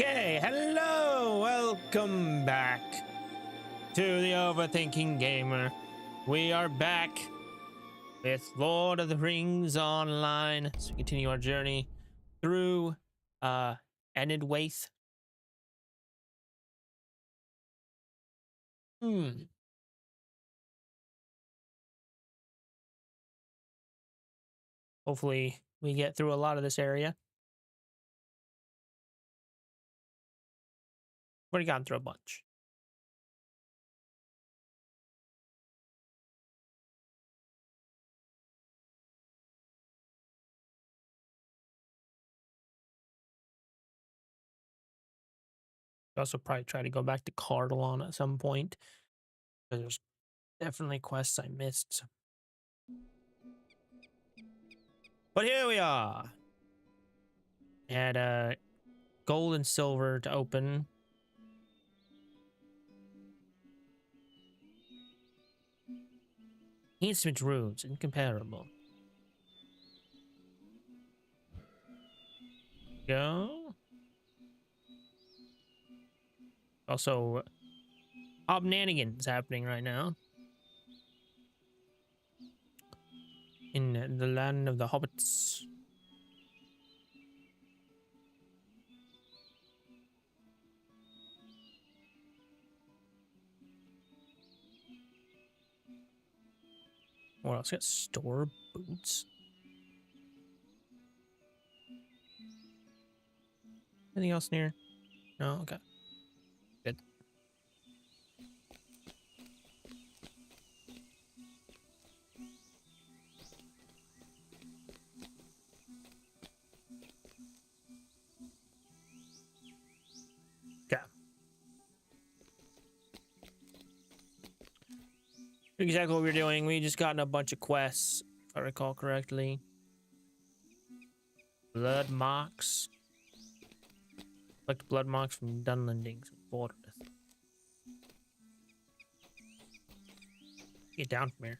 Okay, hello, welcome back to the Overthinking Gamer. We are back with Lord of the Rings Online as we continue our journey through Enedwaith. Hopefully we get through a lot of this area. We've already gone through a bunch. Also probably try to go back to Cardalon at some point. There's definitely quests I missed. But here we are. Had gold and silver to open. Ancient runes, incomparable. Go. Also, hobnanigans happening right now. In the land of the hobbits. What else? Got store boots. Anything else near? No? Okay. Good. Okay. Exactly what we're doing. We just gotten a bunch of quests, if I recall correctly. Blood marks. Collect blood marks from Dunlendings and Bordereth. Get down from here.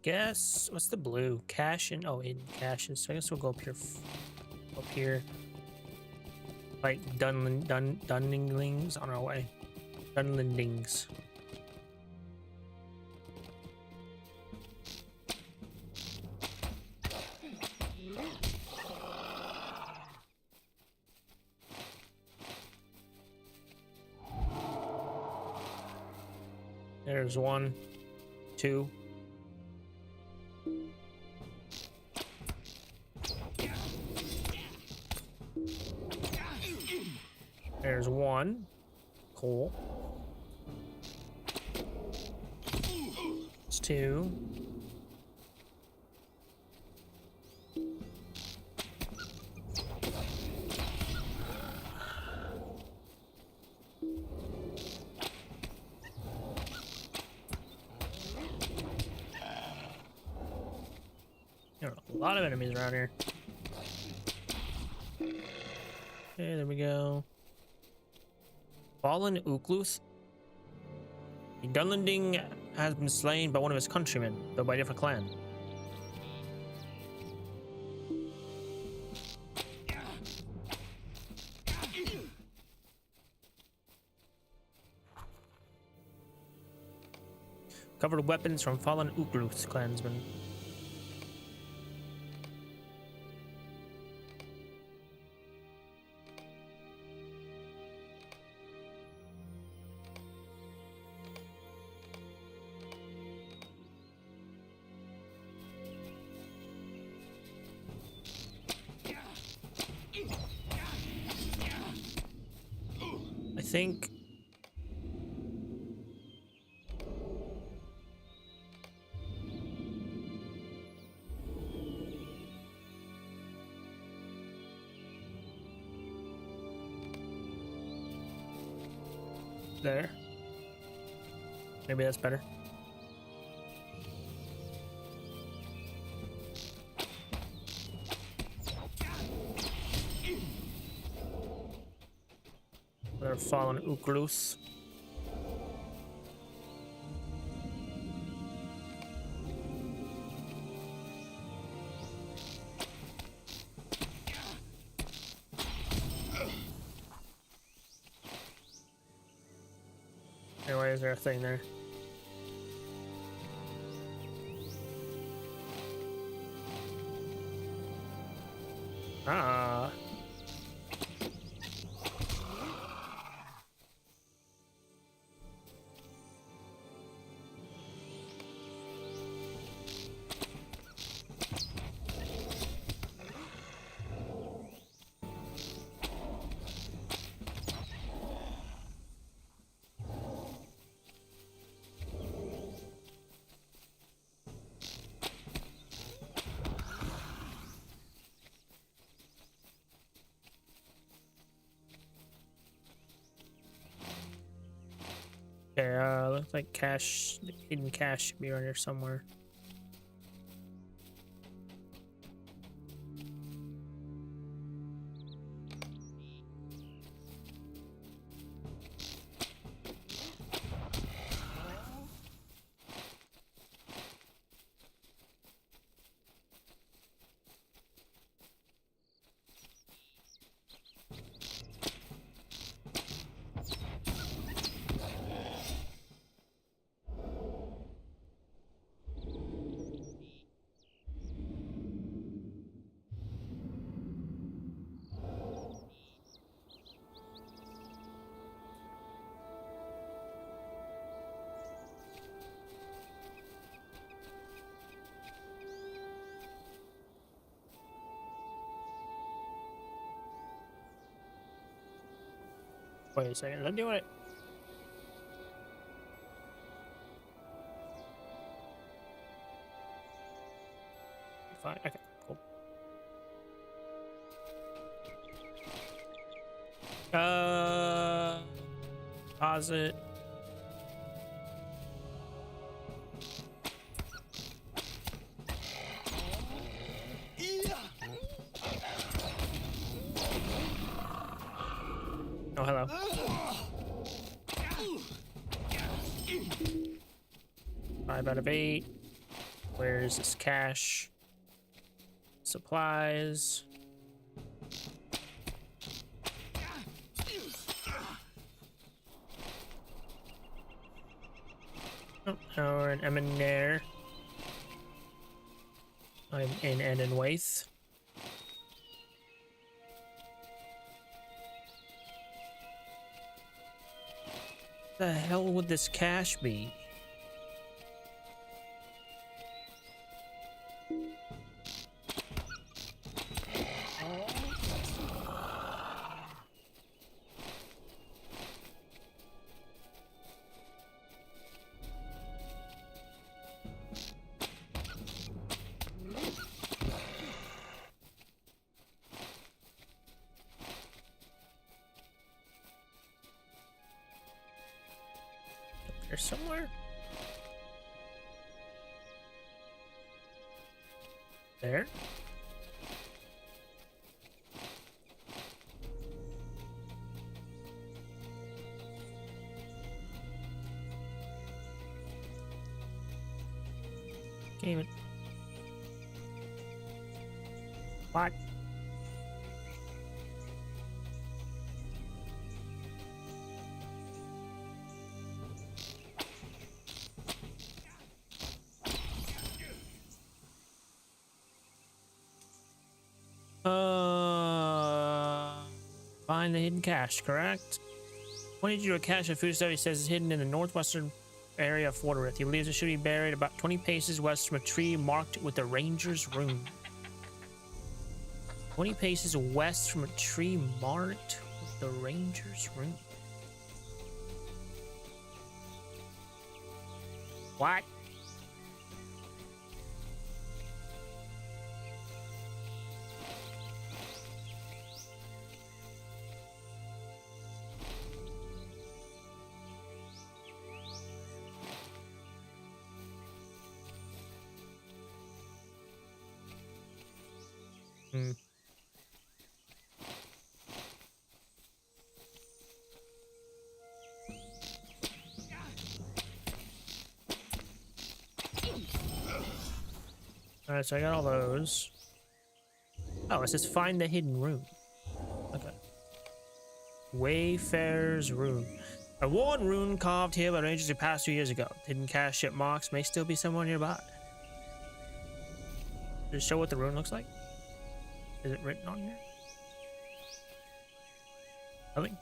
Guess what's the blue? Cash and in caches. So I guess we'll go up here. Up here. Like Dunlendings on our way. Dunlendings. There's 1, 2. There's 1. Cool. It's 2. There are a lot of enemies around here. Okay, there we go. Fallen Ukluth. The Dunlending has been slain by one of his countrymen, though by a different clan. Covered weapons from fallen Ukluth's clansmen. I think there. Maybe that's better. Another fallen Uklus. Why is there a thing there? Ah. Okay, looks like cash, hidden cash should be around here somewhere. Wait a second, let's do it. Fine, okay, cool. Pause it. Oh, hello. 5 out of 8. Where's this cash? Supplies. Oh, now we're in Eminair. I'm in Enedwaith. The hell would this cash be? There somewhere? There? Damn it. What? Find the hidden cache, correct? When did you do a cache of food study says it's hidden in the northwestern area of Fortress. He believes it should be buried about 20 paces west from a tree marked with the Ranger's Rune. 20 paces west from a tree marked with the Ranger's Rune. What? Hmm. Alright, so I got all those. Oh, it says find the hidden rune. Okay. Wayfarer's rune. A worn rune carved here by rangers who passed 2 years ago. Hidden cache ship marks may still be somewhere nearby. Does it show what the rune looks like? Is it written on here? Nothing.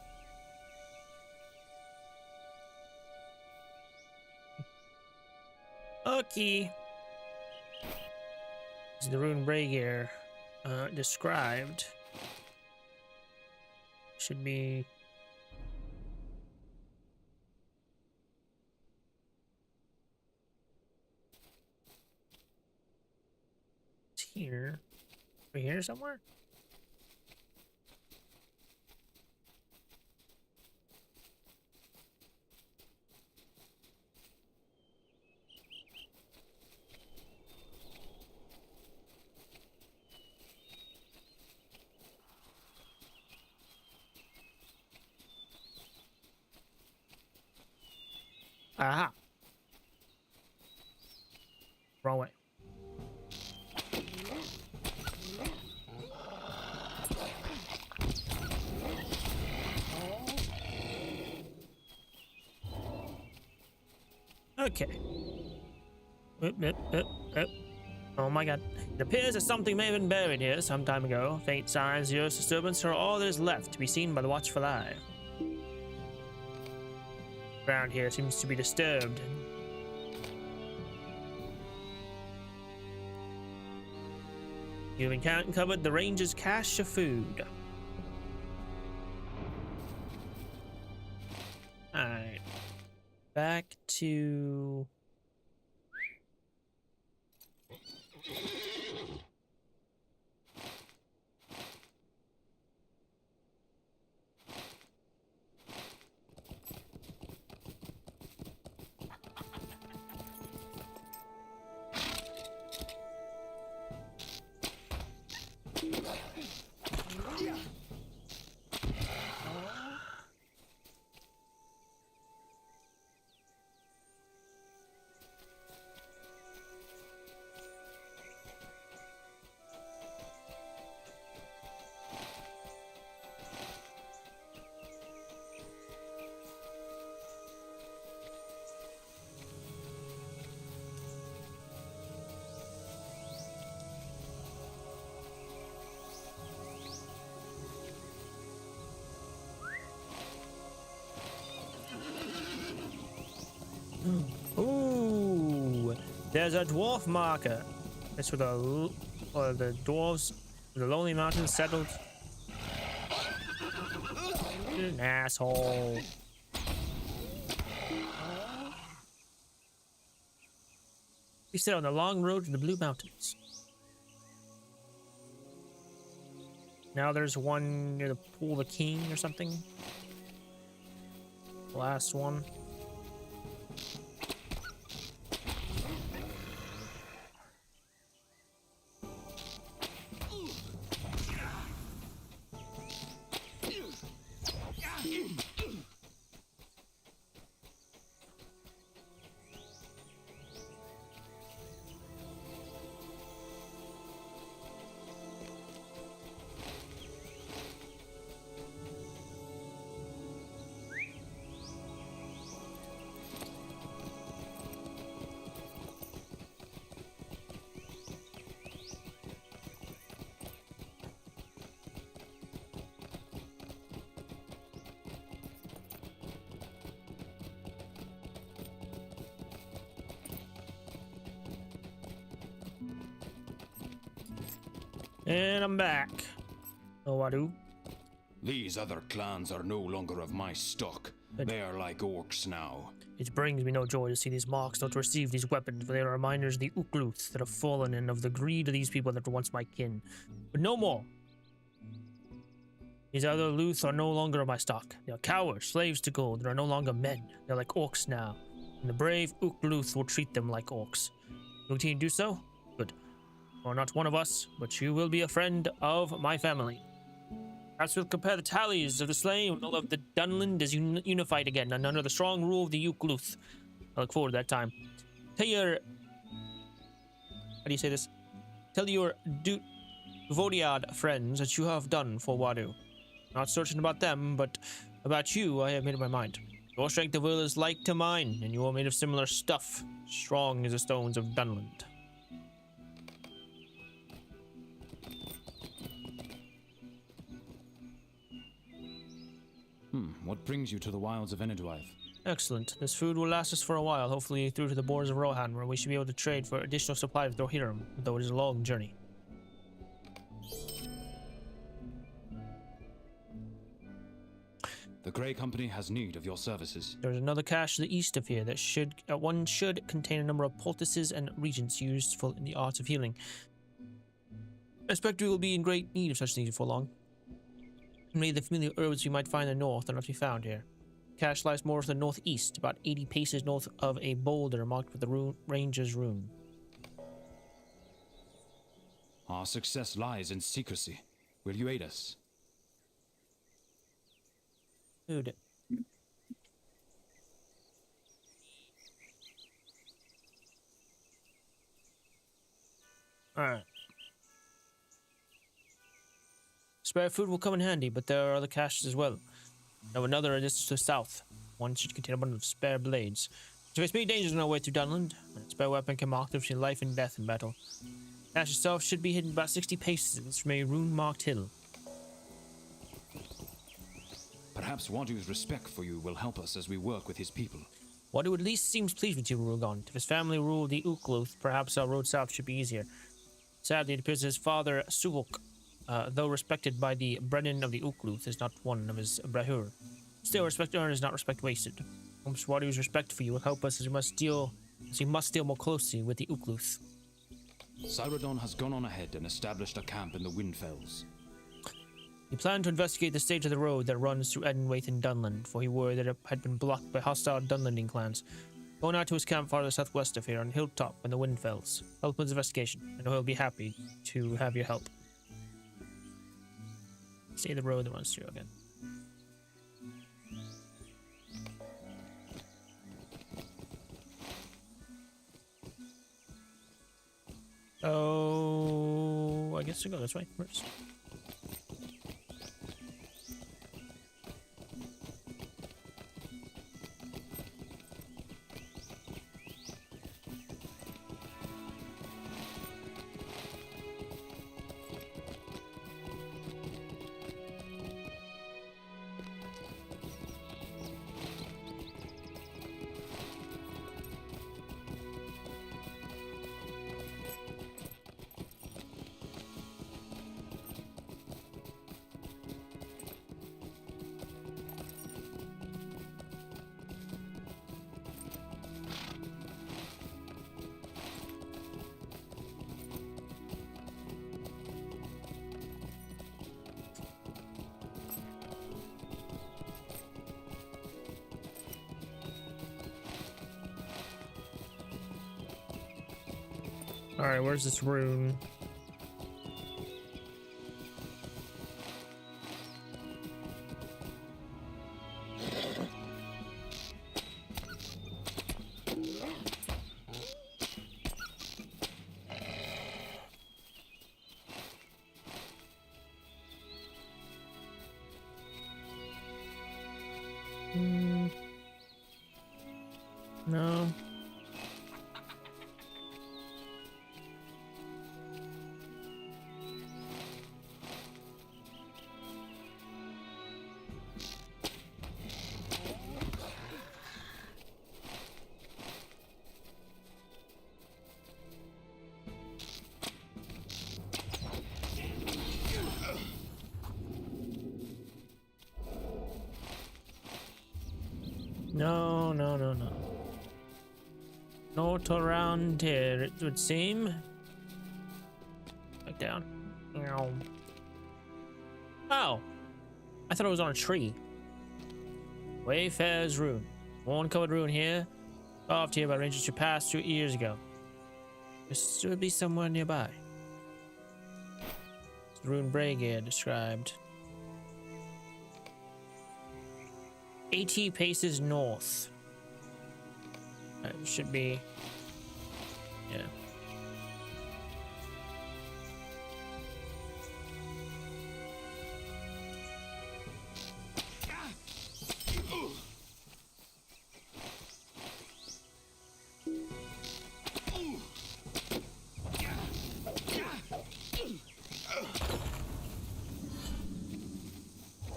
Okay. This is the rune Braegear. Described. Should be... It's here. Are we here somewhere? Aha. Wrong way. Okay. Oh my god. It appears that something may have been buried here some time ago. Faint signs of Earth's disturbance are all that is left to be seen by the watchful eye. Ground here seems to be disturbed. You've uncovered the ranger's cache of food. Alright. Back to... Ooh, there's a dwarf marker. It's for the dwarves, the lonely mountains settled. An asshole. We sit on the long road to the Blue Mountains. Now there's one near the Pool of the King or something. Last one. And I'm back. Oh, I do. These other clans are no longer of my stock. They are like orcs now. It brings me no joy to see these marks not receive these weapons, for they are reminders of the Ukluth that have fallen and of the greed of these people that were once my kin. But no more. These other Luth are no longer of my stock. They are cowards, slaves to gold. They are no longer men. They're like orcs now. And the brave Ukluth will treat them like orcs. Will you do so? Good. Or not one of us, but you will be a friend of my family. Perhaps we'll compare the tallies of the slain when all of the Dunland is unified again and under the strong rule of the Ukluth. I look forward to that time. Tell your... How do you say this? Tell your Vodiad friends that you have done for Wadu. Not certain about them, but about you, I have made up my mind. Your strength of will is like to mine, and you are made of similar stuff, strong as the stones of Dunland. What brings you to the wilds of Enedwaith? Excellent. This food will last us for a while, hopefully through to the borders of Rohan, where we should be able to trade for additional supplies with Rohirrim, though it is a long journey. The Grey Company has need of your services. There's another cache to the east of here that should contain a number of poultices and regents useful in the arts of healing. I expect we will be in great need of such things before long. Many of the familiar herbs we might find in the north are not to be found here. Cache lies more to the northeast, about 80 paces north of a boulder marked with the Ranger's Rune. Our success lies in secrecy. Will you aid us? Dude. Alright. Spare food will come in handy, but there are other caches as well. Now another just to the south. One should contain a bundle of spare blades. To face many dangers on our way through Dunland, and a spare weapon can mark the between life and death in battle. The cache itself should be hidden about 60 paces from a rune-marked hill. Perhaps Wadu's respect for you will help us as we work with his people. Wadu at least seems pleased with you, Rugon. If his family ruled the Ukluth, perhaps our road south should be easier. Sadly, it appears his father, Suvok, though respected by the Brennan of the Ukluth, is not one of his Brahur. Still, respect earned is not respect wasted. Perhaps Wadu's respect for you will help us as he must deal more closely with the Ukluth. Cyrodion has gone on ahead and established a camp in the Windfells. He planned to investigate the state of the road that runs through Enedwaith and Dunland, for he worried that it had been blocked by hostile Dunlanding clans. Going out to his camp farther southwest of here on a hilltop in the Windfells. Help with his investigation. I know he'll be happy to have your help. Say the road that runs through again. Oh, I guess we go this way first. Alright, where's this rune? No. No. Not around here, it would seem. Back down. Ow. Oh! I thought it was on a tree. Wayfarer's Rune. Worn-covered rune here. Carved here by rangers who passed through years ago. This should be somewhere nearby. the Rune Brigade described. 80 paces north. It should be, yeah.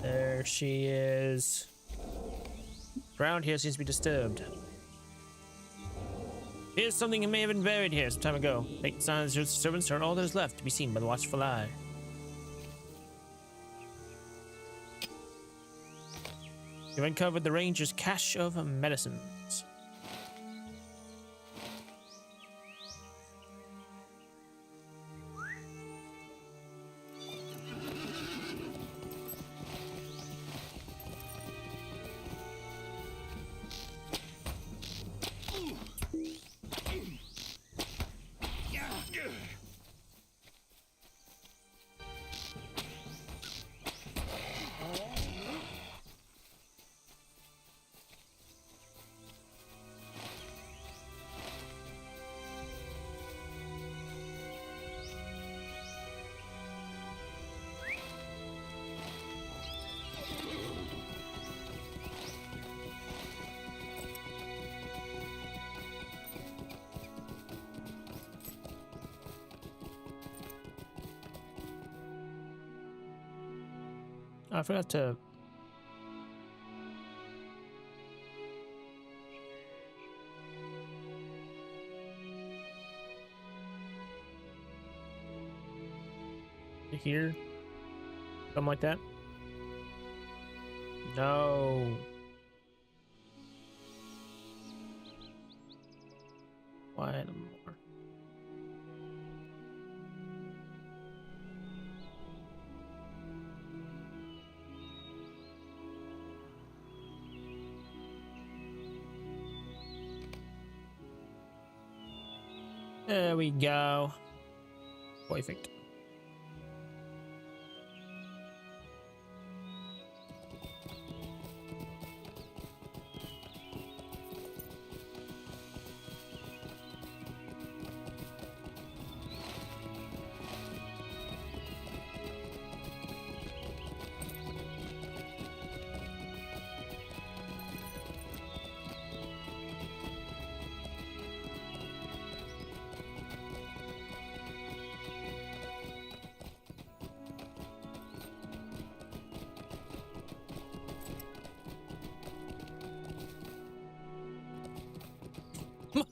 There she is. Ground here seems to be disturbed. Here's something that may have been buried here some time ago. Make signs of disturbance are all there's left to be seen by the watchful eye. You've uncovered the ranger's cache of medicines. I forgot to... Here? Something like that? No. Why more? There we go. Perfect.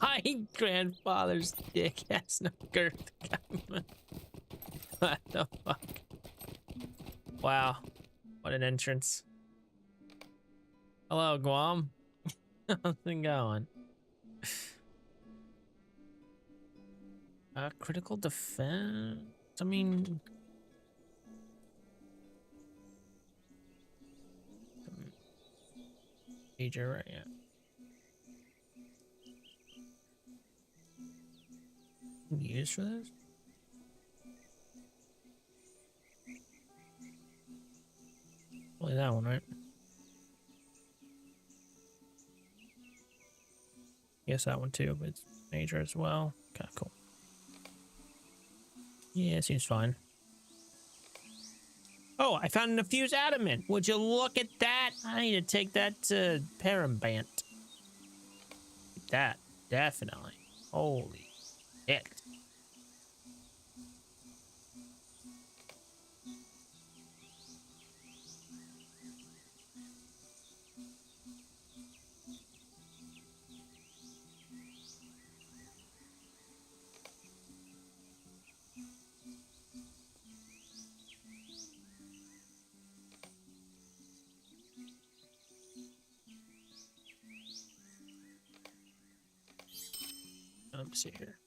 My grandfather's dick has no girth. What the fuck? Wow. What an entrance. Hello, Guam. How's it going? Critical defense? I mean... Major, right? Yeah. Use for this? Only that one, right? Yes, that one too, but it's major as well. Okay, cool. Yeah, it seems fine. Oh, I found an infused adamant. Would you look at that? I need to take that to Parambant. That, definitely. Holy shit. Let's see here.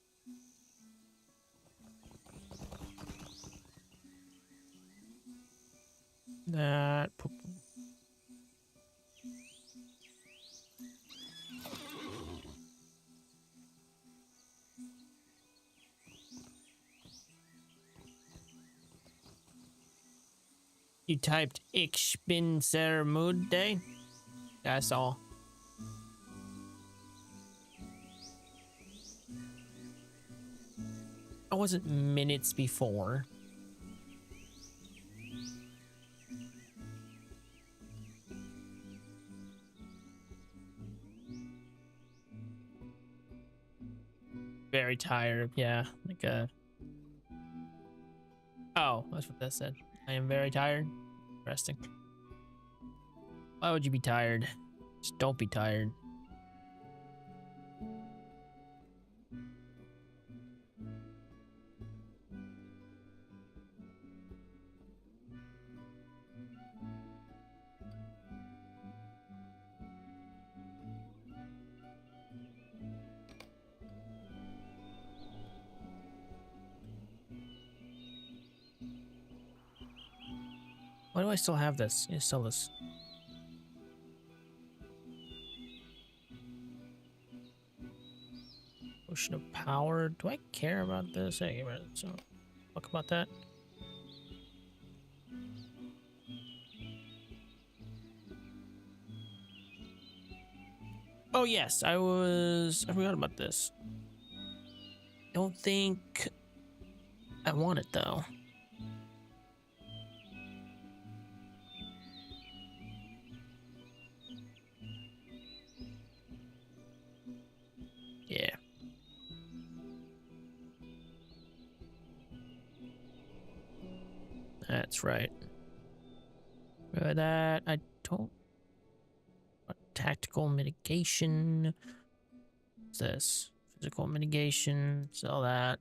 That. You typed Ich bin sehr müde. That's all. I wasn't minutes before. Very tired. Yeah, like oh, that's what that said. I am very tired. Resting. Why would you be tired? Just don't be tired. Why do I still have this? I sell this. Potion of power. Do I care about this? Hey, so talk about that. Oh yes, I forgot about this. Don't think I want it though. Yeah. That's right. That I don't. What tactical mitigation? What's this? Physical mitigation. Sell that.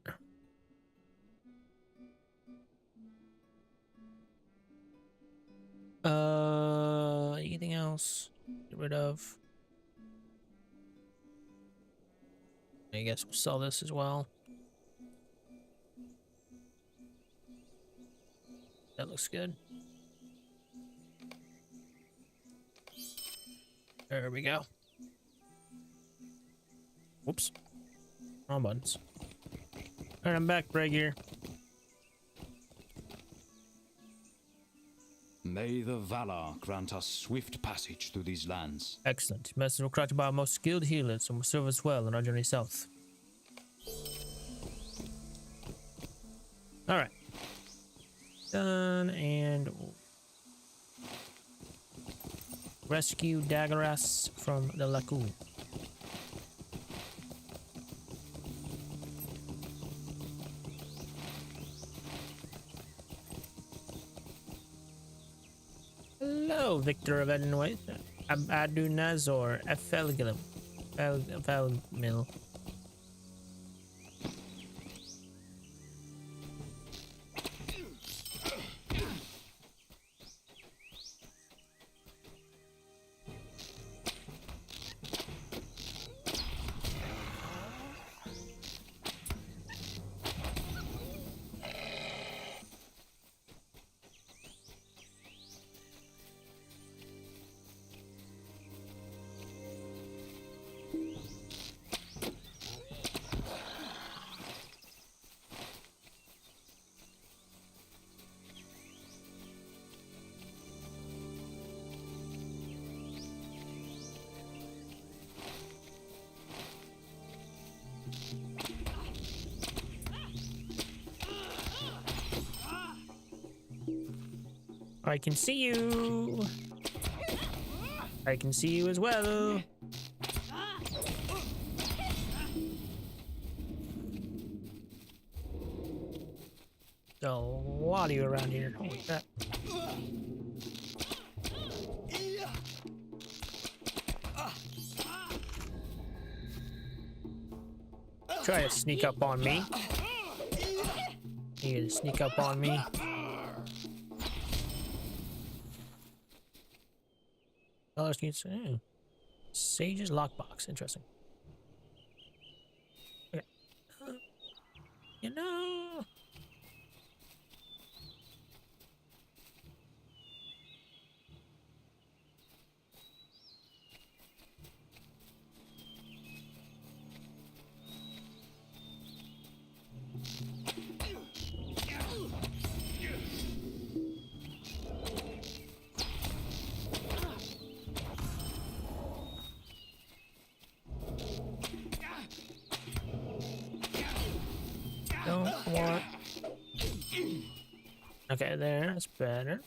Anything else? Get rid of. I guess we'll sell this as well. That looks good. There we go. Whoops. Wrong buttons. Alright, I'm back, Bregear. May the Valar grant us swift passage through these lands. Excellent. Message will crafted by our most skilled healers and will serve us well on our journey south. Alright. Done, and rescue Daggeras from the lagoon. Hello, Victor of Enedwaith. Adunazor Efelgilum. Felmil. I can see you. I can see you as well. A lot of you around here. Holy crap. Try to sneak up on me. You gonna sneak up on me? Dollars needs Sage's lockbox. Interesting. Okay. You know. Okay, there. That's better.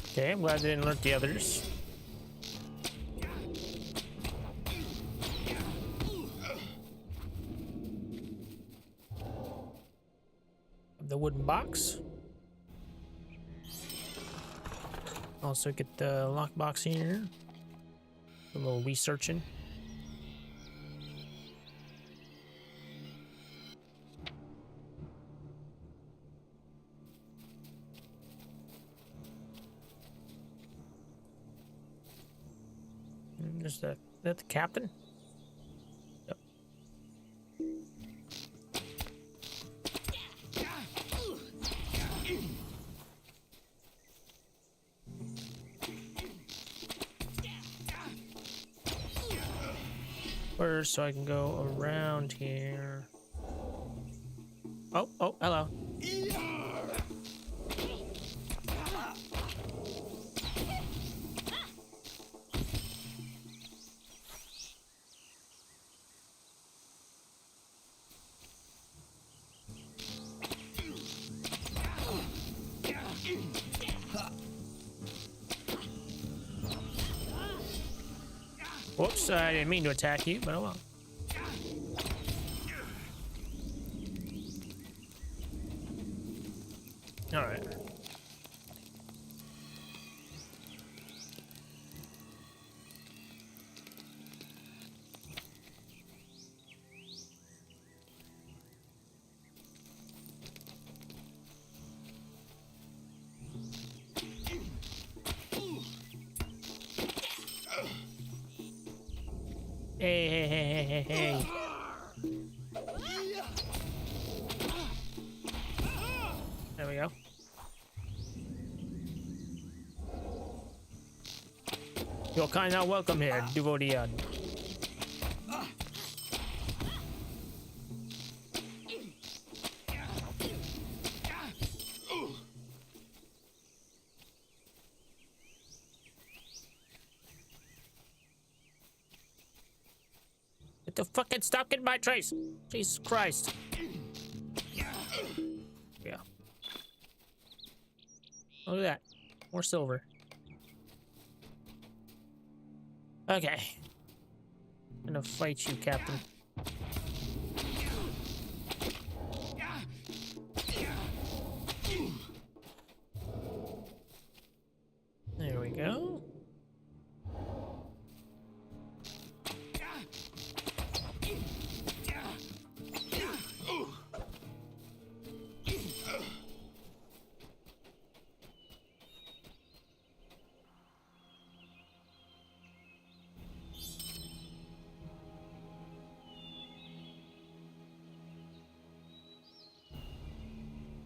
Okay, I'm glad they didn't alert the others. The wooden box. Also get the lockbox here. A little researching. Is that the captain? Yep. First, so I can go around here. Oh, hello. Whoops, I didn't mean to attack you, but oh well. All right. Hey. There we go. You're kind of welcome here, Devodian. Get the fucking stop getting my trace. Jesus Christ. Yeah. Look at that. More silver. Okay. I'm gonna fight you, Captain. There we go.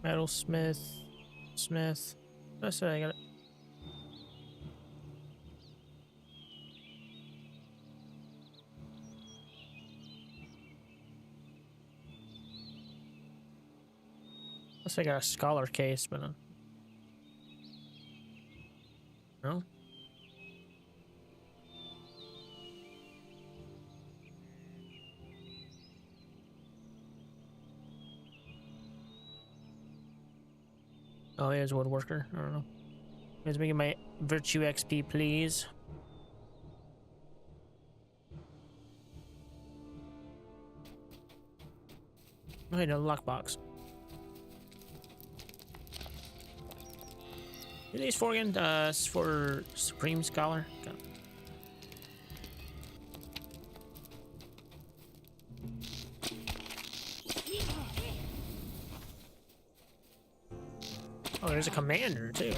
Metalsmith, Smith. That's what I got. Unless I got a scholar case, but no. Oh, here's a woodworker. I don't know. Let's make my virtue XP, please. Oh, wait, no, lockbox. What are these for again? It's for Supreme Scholar. Okay. Oh, there's a commander, too.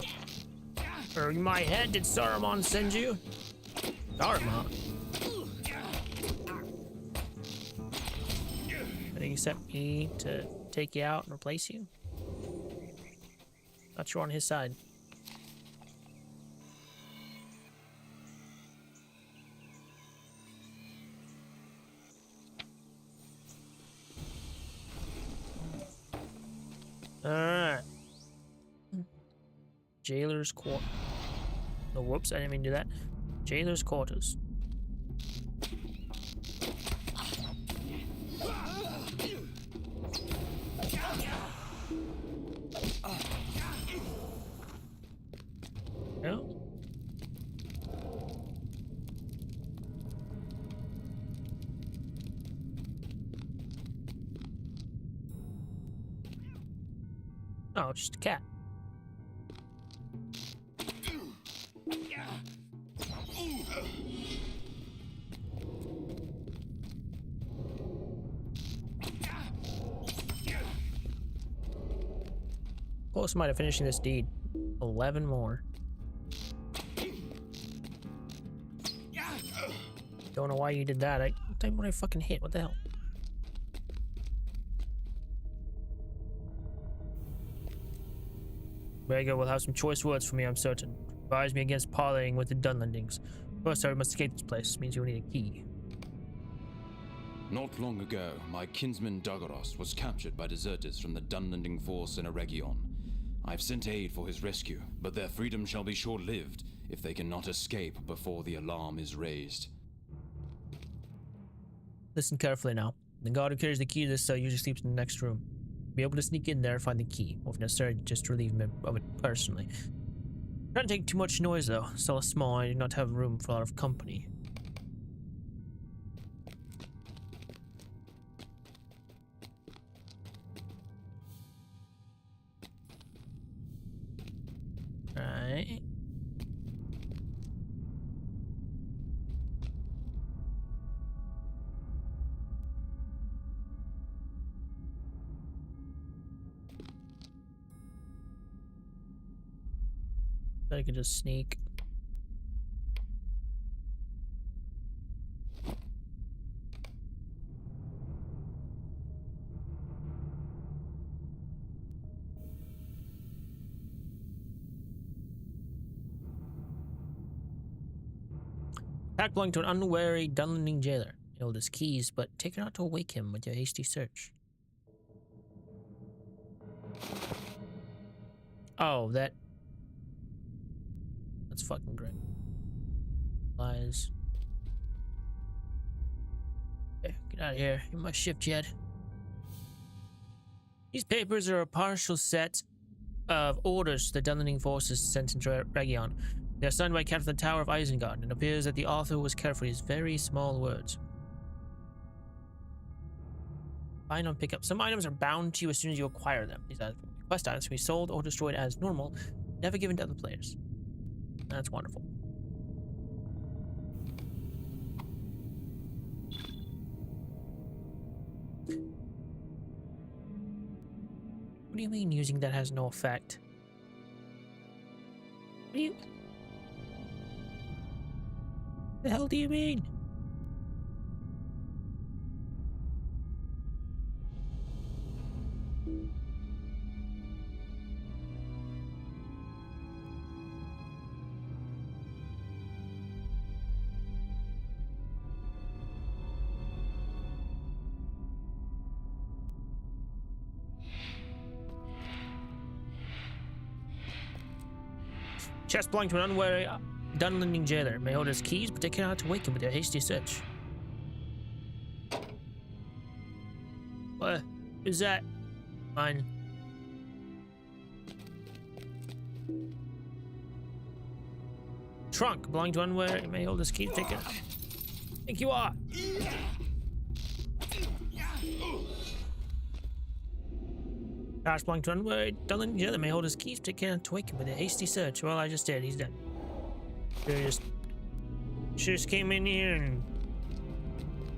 Or my head, did Saruman send you? Saruman? I think he sent me to take you out and replace you. Thought you were on his side. Alright. Jailer's Court. Oh, whoops, I didn't mean to do that. Jailer's Quarters. Oh, just a cat. Close might have finishing this deed. 11 more. Don't know why you did that. What I fucking hit? What the hell? Very good. We'll have some choice words for me, I'm certain. Advise me against parleying with the Dunlendings. First, I must escape this place. This means you'll need a key. Not long ago, my kinsman Dagaros was captured by deserters from the Dunlending force in Eregion. I've sent aid for his rescue, but their freedom shall be short-lived if they cannot escape before the alarm is raised. Listen carefully now. The guard who carries the key to this cell usually sleeps in the next room. Be able to sneak in there and find the key, or if necessary, just relieve him of it personally. Don't take too much noise though. Cell is small and I do not have room for a lot of company. Alright. I could just sneak. Pack belonging to an unwary Dunlending jailer. Hold his keys, but take care not to awake him with your hasty search. Oh, that's fucking great. Lies. Okay, get out of here. You must shift yet. These papers are a partial set of orders the Dunlending forces sent into Region. They are signed by Captain the Tower of Isengard, and it appears that the author was careful with his very small words. Find on pickup. Some items are bound to you as soon as you acquire them. These quest items can be sold or destroyed as normal, never given to other players. That's wonderful. What do you mean using that has no effect? What do you... The hell do you mean? Chest belonging to an unwary Dunlending jailer. May hold his keys, but they cannot wake him with their hasty search. What is that? Mine. Trunk belonging to unwary. May hold his keys. Take it. I think you are. Gosh, belonging to unwary Dunlending jailer. May hold his keys, but they cannot wake him with a hasty search. Well, I just did. He's dead. Just came in here and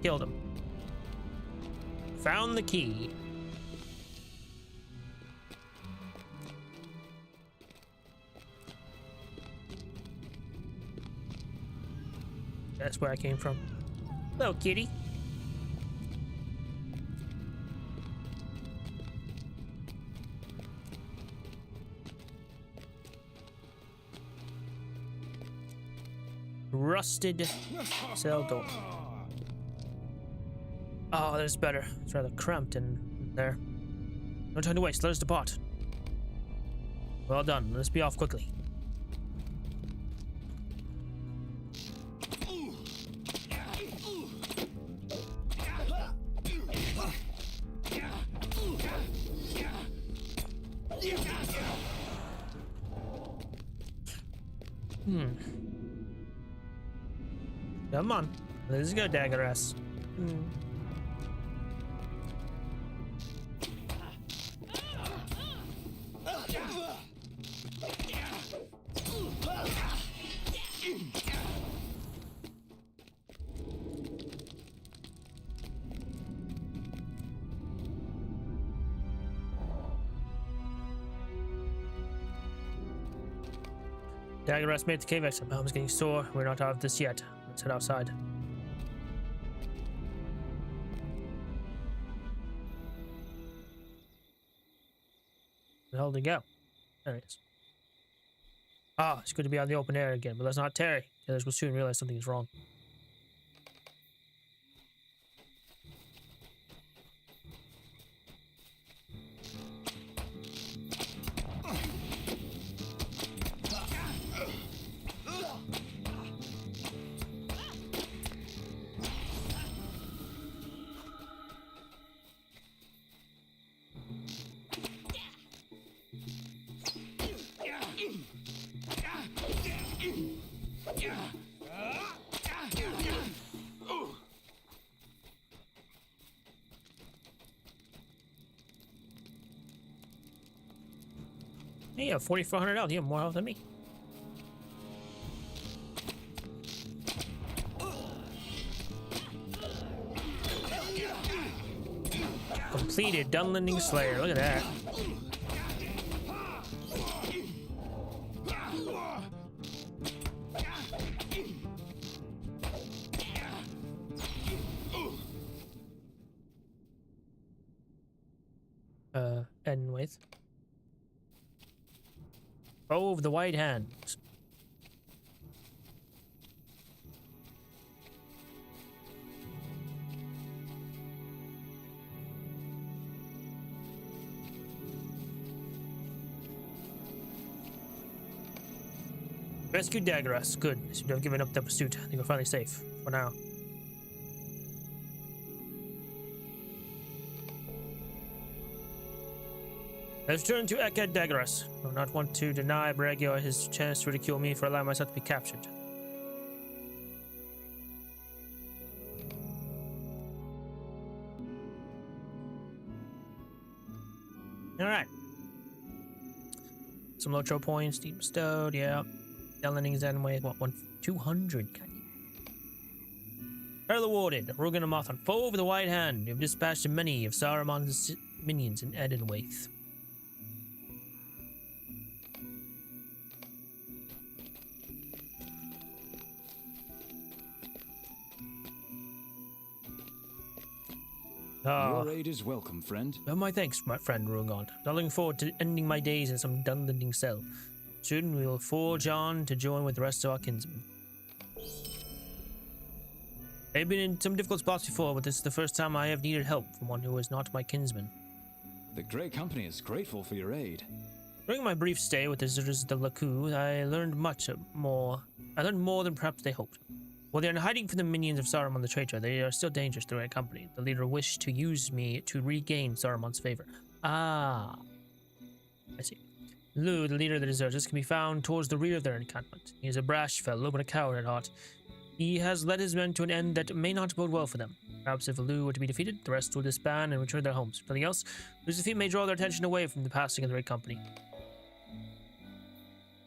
killed him. Found the key. That's where I came from. Hello, kitty. Rusted cell door. Oh, that's better. It's rather cramped in there. No time to waste. Let us depart. Well done. Let's be off quickly. Come on. Let's go, Daggeras. Daggerus made the cave exit. My arm is getting sore. We're not out of this yet. Let's head outside. Where the hell did he go? There he is. Ah, it's good to be out in the open air again, but let's not tarry. The others will soon realize something is wrong. Hey, you have 4,400 health. You have more health than me. Completed Dunlending Slayer. Look at that. Enedwaith. Bow of the White Hand. Rescued Daggerus. Good. So you have given up the pursuit. I think we're finally safe. For now. Let's turn to Eked Daggerus. I do not want to deny Bregio his chance to ridicule me for allowing myself to be captured. Alright. Some Lotro points, deep bestowed, yeah. Dunlending's Enedwaith, what, 200? Earl awarded, Rugen and Mothon, foe of the White Hand. You have dispatched many of Saruman's minions in Enedwaith. Your aid is welcome, friend. Oh, my thanks, my friend Rugon. I'm looking forward to ending my days in some Dunlending cell. Soon we will forge on to join with the rest of our kinsmen. I've been in some difficult spots before, but this is the first time I have needed help from one who is not my kinsman. The Grey Company is grateful for your aid. During my brief stay with the Zers de Lacu, I learned more than perhaps they hoped. While they are hiding from the minions of Saruman the traitor, they are still dangerous to the Grey Company. The leader wished to use me to regain Saruman's favor. Ah, I see. Lu, the leader of the deserters, can be found towards the rear of their encampment. He is a brash fellow, but a coward at heart. He has led his men to an end that may not bode well for them. Perhaps if Lu were to be defeated, the rest will disband and return to their homes. If nothing else, Lu's defeat may draw their attention away from the passing of the Grey Company.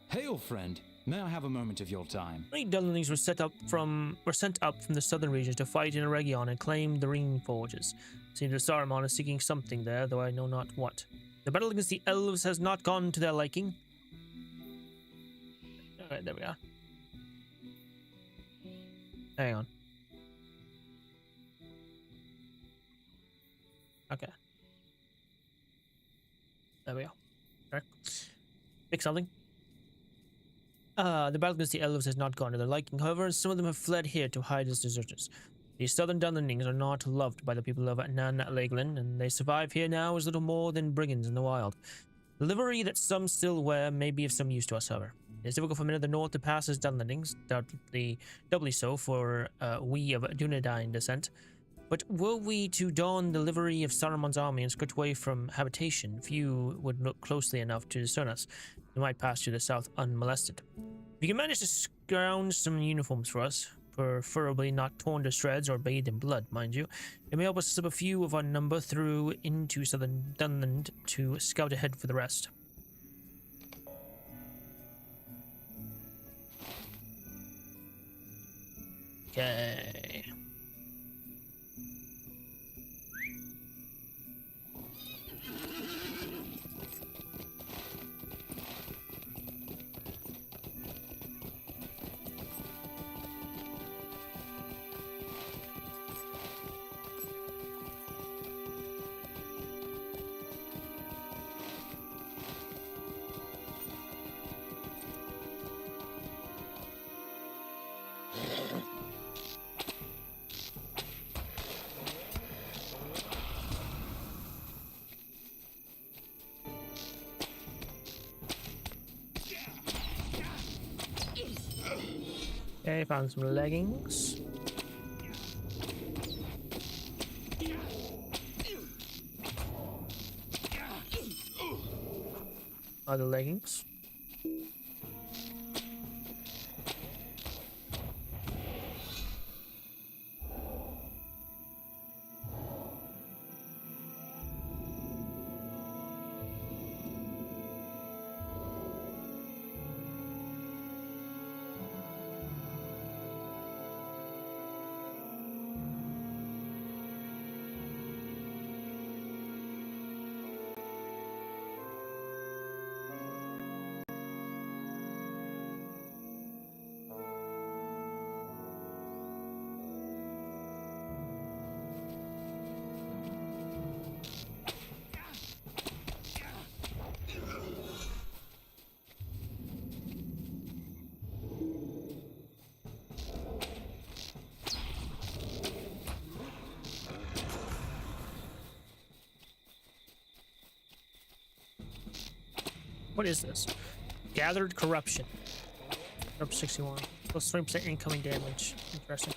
Hail, friend. May I have a moment of your time? Many Dunlendings were sent up from the southern regions to fight in Eregion and claim the Ring Forges. It seems that Saruman is seeking something there, though I know not what. The battle against the elves has not gone to their liking. Alright, there we are. Hang on. Okay. There we go. Alright. Pick something. The battle against the elves has not gone to their liking. However, some of them have fled here to hide as deserters. The southern Dunlendings are not loved by the people of Nan Laglin, and they survive here now as little more than brigands in the wild. The livery that some still wear may be of some use to us, however. It is difficult for men of the north to pass as Dunlendings, doubly so for we of Dunedain descent. But were we to don the livery of Saruman's army and skirt away from habitation, few would look closely enough to discern us. We might pass to the south unmolested. If you can manage to scrounge some uniforms for us, preferably not torn to shreds or bathed in blood, mind you, it may help us slip a few of our number through into southern Dunland to scout ahead for the rest. Okay. Okay, found some leggings. Other leggings. What is this? Gathered corruption. Up 61. Plus 20% incoming damage. Interesting.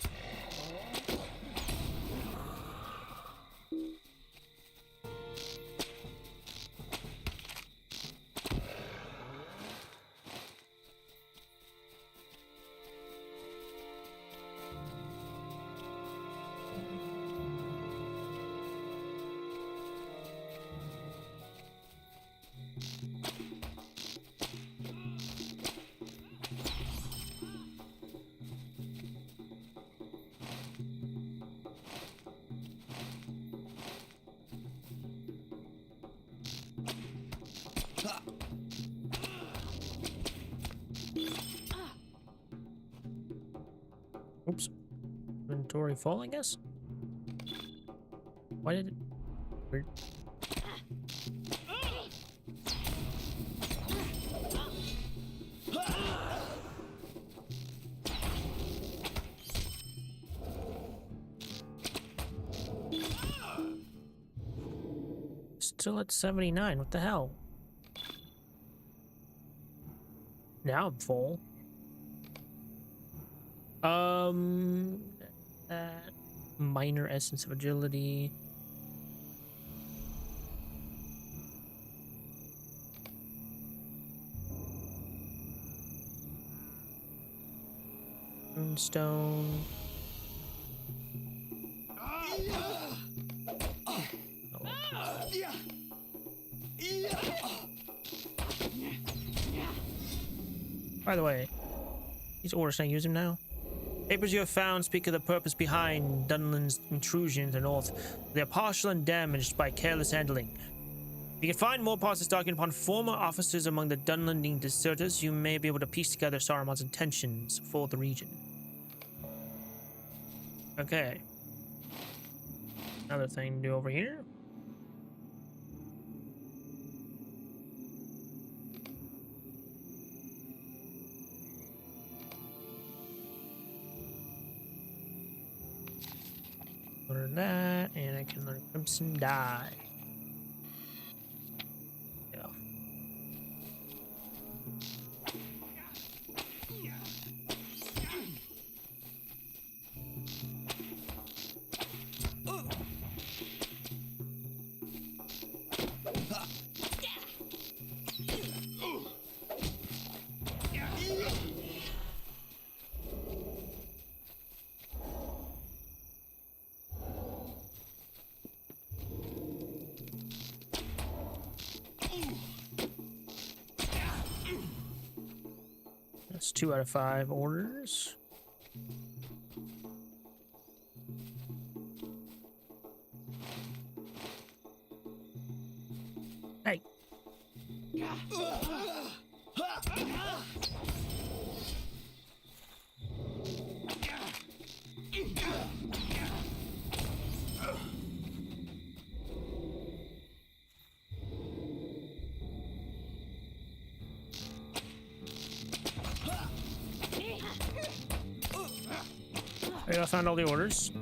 Oops. Inventory full, I guess? Why did it... Weird. Still at 79. What the hell? Now I'm full. Minor essence of agility. Moonstone. By the way, these orders, can I use them now? Papers you have found speak of the purpose behind Dunland's intrusion in the north. They are partial and damaged by careless handling. If you can find more parts of this document upon former officers among the Dunlanding deserters, you may be able to piece together Saruman's intentions for the region. Okay. Another thing to do over here. Learn that, and I can learn Crimson Dye. Yeah. That's 2 out of 5 orders. Hey. I found all the orders.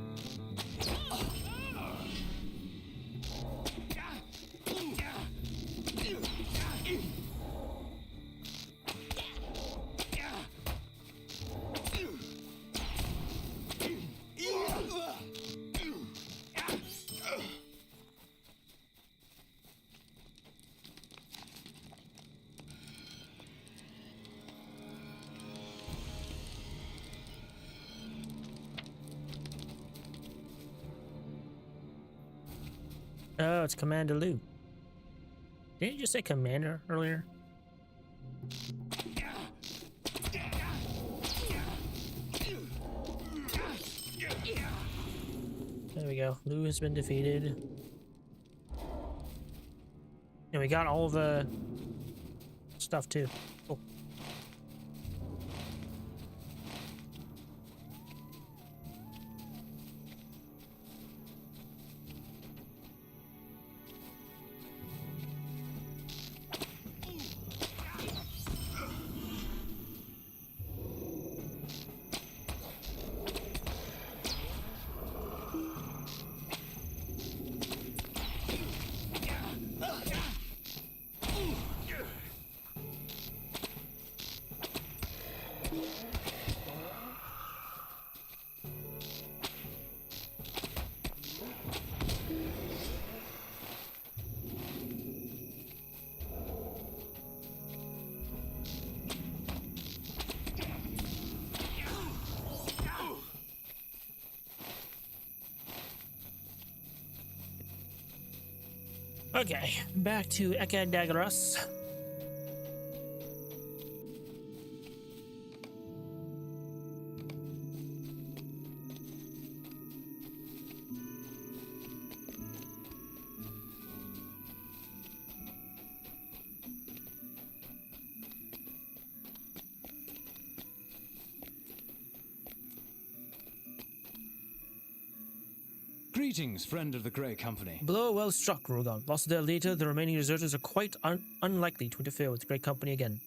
Oh, it's Commander Lou. Didn't you just say Commander earlier? There we go. Lou has been defeated. And we got all the stuff too. Cool. Okay, back to Enedwaith. Greetings, friend of the Grey Company. Blow well struck, Rugon. Lost a day later, the remaining deserters are quite unlikely to interfere with the Great Company again.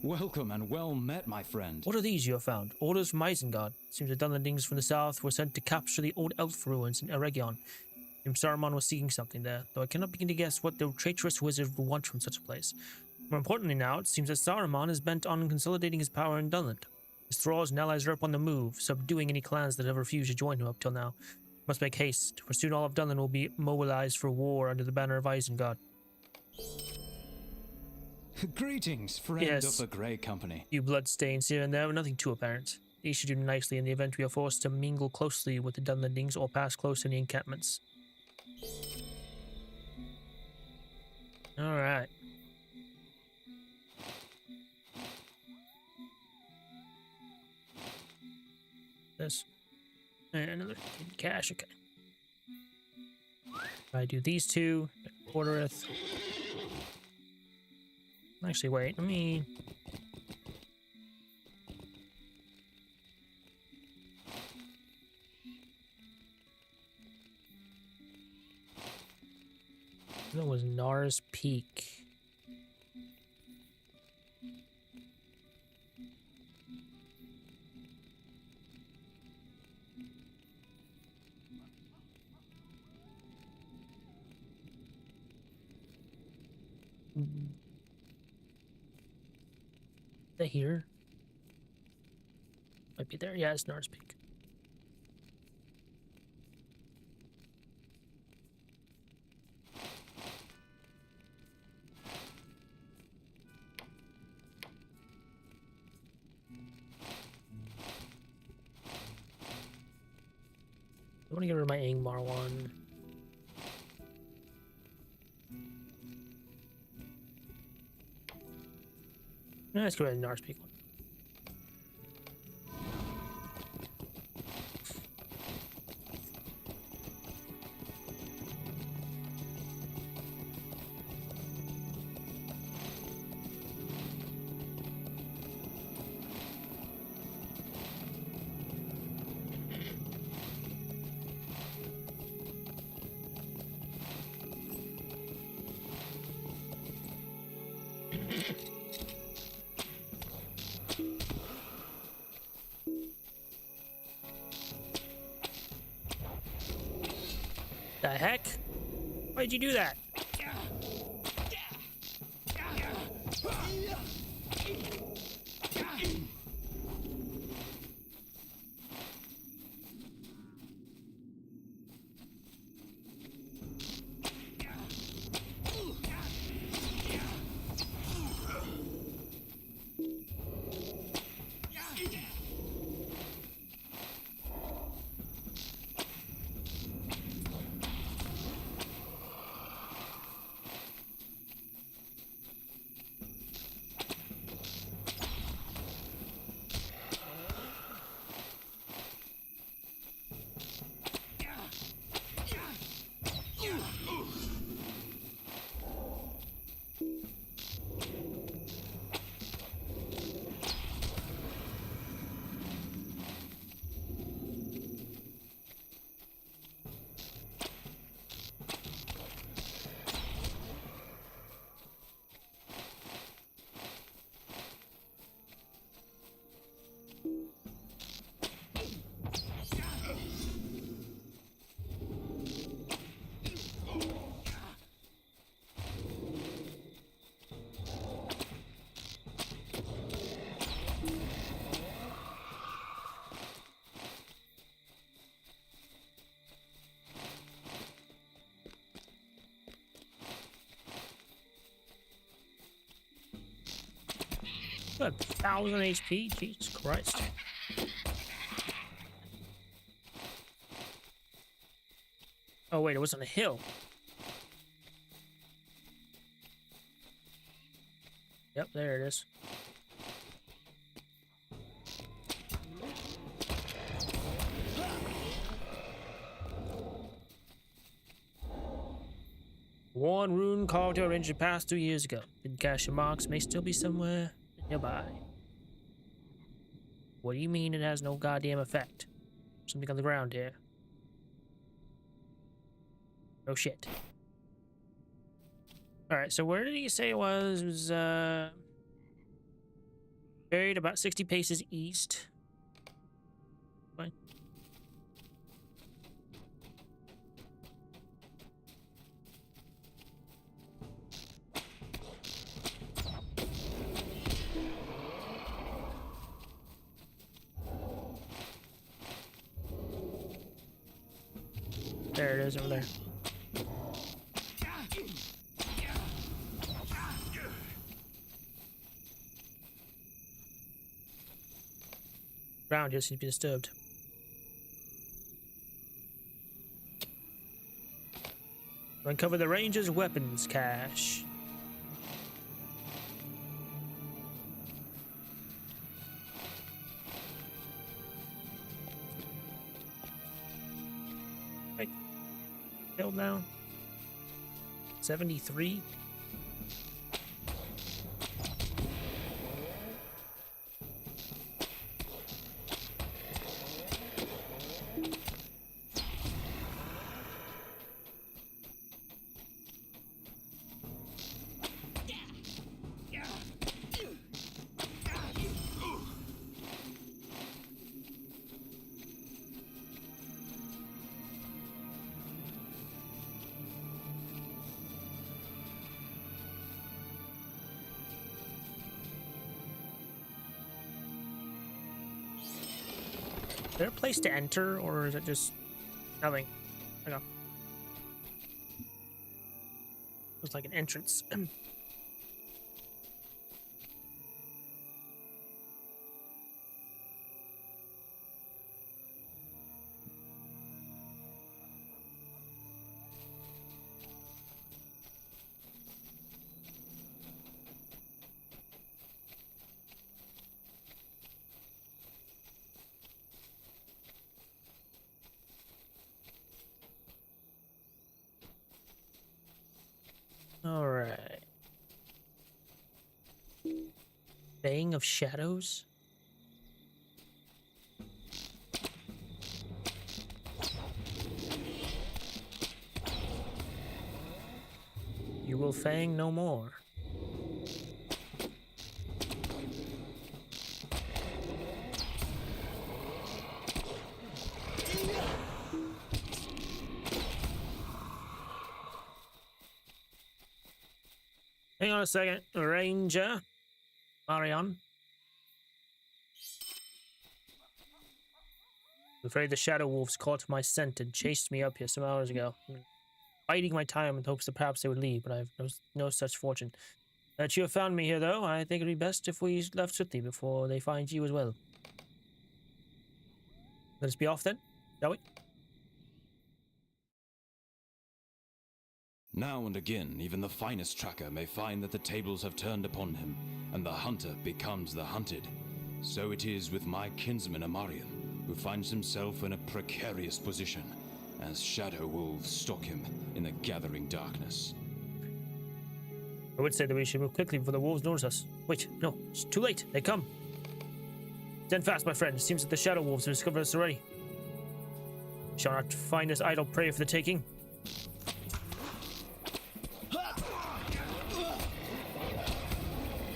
Welcome and well met, my friend. What are these you have found? Orders from Isengard. Seems the Dunlendings from the south were sent to capture the old elf ruins in Eregion. Saruman was seeking something there, though I cannot begin to guess what the traitorous wizard would want from such a place. More importantly now, it seems that Saruman is bent on consolidating his power in Dunland. His thralls and allies are up on the move, subduing any clans that have refused to join him up till now. Must make haste, for soon all of Dunland will be mobilized for war under the banner of Isengard. Greetings, friend of the Grey Company. You bloodstains here and there, but nothing too apparent. These should do nicely in the event we are forced to mingle closely with the Dunlendings or pass close in the encampments. Alright. This. And another cash, okay. I do these two, Quartereth. Actually, wait, let me... That was Nars Peak. Is that here? Might be there. Yeah, it's Nars Peak. I want to get rid of my Angmar one. No, let's go ahead and Nars Peak one. The heck? Why'd you do that? What, 1,000 HP? Jesus Christ. Oh wait, it was on a hill. Yep, there it is. One rune carved to arrange the past 2 years ago. Hidden cache marks may still be somewhere nearby. What do you mean it has no goddamn effect? Something on the ground here. Oh shit. Alright, so where did he say it was? It was buried about 60 paces east. Fine. There it is over there. Ground here seems to be disturbed. Uncover the Ranger's weapons cache. Right. Held down. 73. Is there a place to enter, or is it just nothing? Hang on. Looks like an entrance. All right. Baying of Shadows? You will fang no more. Hang on a second, Ranger. Marion. I'm afraid the Shadow Wolves caught my scent and chased me up here some hours ago. Biding my time in hopes that perhaps they would leave, but I have no such fortune. That you have found me here, though, I think it would be best if we left swiftly before they find you as well. Let us be off then, shall we? Now and again, even the finest tracker may find that the tables have turned upon him, and the hunter becomes the hunted. So it is with my kinsman Amarian, who finds himself in a precarious position, as shadow wolves stalk him in the gathering darkness. I would say that we should move quickly before the wolves notice us. Wait, no, it's too late. They come. Stand fast, my friend. It seems that the shadow wolves have discovered us already. Shall not find us idle prey for the taking.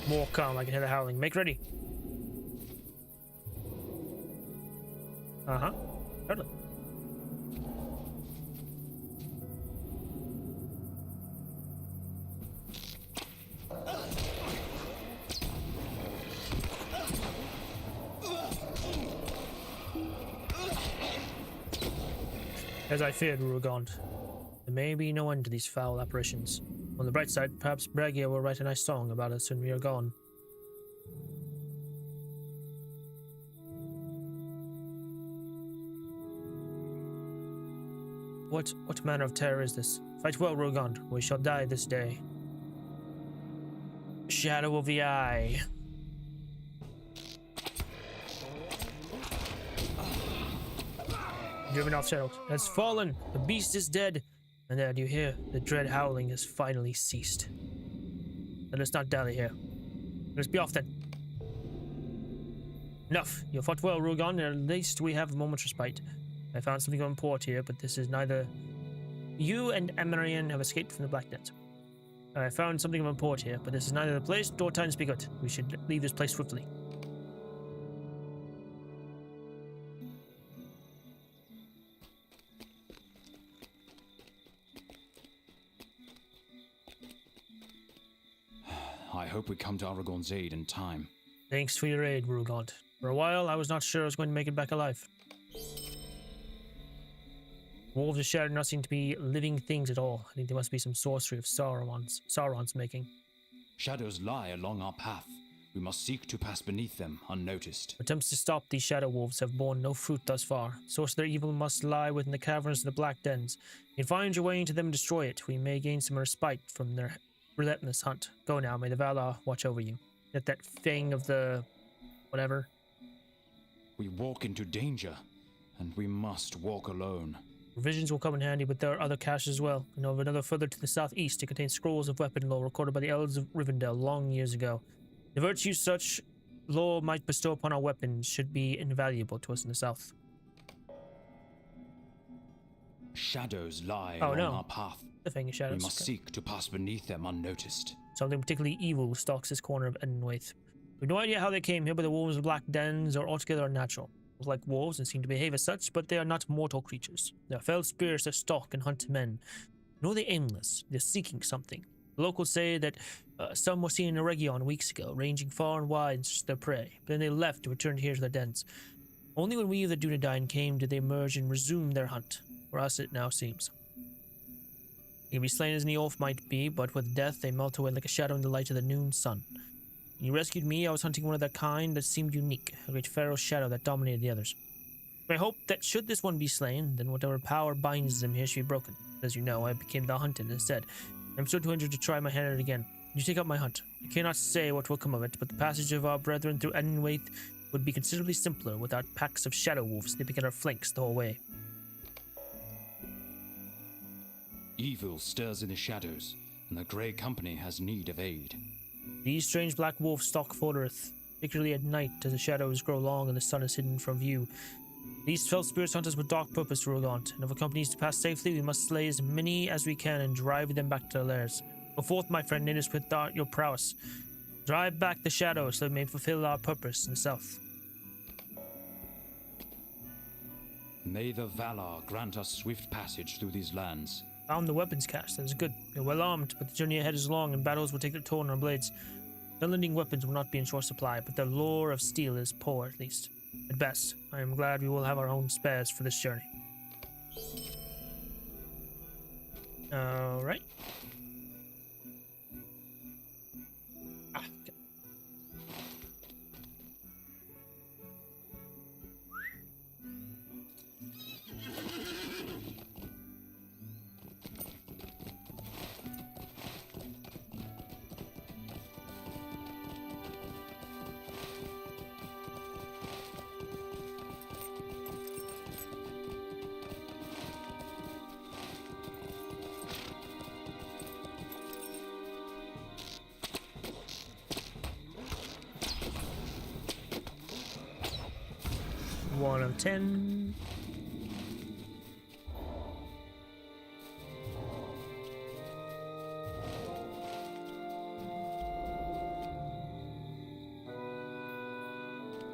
More calm, I can hear the howling. Make ready. Uh-huh. Totally. As I feared, Rugond. There may be no end to these foul apparitions. On the bright side, perhaps Bragia will write a nice song about us when we are gone. What manner of terror is this? Fight well, Rogond. We shall die this day. Shadow of the Eye. Driven off Shadow has fallen. The beast is dead. And there, do you hear? The dread howling has finally ceased. Let us not dally here. Let us be off then. Enough. You fought well, Rugon, and at least we have a moment's respite. I found something of import here, but this is neither... You and Emarian have escaped from the Black Net. I found something of import here, but this is neither the place nor time to speak of it. We should leave this place swiftly. I hope we come to Aragorn's aid in time. Thanks for your aid, Rugond. For a while, I was not sure I was going to make it back alive. Wolves of Shadow do not seem to be living things at all. I think there must be some sorcery of Sauron's making. Shadows lie along our path. We must seek to pass beneath them unnoticed. Attempts to stop these Shadow Wolves have borne no fruit thus far. The source of their evil must lie within the caverns of the Black Dens. If you find your way into them and destroy it, we may gain some respite from their relentless hunt. Go now, may the Valar watch over you. Get that thing of the... whatever. We walk into danger, and we must walk alone. Provisions will come in handy, but there are other caches as well. I know of another further to the southeast. It contains scrolls of weapon lore recorded by the Elves of Rivendell long years ago. The virtues such lore might bestow upon our weapons should be invaluable to us in the south. Shadows lie along our path. The thing of shadows. We must seek to pass beneath them unnoticed. Something particularly evil stalks this corner of Enedwaith. We have no idea how they came here, but the wolves of Black Dens are altogether unnatural. They look like wolves and seem to behave as such, but they are not mortal creatures. They are fell spirits that stalk and hunt men. Nor are they aimless. They're seeking something. The locals say that some were seen in Eregion weeks ago, ranging far and wide in search of their prey. But then they left to return here to their dens. Only when we of the Dunedain came did they emerge and resume their hunt. For us it now seems. They can be slain as any oaf might be, but with death they melt away like a shadow in the light of the noon sun. When you rescued me, I was hunting one of their kind that seemed unique, a great feral shadow that dominated the others. I hope that should this one be slain, then whatever power binds them here should be broken. As you know, I became the hunted instead. I am still too injured to try my hand at it again. You take up my hunt. I cannot say what will come of it, but the passage of our brethren through Enedwaith would be considerably simpler without packs of shadow wolves snipping at our flanks the whole way. Evil stirs in the shadows, and the Grey Company has need of aid. These strange black wolves stalk Fodorith, particularly at night as the shadows grow long and the sun is hidden from view. These fell spirits hunt us with dark purpose, Rugant, and if our company is to pass safely, we must slay as many as we can and drive them back to their lairs. Go forth, my friend, Nidus, with your prowess. Drive back the shadows so we may fulfill our purpose in the south. May the Valar grant us swift passage through these lands. Found the weapons cache. That is good. You're well armed, but the journey ahead is long, and battles will take their toll on our blades. Unlending weapons will not be in short supply, but their lore of steel is poor, at least. At best, I am glad we will have our own spares for this journey. Alright. Okay. 1 of 10.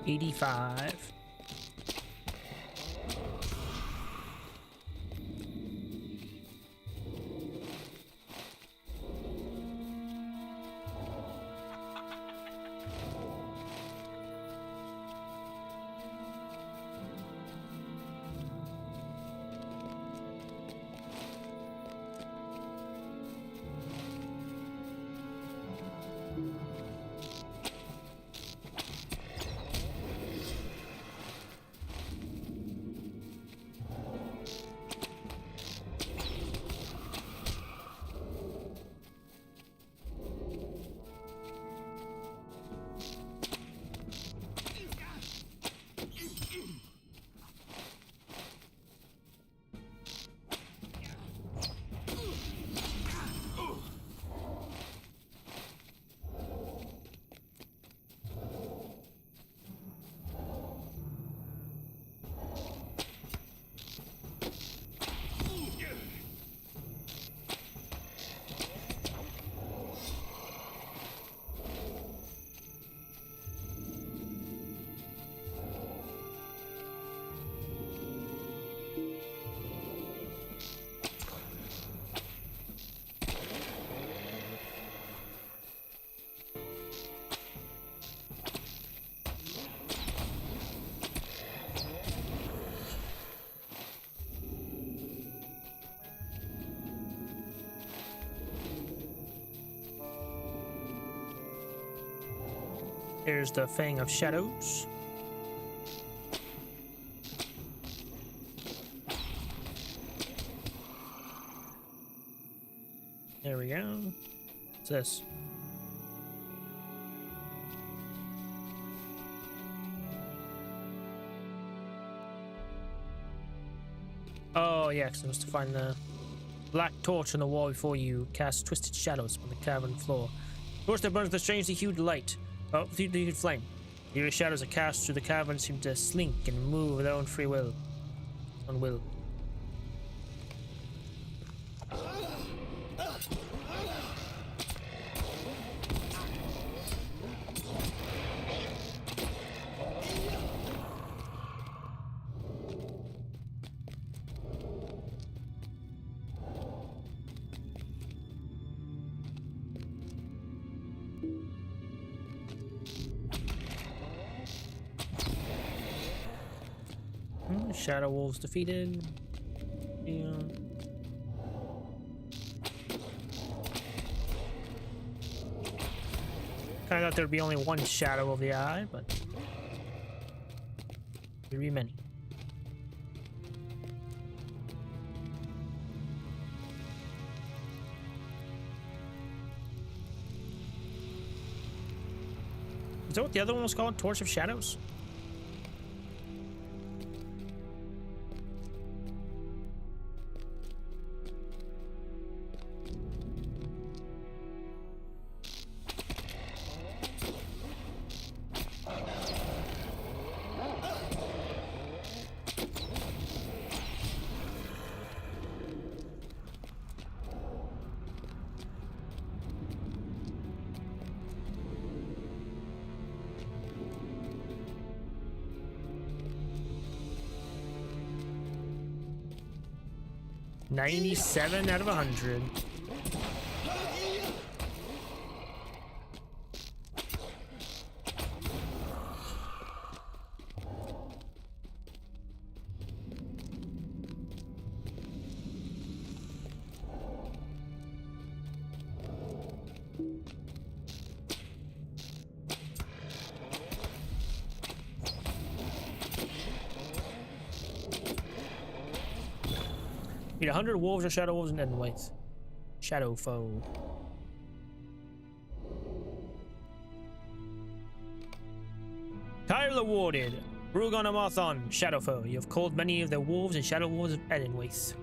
$85. Here's the Fang of Shadows. There we go. What's this? Oh, yeah, because I was to find the black torch on the wall before you cast twisted shadows on the cavern floor. Torch that burns the strangely hued light. Oh, the hued flame. Your shadows are cast through the cavern seem to slink and move of their own free will. On will. Shadow wolves defeated. Yeah. Kind of thought there'd be only one shadow of the eye, but there'd be many. Is that what the other one was called? Torch of Shadows? $97 out of 100. Need 100 wolves or shadow wolves in Enedwaith. Shadow foe. Title awarded. Brugon Amathon, shadow foe. You have called many of the wolves and shadow wolves of Enedwaith.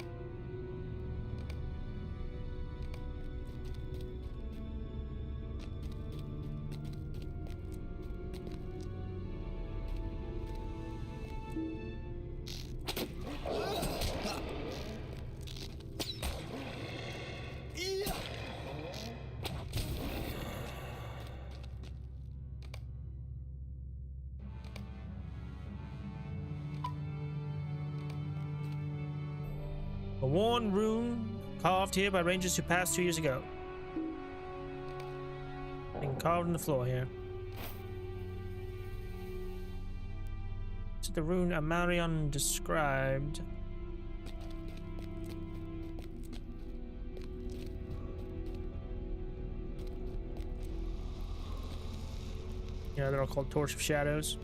A worn rune carved here by rangers who passed 2 years ago. Being carved in the floor here. Is it the rune Amarion described? Yeah, they're all called Torch of Shadows.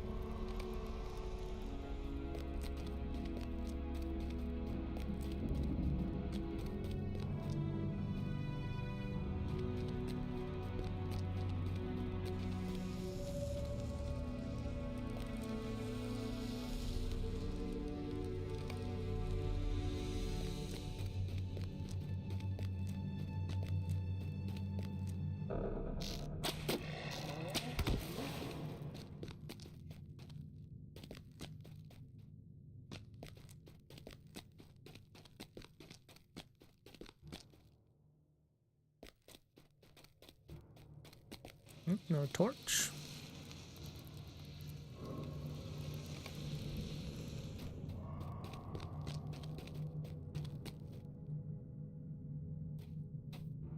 No torch.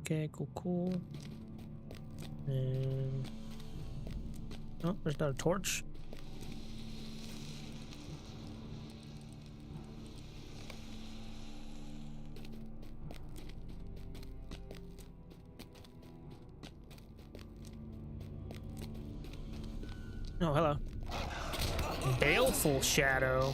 Okay, cool. And oh, there's not a torch. Oh, hello. Baleful Shadow.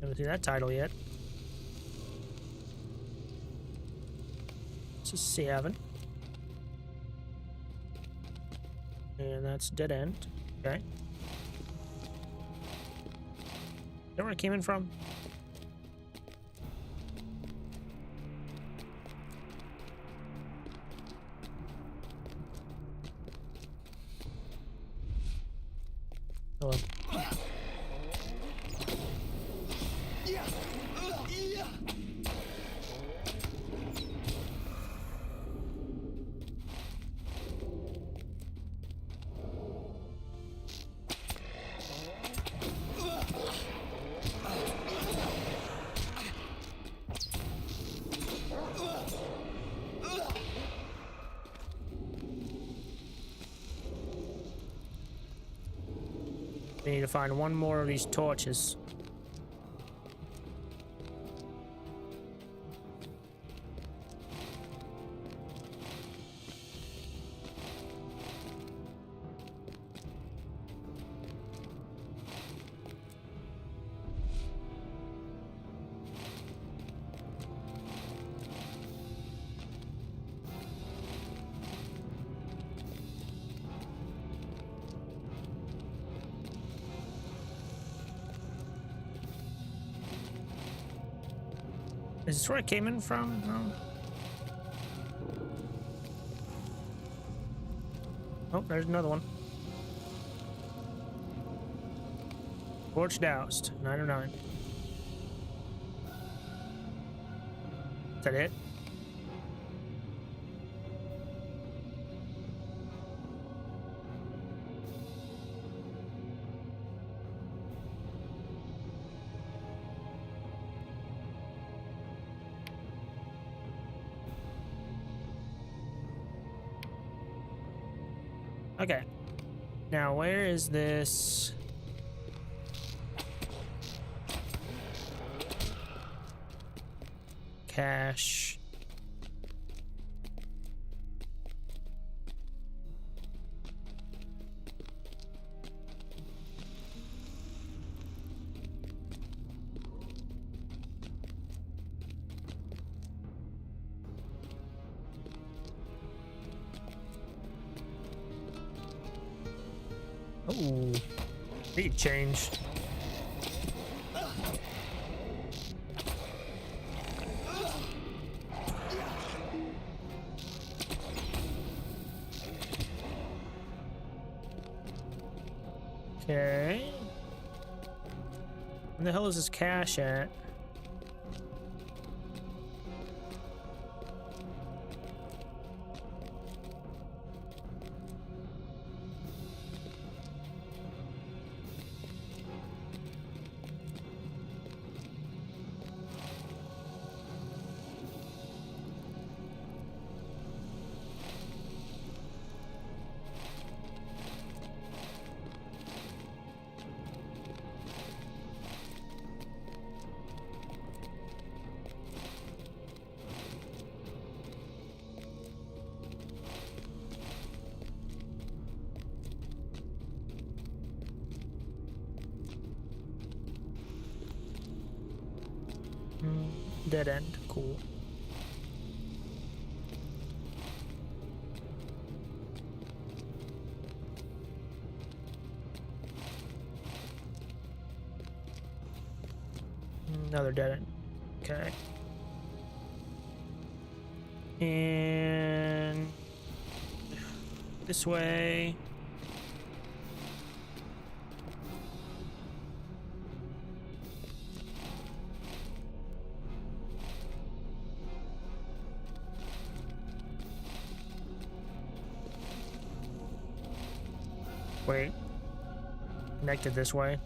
Haven't seen that title yet. This is 7. And that's dead end. Okay. Is that where it came in from? Hello. We need to find one more of these torches. Is this where it came in from? No. Oh, there's another one. Torch doused. 909. Is that it? Okay. Now, where is this? Cache. Oh, speed change. Okay. Where the hell is this cache at? Dead end. Cool. Another dead end. Okay. And this way. Wait. Connected this way.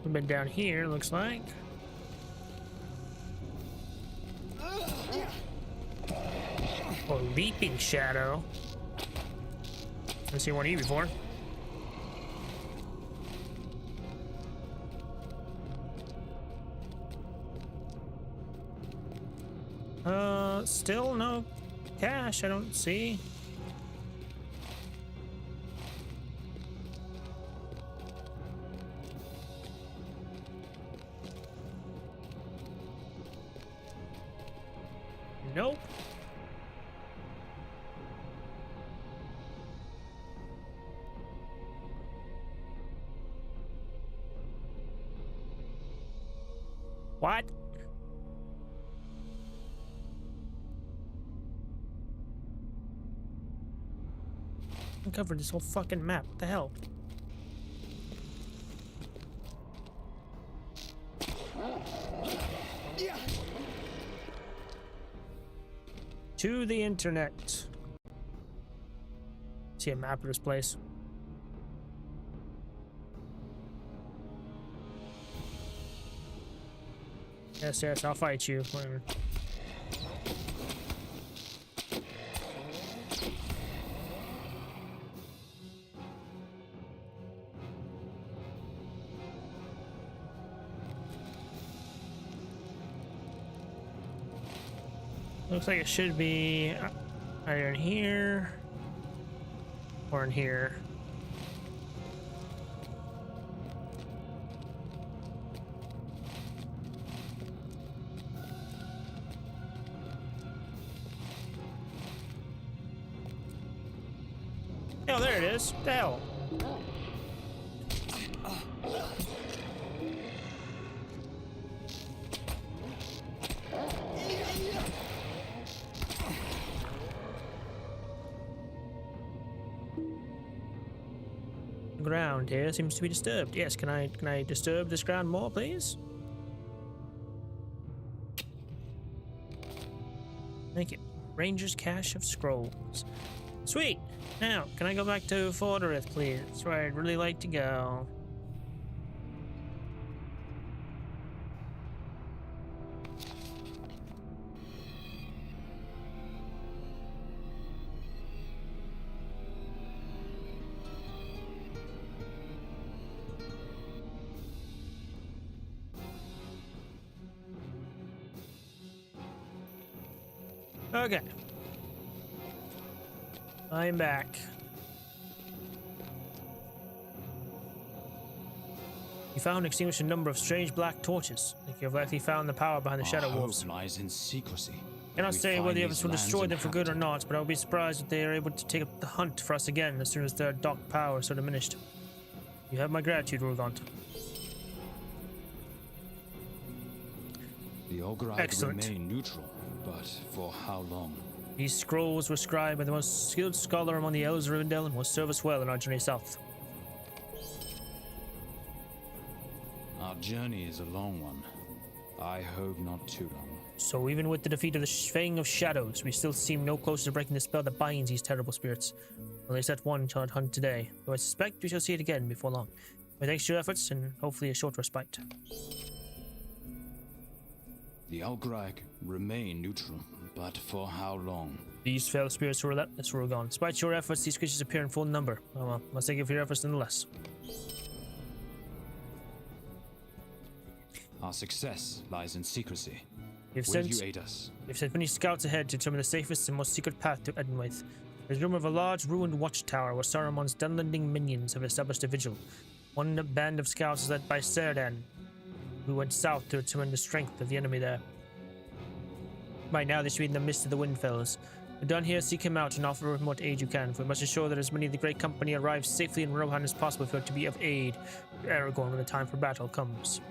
A bit down here, looks like. Oh, leaping shadow. I've seen one of you before. Still no cash, I don't see. Nope. What? Uncovered this whole fucking map. What the hell? To the internet. See a map of this place. Yes, yes, I'll fight you. Whatever. Looks like it should be either in here or in here. Oh, there it is. What the hell? Ground here seems to be disturbed. Yes, can I disturb this ground more, please? Thank you. Ranger's cache of scrolls. Sweet. Now, can I go back to Forderith, please? That's where I'd really like to go. Okay. I'm back. You found and extinguished a number of strange black torches. I think you've likely found the power behind the Shadow Wolves. Hope lies in secrecy. Cannot say whether the others will destroy them for good or not, but I will be surprised if they are able to take up the hunt for us again as soon as their dark powers are diminished. You have my gratitude, Rugant. The Ogre remain neutral, but for how long? These scrolls were scribed by the most skilled scholar among the elves of Rivendell and will serve us well in our journey south. Our journey is a long one. I hope not too long. So even with the defeat of the Fang of Shadows, we still seem no closer to breaking the spell that binds these terrible spirits. Well, they set one shall hunt today, though I suspect we shall see it again before long. My thanks to your efforts and hopefully a short respite. The Algraig remain neutral, but for how long? These fell spirits were relentless, Rogan. Despite your efforts, these creatures appear in full number. Oh well, must thank you for your efforts nonetheless. Our success lies in secrecy. Will you aid us? You've sent many scouts ahead to determine the safest and most secret path to Enedwaith. There's rumor of a large ruined watchtower where Saruman's Dunlanding minions have established a vigil. One band of scouts is led by Serdan, who went south to determine the strength of the enemy there. By now they should be in the midst of the Windfells. When done here, seek him out and offer him what aid you can, for we must ensure that as many of the great company arrive safely in Rohan as possible for it to be of aid to Aragorn when the time for battle comes.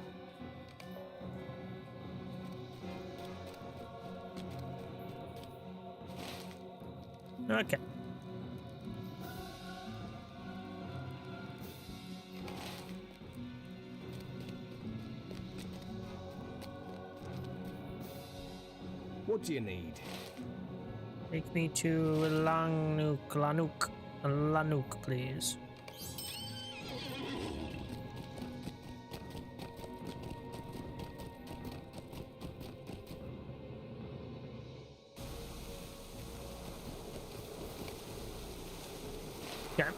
Okay. What do you need? Take me to Lanuk, please. Okay.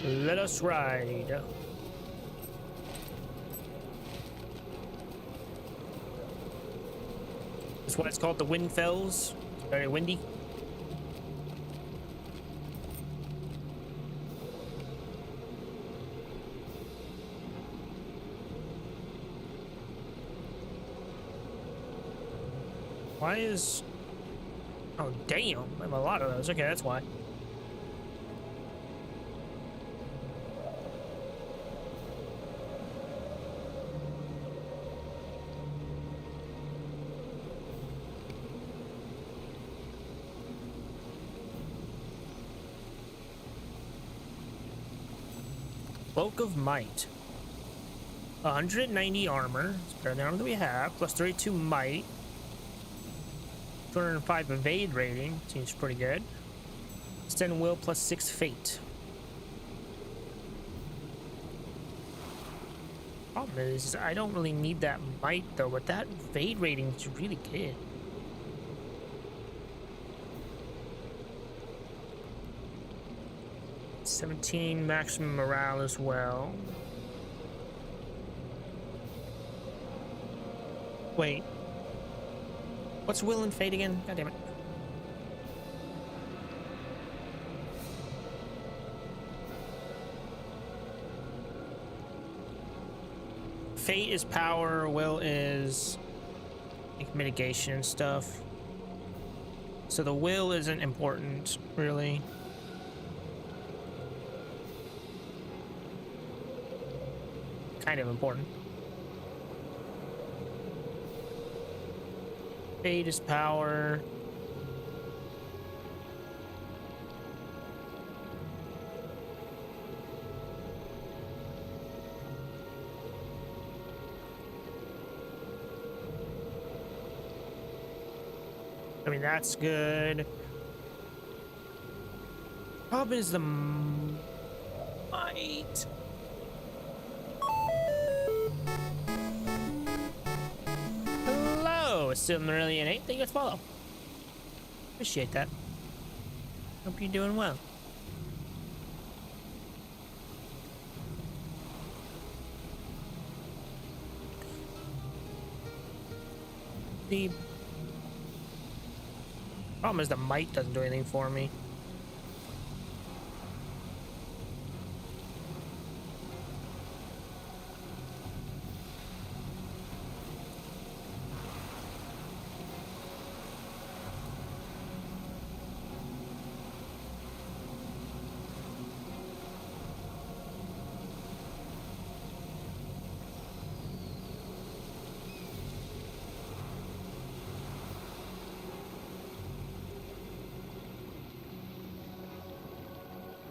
Let us ride. That's why it's called the Windfells. Very windy. Why is... Oh, damn. I have a lot of those. Okay, that's why. Cloak of Might. 190 armor. It's better than the armor that we have. Plus 32 might. 205 evade rating. Seems pretty good. 10 will plus 6 fate. Problem is, I don't really need that might though, but that evade rating is really good. $17 maximum morale as well. Wait. What's will and fate again? God damn it. Fate is power, will is like mitigation and stuff. So the will isn't important, really. Kind of important. Fate is power. I mean, that's good. Problem is the might. Hello, it's still really innate. Thank you for follow. Appreciate that. Hope you're doing well. The problem is the might doesn't do anything for me.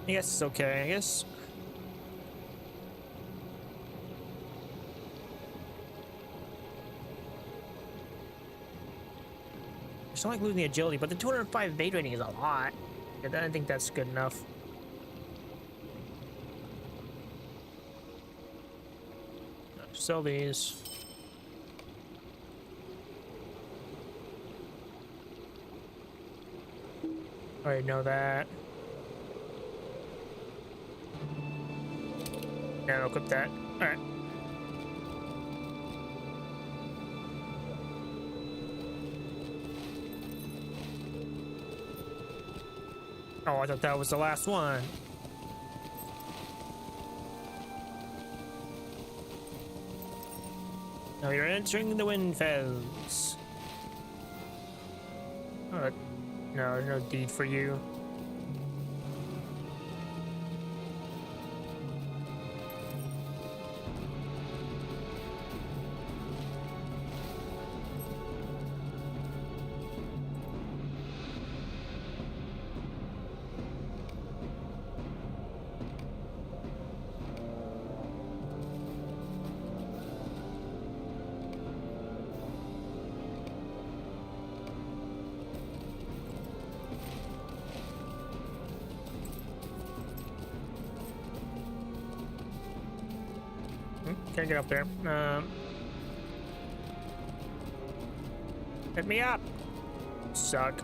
I guess it's okay, I guess. It's not like losing the agility, but the 205 evade rating is a lot. I don't think that's good enough. Sell these. I already know that. Yeah, I'll equip that. Alright. Oh, I thought that was the last one. Now you're entering the Windfells. Oh, no, there's no deed for you. Can't get up there. Hit me up. Suck.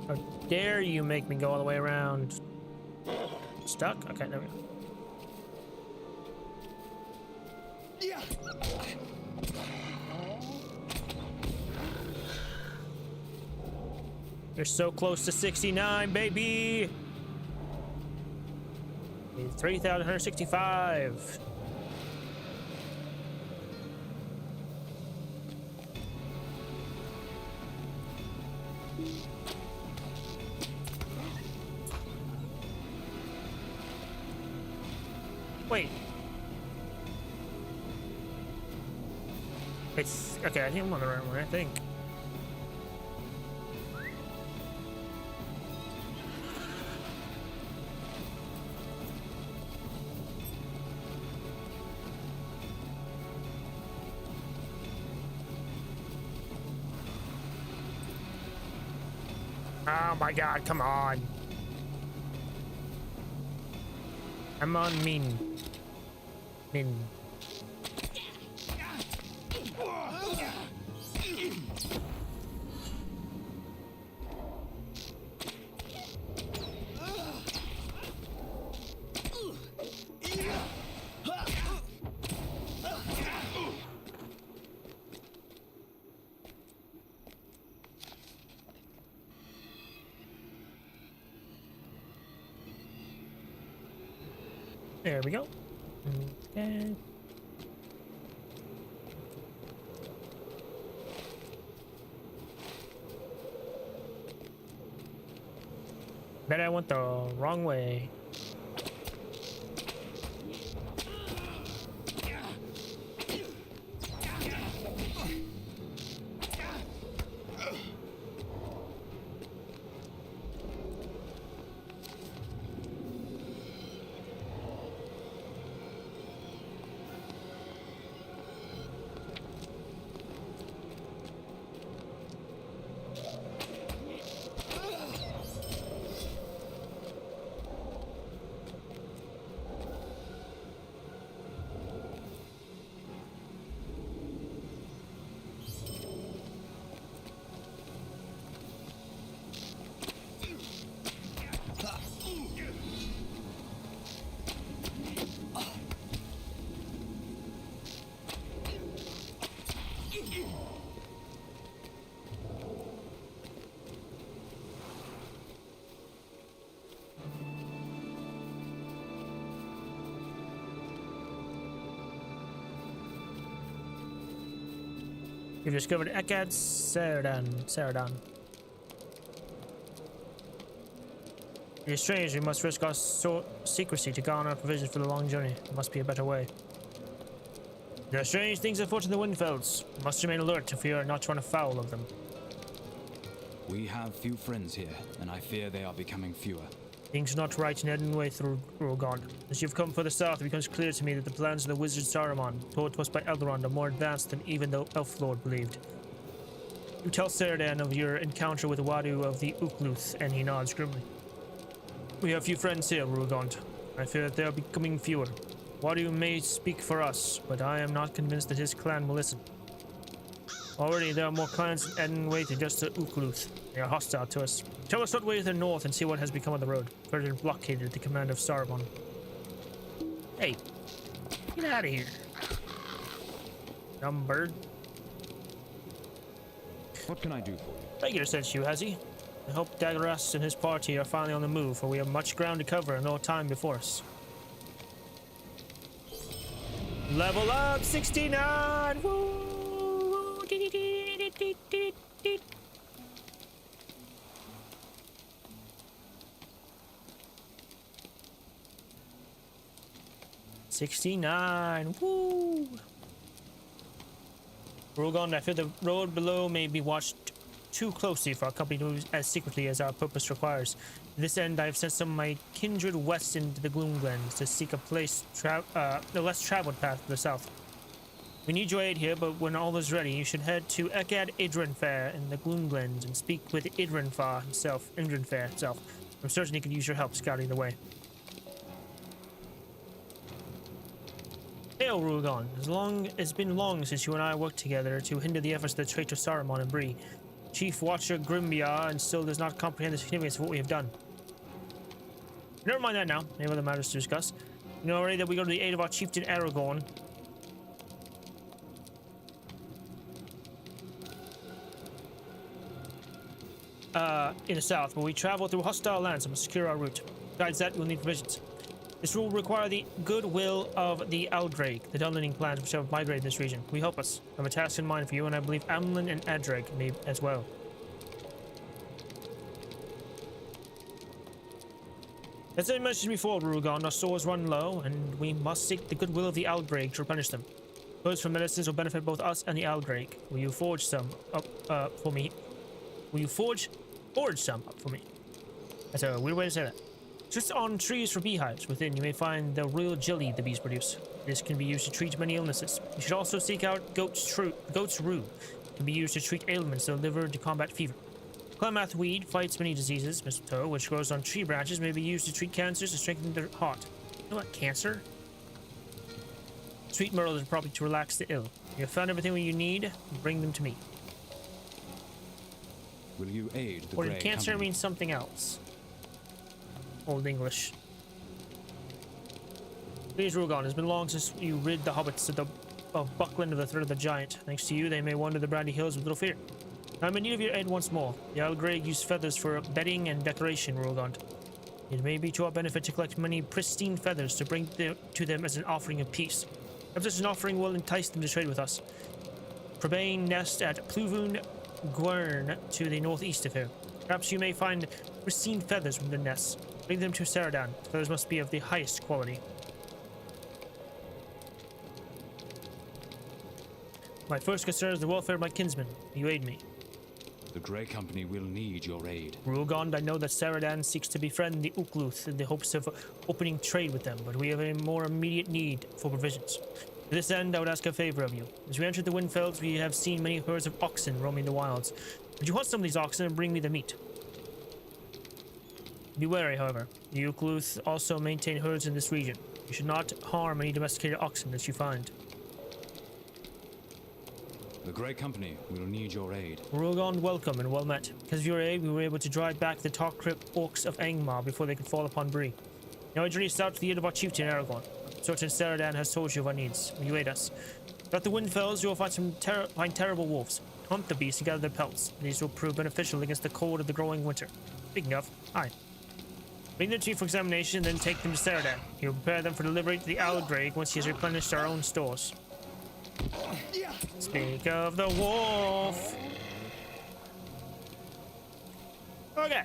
How dare you make me go all the way around? Stuck? Okay, there we go. You're so close to 69, baby! 3,165. Wait. It's okay, I think I'm on the right one, I think. Oh my god, come on. I'm on Min. Min. There we go. Okay. Bet I went the wrong way. You've discovered Ekad Saradan. It is strange we must risk our secrecy to garner provisions for the long journey. There must be a better way. There are strange things afoot in the Windfelds. We must remain alert if we are not to run afoul of them. We have few friends here, and I fear they are becoming fewer. Things are not right in Enedwaith through Rogon. As you've come further south, it becomes clear to me that the plans of the wizard Saruman, told to us by Elrond, are more advanced than even the Elf Lord believed. You tell Saradan of your encounter with the Wadu of the Ukluth, and he nods grimly. We have few friends here, Rugond. I fear that they are becoming fewer. Wadu may speak for us, but I am not convinced that his clan will listen. Already there are more clans in Enedwaith than just the Ukluth. They are hostile to us. Tell us what way to the north and see what has become of the road. Further blockaded at the command of Saruman. Hey, get out of here. Dumb bird. What can I do for you? Regular sent you, has he? I hope Daggeras and his party are finally on the move, for we have much ground to cover and no time before us. Level up 69! Woo! 69! Woo! Rogon, I fear the road below may be watched too closely for our company to move as secretly as our purpose requires. To this end, I have sent some of my kindred west into the Gloomglens to seek a place, a less traveled path to the south. We need your aid here, but when all is ready, you should head to Ekad Idrenfair in the Gloomglens and speak with Idrenfair himself. I'm certain he could use your help scouting the way. Hail, Rugon. It's been long since you and I worked together to hinder the efforts of the traitor Saruman and Bree. Chief Watcher Grimbiar and still does not comprehend the significance of what we have done. Never mind that now. We have other matters to discuss. You know already that we go to the aid of our chieftain Aragorn. In the south, but we travel through hostile lands and must secure our route. Besides that, we'll need provisions. This will require the goodwill of the Aldraig, the Dunlending clans which have migrated this region. Will you help us? I have a task in mind for you, and I believe Amlin and Adreg may as well. As I mentioned before, Rugon, our stores run low, and we must seek the goodwill of the Aldraig to replenish them. Those for medicines will benefit both us and the Aldraig. Will you forge some up for me? Will you forge some up for me? That's a weird way to say that. Just on trees for beehives. Within, you may find the real jelly the bees produce. This can be used to treat many illnesses. You should also seek out goat's rue. It can be used to treat ailments delivered to combat fever. Klamath weed fights many diseases. Mistletoe, which grows on tree branches, may be used to treat cancers and strengthen the heart. You know what? Cancer? Sweet myrtle is probably to relax the ill. You have found everything you need. Bring them to me. Will you aid the Or Grey did cancer Company? mean something else? Old English. Please, Rugon, it's been long since you rid the hobbits of Buckland of the threat of the giant. Thanks to you, they may wander the Brandy Hills with little fear. I'm in need of your aid once more. The Aldraig use feathers for bedding and decoration, Rugon. It may be to our benefit to collect many pristine feathers to bring to them as an offering of peace. If such an offering will entice them to trade with us. Probane nest at Pluvun Gwern to the northeast of here. Perhaps you may find pristine feathers from the nests. Bring them to Saradan. Feathers must be of the highest quality. My first concern is the welfare of my kinsmen. You aid me. The Grey Company will need your aid. Rulgond, I know that Saradan seeks to befriend the Ukluth in the hopes of opening trade with them, but we have a more immediate need for provisions. To this end, I would ask a favor of you. As we enter the Windfelds, we have seen many herds of oxen roaming the wilds. Would you hunt some of these oxen and bring me the meat? Be wary, however. The Ukluth also maintain herds in this region. You should not harm any domesticated oxen that you find. The Grey Company will need your aid. Rugon, welcome and well met. Because of your aid, we were able to drive back the Tarkrip orcs of Angmar before they could fall upon Bree. Now I journey south to the aid of our chieftain Aragorn. Certain Saradan has told you of our needs. Will you aid us? Throughout the Windfells, you will find terrible wolves. Hunt the beasts and gather their pelts. These will prove beneficial against the cold of the growing winter. Speaking of, hi. Bring them to you for examination, then take them to Saradan. He will prepare them for delivery to the Aldraig once he has replenished our own stores. Speak of the wolf. Okay.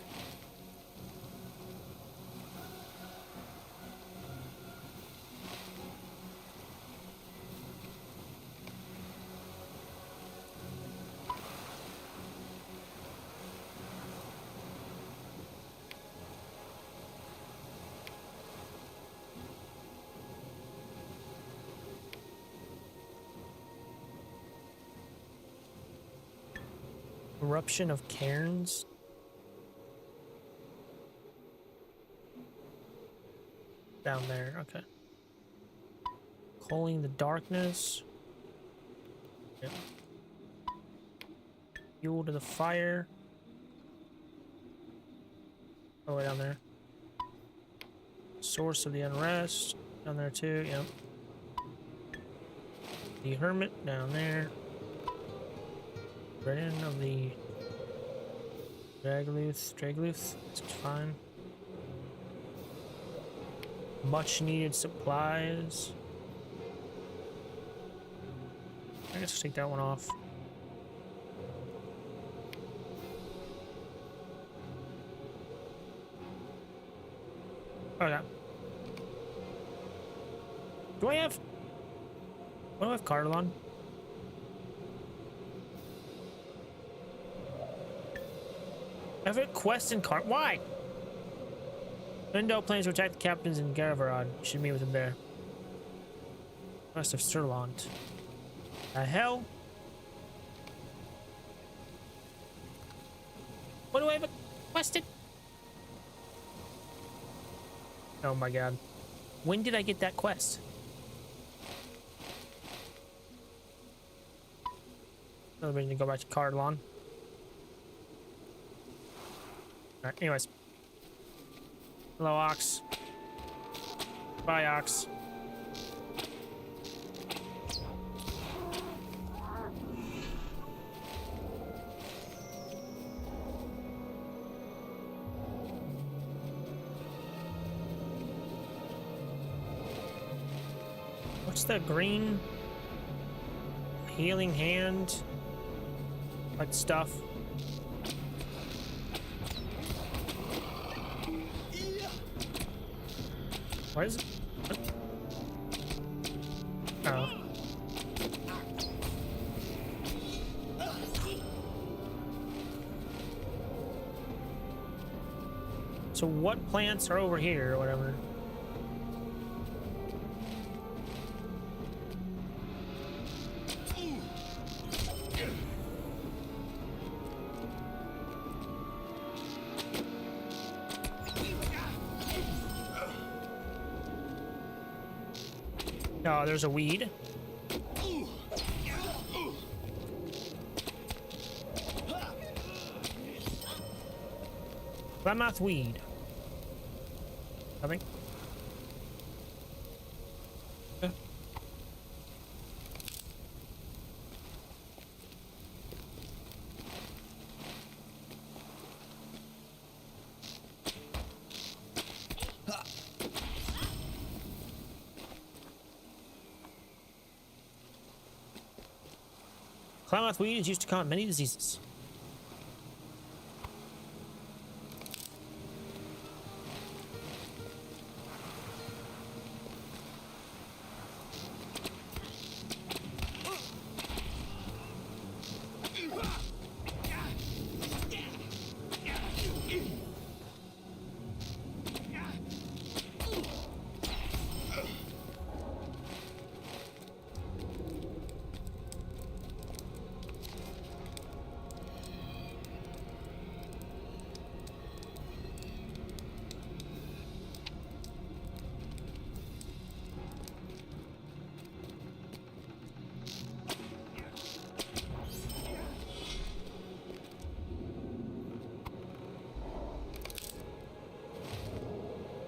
Eruption of cairns. Down there, okay. Calling the darkness. Yep. Fuel to the fire. Oh, way down there. Source of the unrest. Down there too, yep. The hermit down there. Brennan of the Dragluth, it's fine. Much needed supplies. I guess take that one off. Okay. Do I have Cardalon? I have a quest in Card. Why? Lindell plans to attack the captains in Garavarad. You should meet with him there. Quest of Sirlant. The hell? What do I have requested? Oh my god. When did I get that quest? Another reason to go back to Cardlon. Alright, anyways. Hello, Ox. Bye, Ox. What's the green healing hand like stuff? What is it? What? Oh. So what plants are over here or whatever? Oh, there's a weed. Plymouth weed. Coming. Okay. Plymouth weed is used to combat many diseases.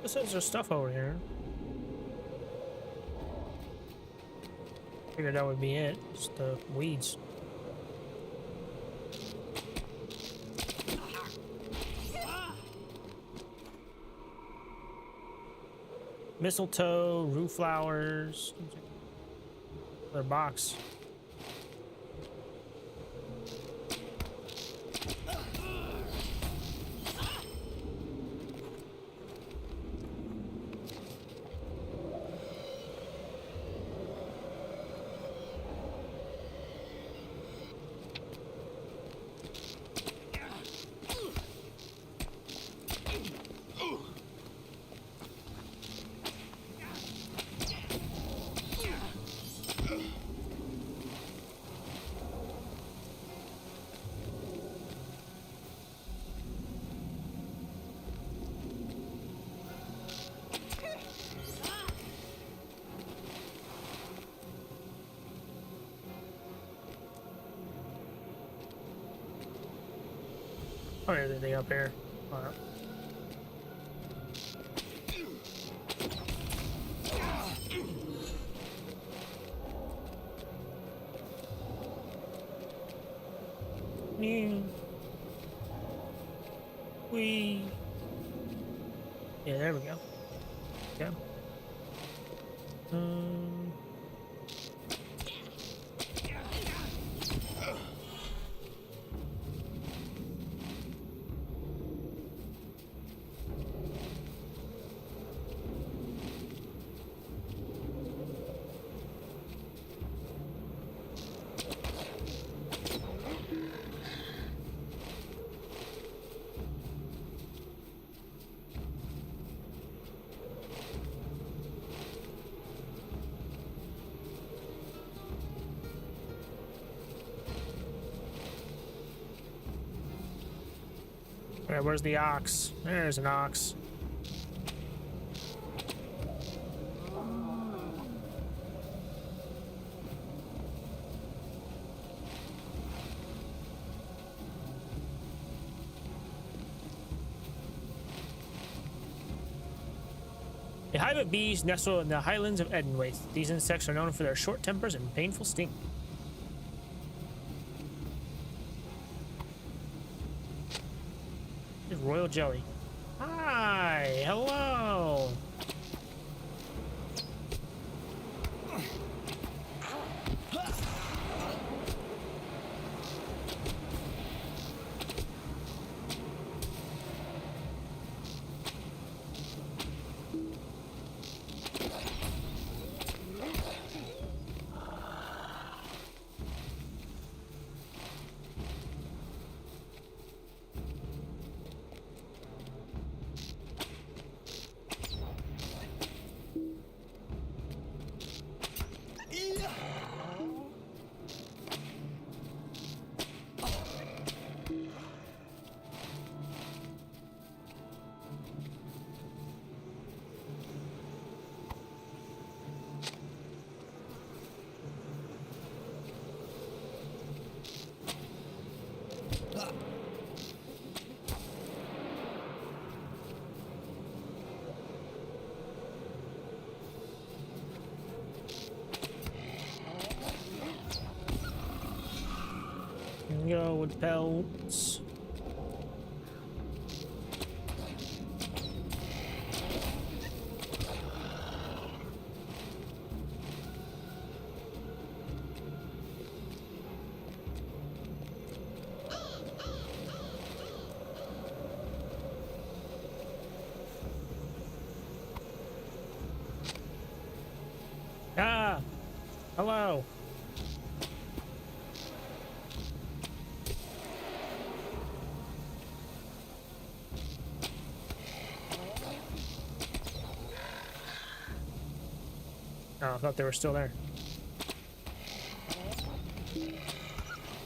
This says there's stuff over here. Figured that would be it. Just the weeds. Mistletoe, roof flowers. Another box. Oh, there's anything up here. All right. Yeah, there we go. Yeah. Alright, where's the ox? There's an ox. A hive of bees nestle in the highlands of Enedwaith. These insects are known for their short tempers and painful sting. There's royal jelly. Hi, hello. Go with pelts. Ah, hello. Oh, I thought they were still there. There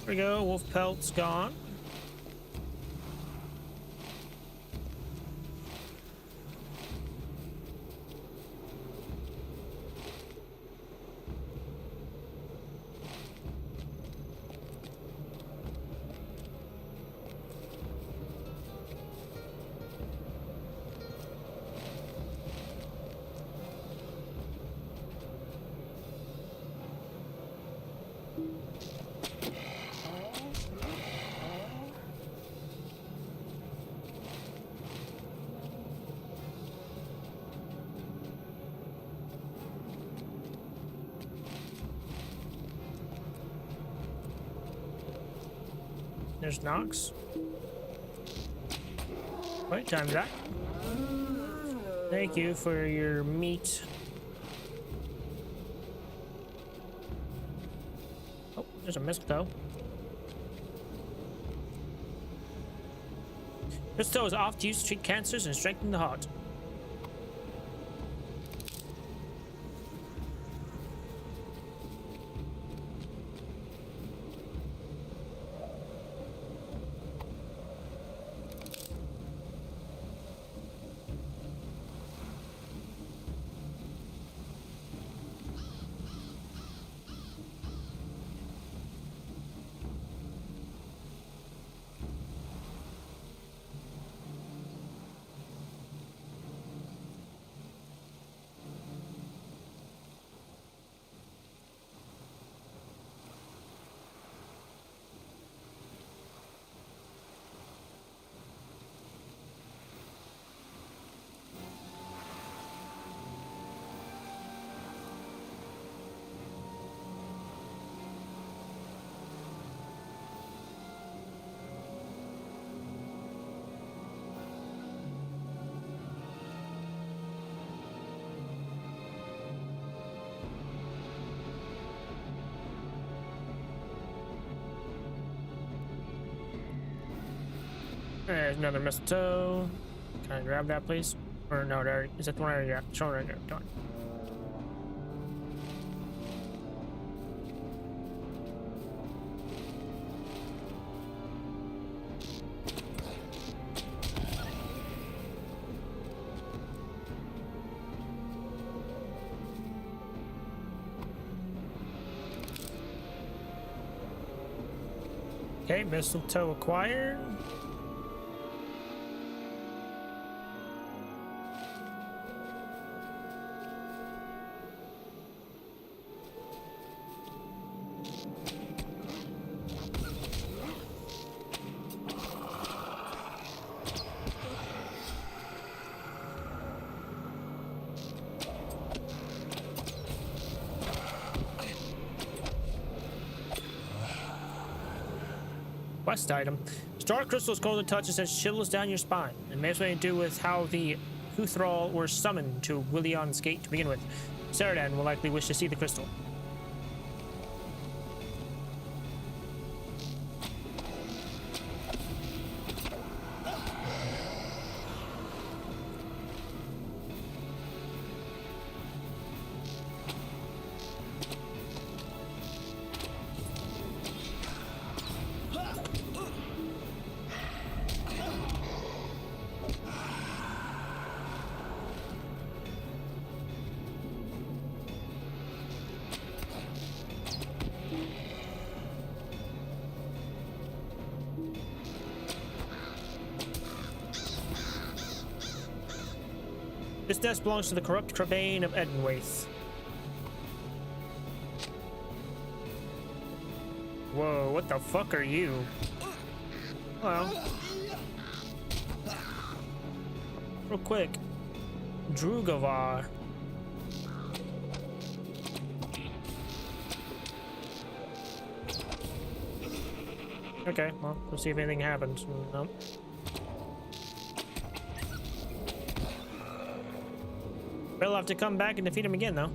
we go, wolf pelt's gone. There's Nox. Wait, time that. Thank you for your meat. Oh, there's a mistletoe. Mistletoe is often used to treat cancers and strengthen the heart. There's another mistletoe. Can I grab that, please? Or no, is that the one I already grabbed? Show right there. Done. Okay, mistletoe acquired. Quest item. Star crystals cold to touch and sends chills down your spine. It may have something to do with how the Huthral were summoned to Willion's gate to begin with. Saradan will likely wish to see the crystal. This desk belongs to the corrupt Crabane of Enedwaith. Whoa, what the fuck are you? Well. Real quick. Drugavar. Okay, well, we'll see if anything happens. Nope. We'll have to come back and defeat him again, though.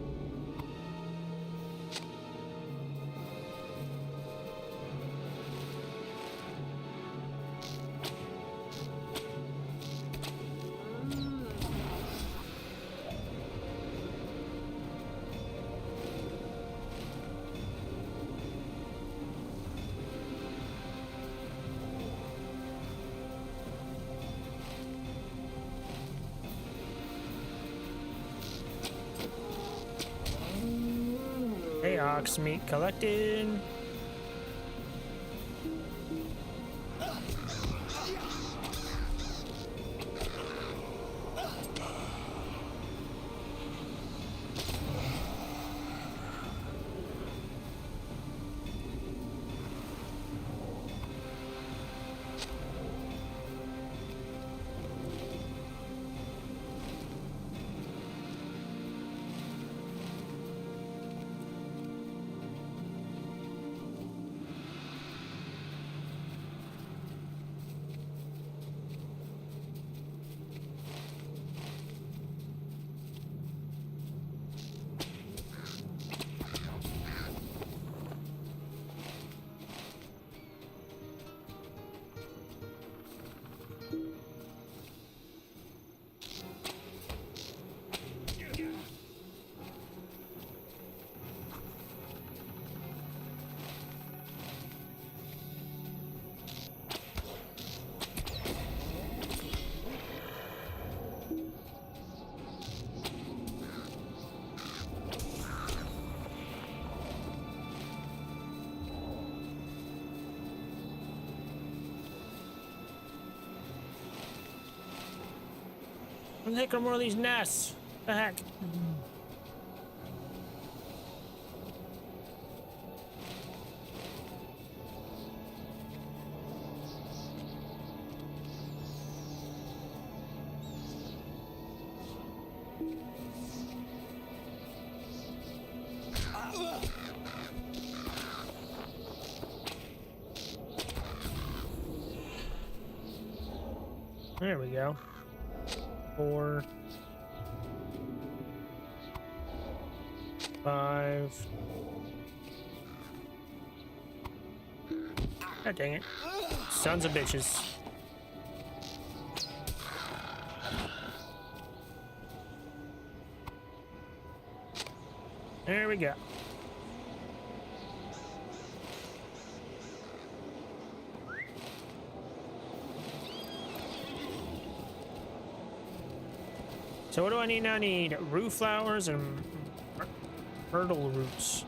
Hey, ox meat collected. Where the heck are more of these nests? The heck? There we go. 4, 5. God dang it. Sons of bitches. There we go. So what do I need now? I need rue flowers and myrtle roots.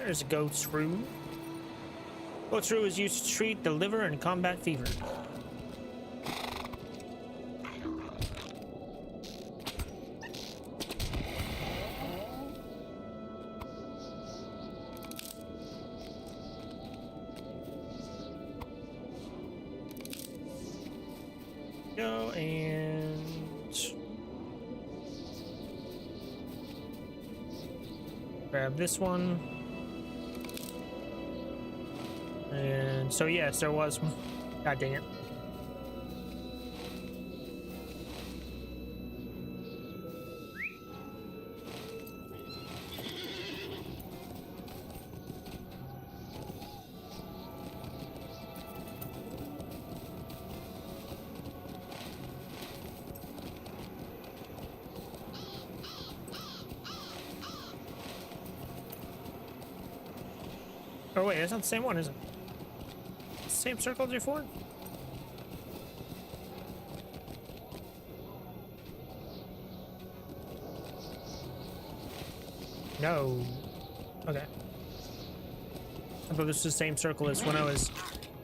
There's a goat's roux. Goat's roux is used to treat the liver and combat fever. Go and grab this one. And so yes, there was. God dang it. Oh wait, that's not the same one, is it? Same circle as before? No. Okay. I thought this was the same circle as when I was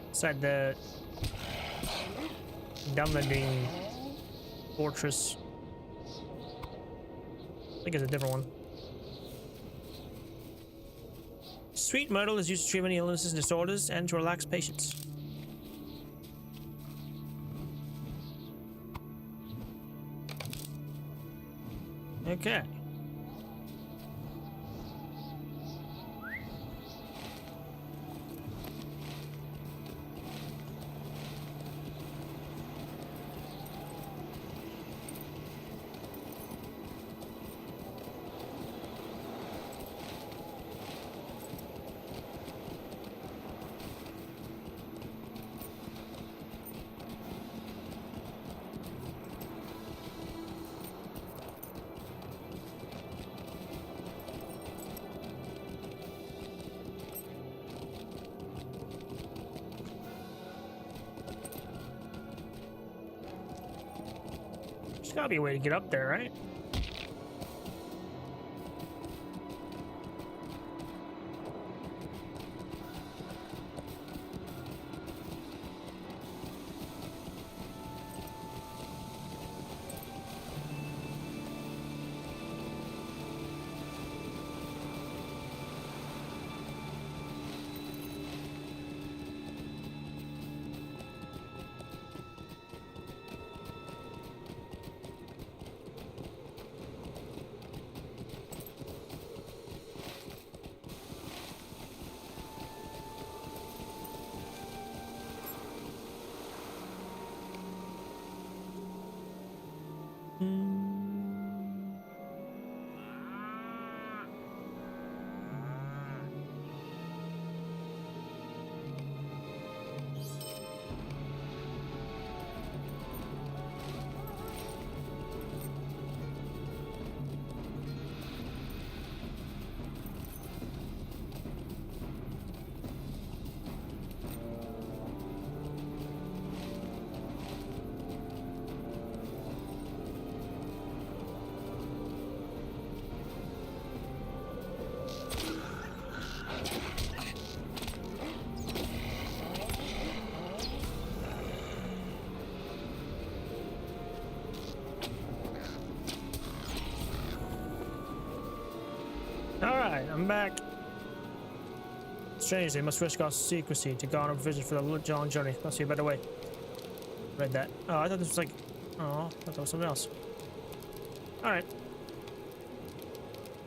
inside the Dunlending Fortress. I think it's a different one. Sweet myrtle is used to treat many illnesses and disorders and to relax patients. Okay. There's gotta be a way to get up there, right? Alright, I'm back. Strange, they must risk our secrecy to garner provision for the long journey. Must be a better way. Read that. Oh, I thought this was like... Oh, I thought that was something else. Alright.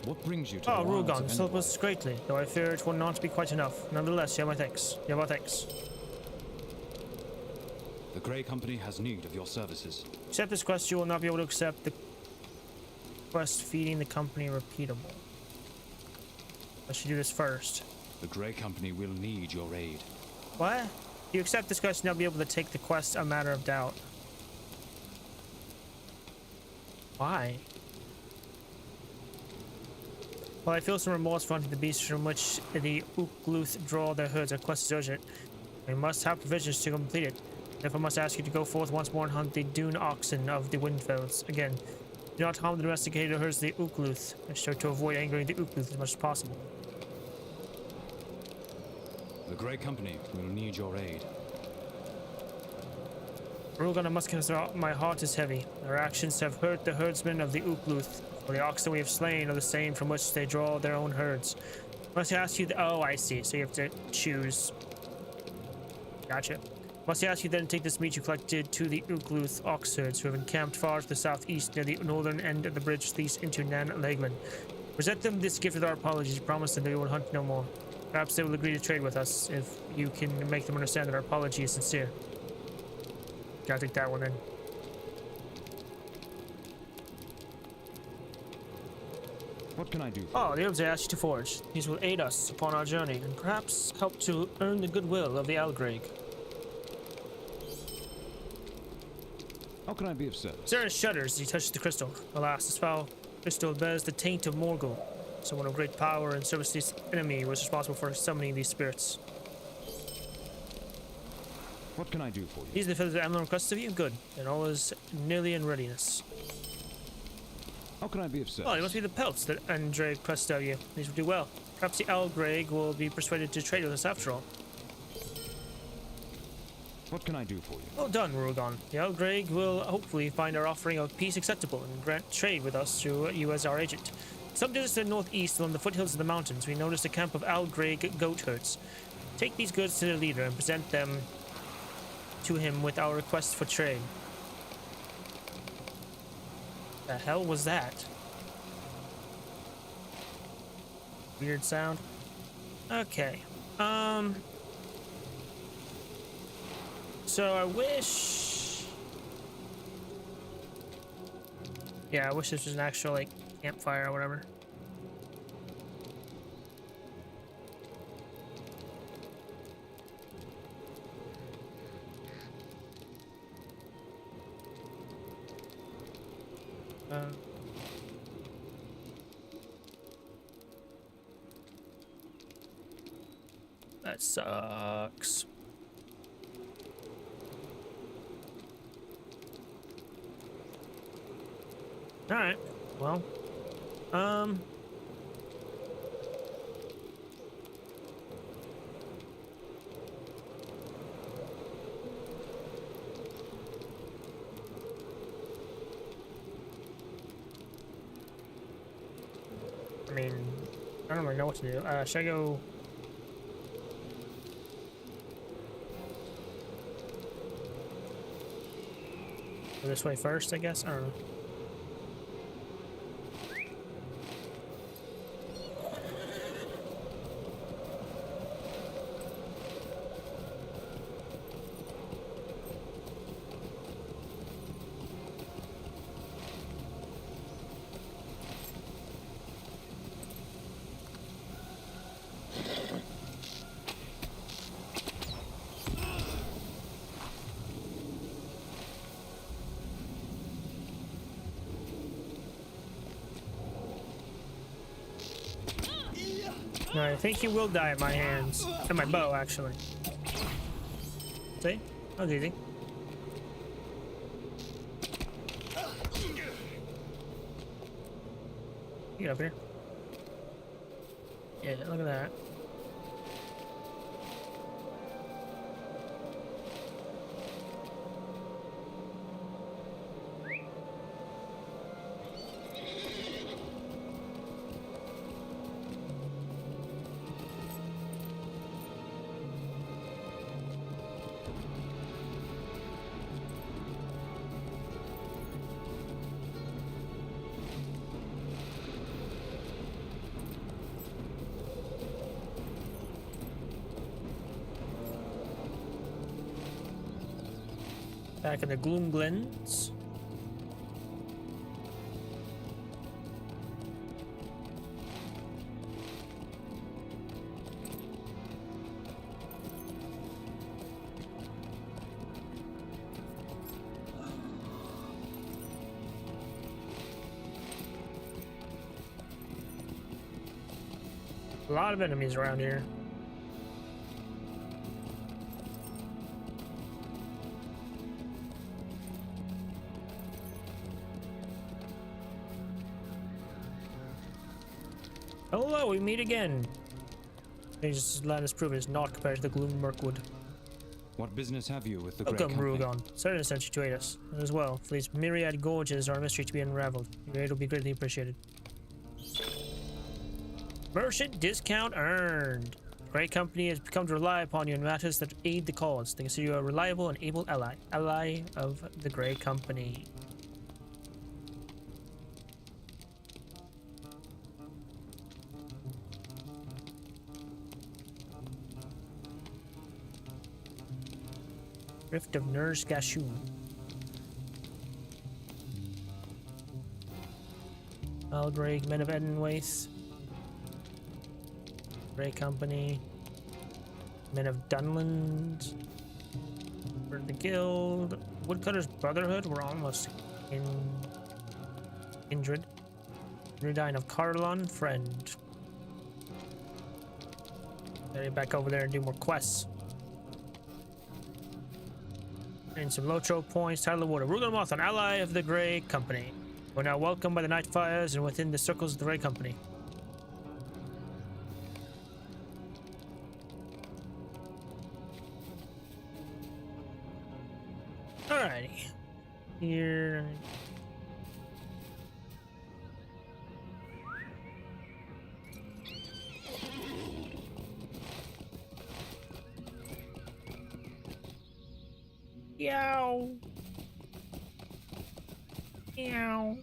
What brings you to Oh, the wilds Rugon, of this helped Enedwaith? us greatly, though I fear it will not be quite enough. Nonetheless, you have my thanks. You have our thanks. The Grey Company has need of your services. Accept this quest, you will not be able to accept the quest feeding the company repeatable. I should do this first. The Grey Company will need your aid. What? If you accept this quest, you'll not be able to take the quest a matter of doubt. Why? Well, I feel some remorse for hunting the beasts from which the Ukluth draw their herds. Our quest is urgent. We must have provisions to complete it. Therefore, I must ask you to go forth once more and hunt the dune oxen of the Windfelds. Again, do not harm the domesticated herds of the Ukluth. I strive to avoid angering the Ukluth as much as possible. Grey Company will need your aid. Rugal and Musket, my heart is heavy. Our actions have hurt the herdsmen of the Ukluth. For the oxen we have slain are the same from which they draw their own herds. Must I ask you? Oh, I see. So you have to choose. Gotcha. Must I ask you then to take this meat you collected to the Ukluth ox herds who have encamped far to the southeast near the northern end of the bridge leads into Nan Legman. Present them this gift with our apologies. Promise them they will hunt no more. Perhaps they will agree to trade with us if you can make them understand that our apology is sincere. Gotta take that one in. What can I do? Oh, the herbs I asked you to forge. These will aid us upon our journey and perhaps help to earn the goodwill of the Algreg. How can I be of service? Zaren shudders as he touches the crystal. Alas, this foul crystal bears the taint of Morgul. Someone of great power and service to his enemy was responsible for summoning these spirits. What can I do for you? These are the feathers that Amlin requests of you? Good. And all is nearly in readiness. How can I be of service? Oh, it must be the pelts that Andre requested of you. These will do well. Perhaps the Algreg will be persuaded to trade with us after all. What can I do for you? Well done, Rugal. The Algreg will hopefully find our offering of peace acceptable and grant trade with us through you as our agent. Some distance to the northeast along the foothills of the mountains, we noticed a camp of Algreg goat herds. Take these goods to their leader and present them to him with our request for trade. The hell was that? Weird sound. Okay. So I wish... Yeah, I wish this was an actual, like, campfire or whatever. That sucks. All right. Well, I mean, I don't really know what to do. Should I go? Go this way first, I guess. I don't know. I think he will die at my hands. At my bow, actually. See? That was easy. Get up here. Yeah, look at that. Back in the Gloom Glens. A lot of enemies around here. Hello, we meet again. This land is proven is not compared to the gloom Mirkwood. What business have you with the Grey Welcome, Company? Rugon. Certain sent you to aid us. And as well, for these myriad gorges are a mystery to be unraveled. Your aid will be greatly appreciated. Merchant discount earned. The Grey Company has become to rely upon you in matters that aid the cause. They consider you a reliable and able ally. Ally of the Grey Company. Rift of Nurse Gashoon. Algrave, Men of Enedwaith. Grey Company. Men of Dunland. For the Guild. Woodcutter's Brotherhood. We're almost in kindred. Redine of Carlon. Friend. Gotta get back over there and do more quests. And some Lotro points, Title of Water. Rugal Moth, an ally of the Grey Company. We're now welcomed by the Night Fires and within the circles of the Grey Company. Alrighty. Here. Yow. Meow.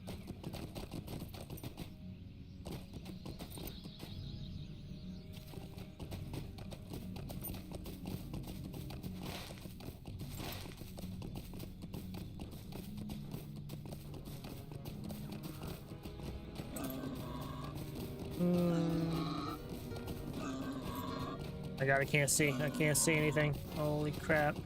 My God, I can't see. I can't see anything. Holy crap.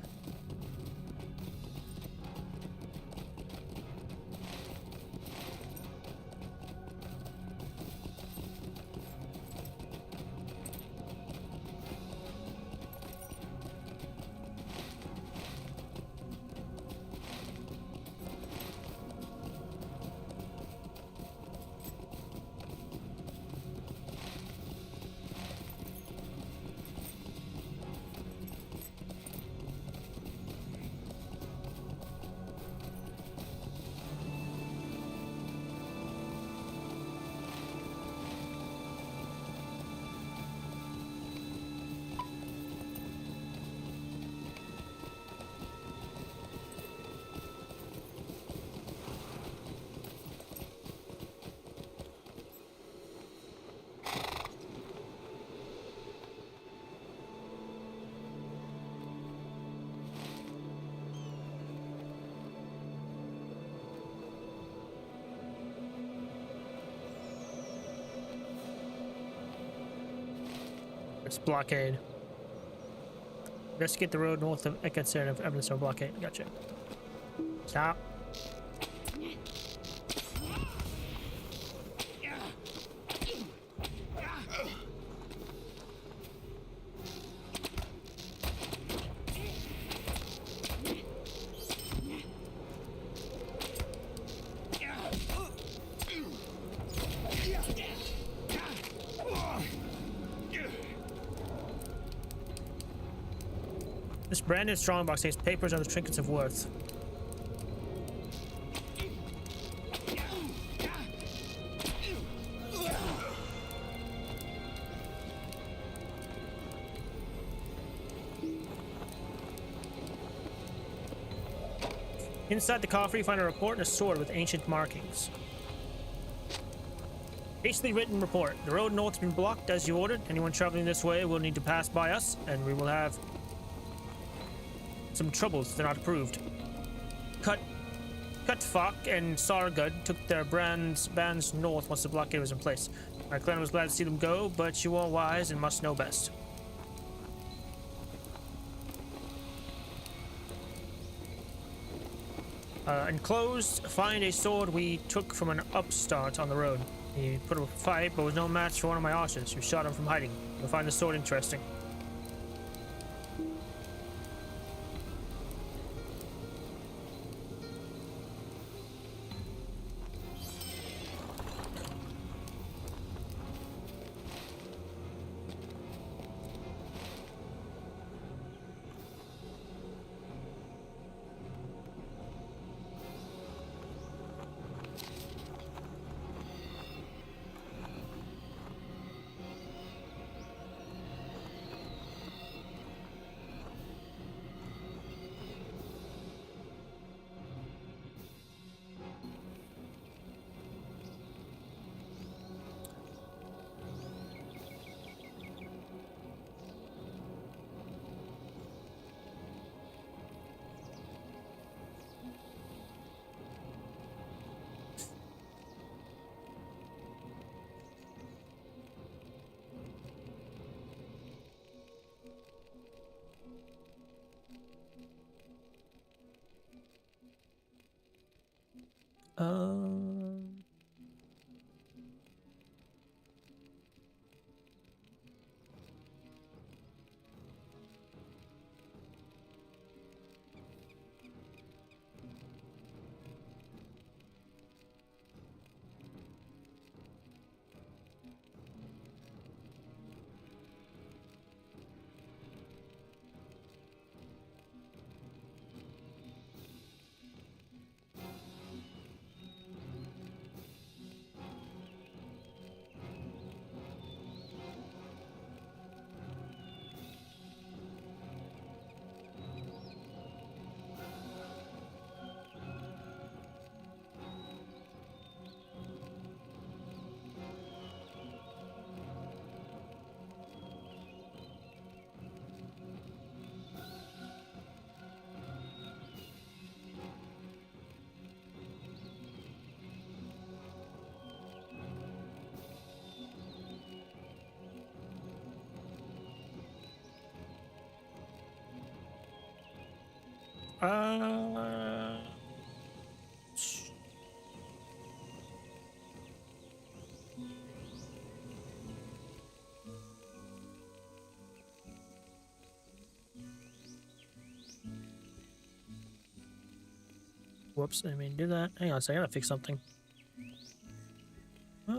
It's blockade. Investigate the road north of Ekatser of evidence of blockade. Gotcha. Stop. This branded strongbox takes papers and other trinkets of worth. Inside the coffer, you find a report and a sword with ancient markings. Hastily written report. The road north has been blocked as you ordered. Anyone traveling this way will need to pass by us, and we will have some troubles. They're not approved. Cutfok and Sargud took their bands north once the blockade was in place. My clan was glad to see them go, but you are wise and must know best. Enclosed, find a sword we took from an upstart on the road. He put up a fight, but was no match for one of my archers who shot him from hiding. You'll find the sword interesting. Uh, Whoops, I mean do that. Hang on a second, I gotta fix something. Uh,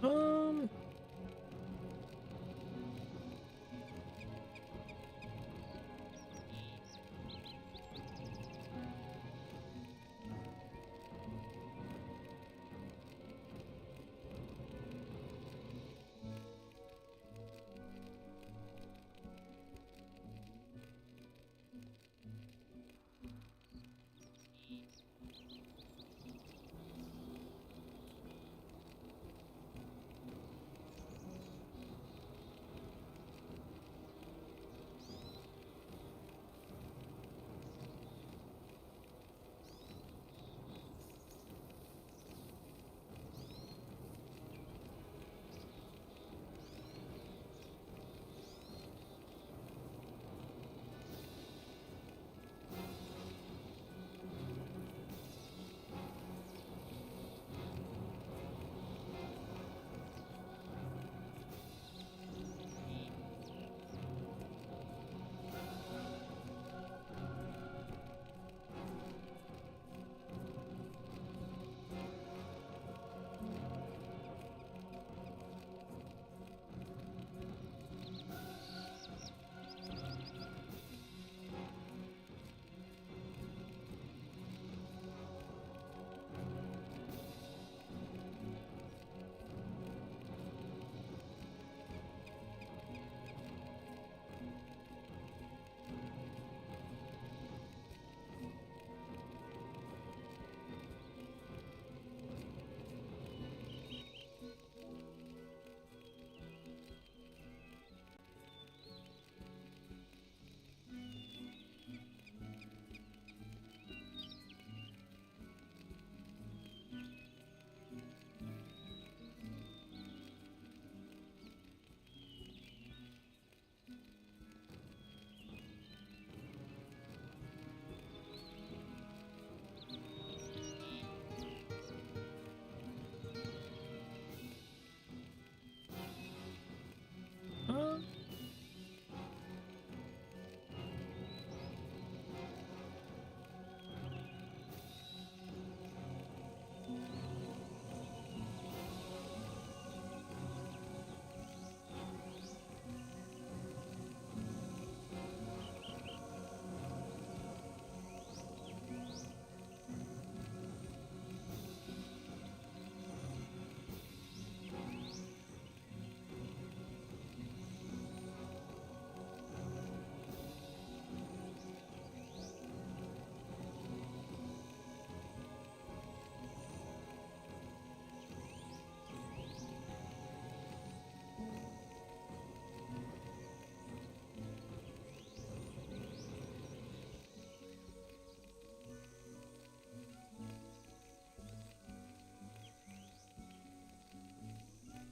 um, uh,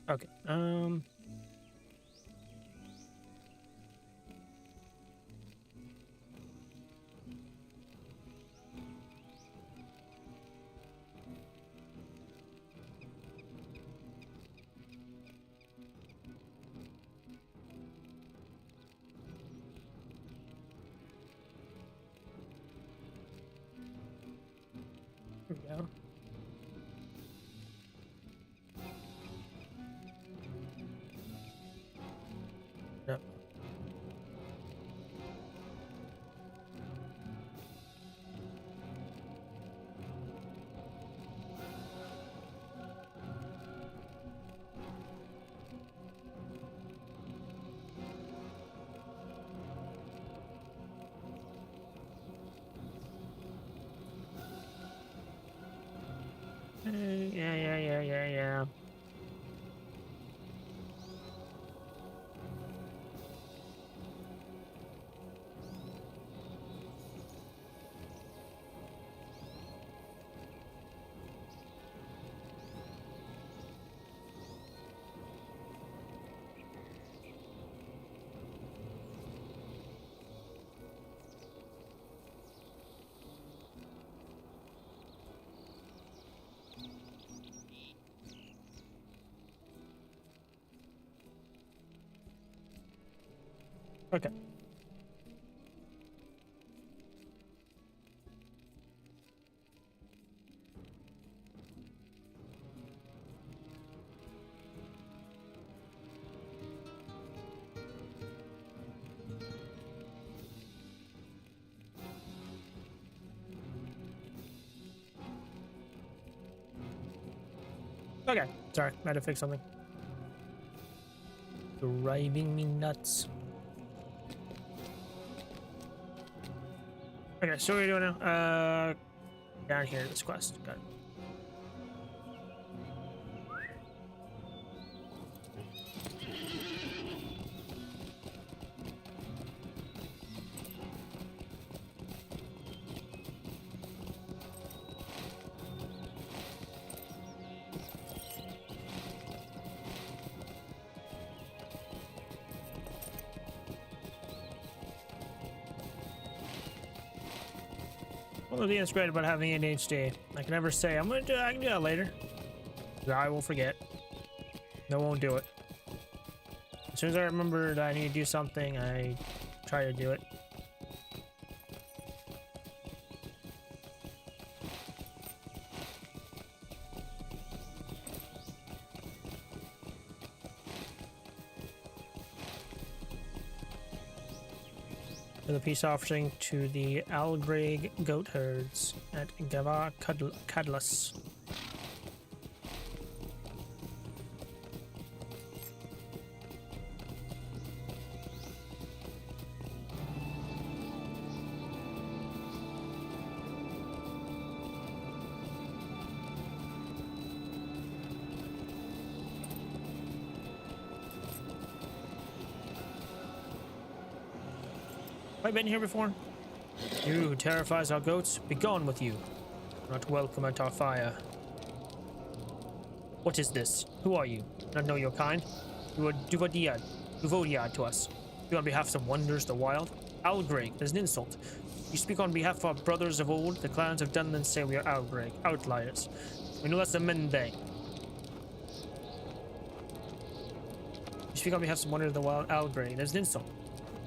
okay. Here we go. Yeah. Okay. Okay. Sorry, I had to fix something. Driving me nuts. Okay, so what are we doing now? Down here, this quest. Got it. One of the things great about having ADHD, I can never say I'm gonna do. I can do that later. I will forget. No, won't do it. As soon as I remember that I need to do something, I try to do it. For the peace offering to the Algreg goat herds at Gavar Cadlus. Have I been here before? You who terrifies our goats, be gone with you. Not welcome at our fire. What is this? Who are you? Not know your kind? You are Duvodiad to us. You on behalf of some wonders the wild? Algreg, there's an insult. You speak on behalf of our brothers of old. The clans of Dunland say we are Algreg, outliers. We know less than men they. You speak on behalf of some wonders of the wild, Algreg, there's an insult.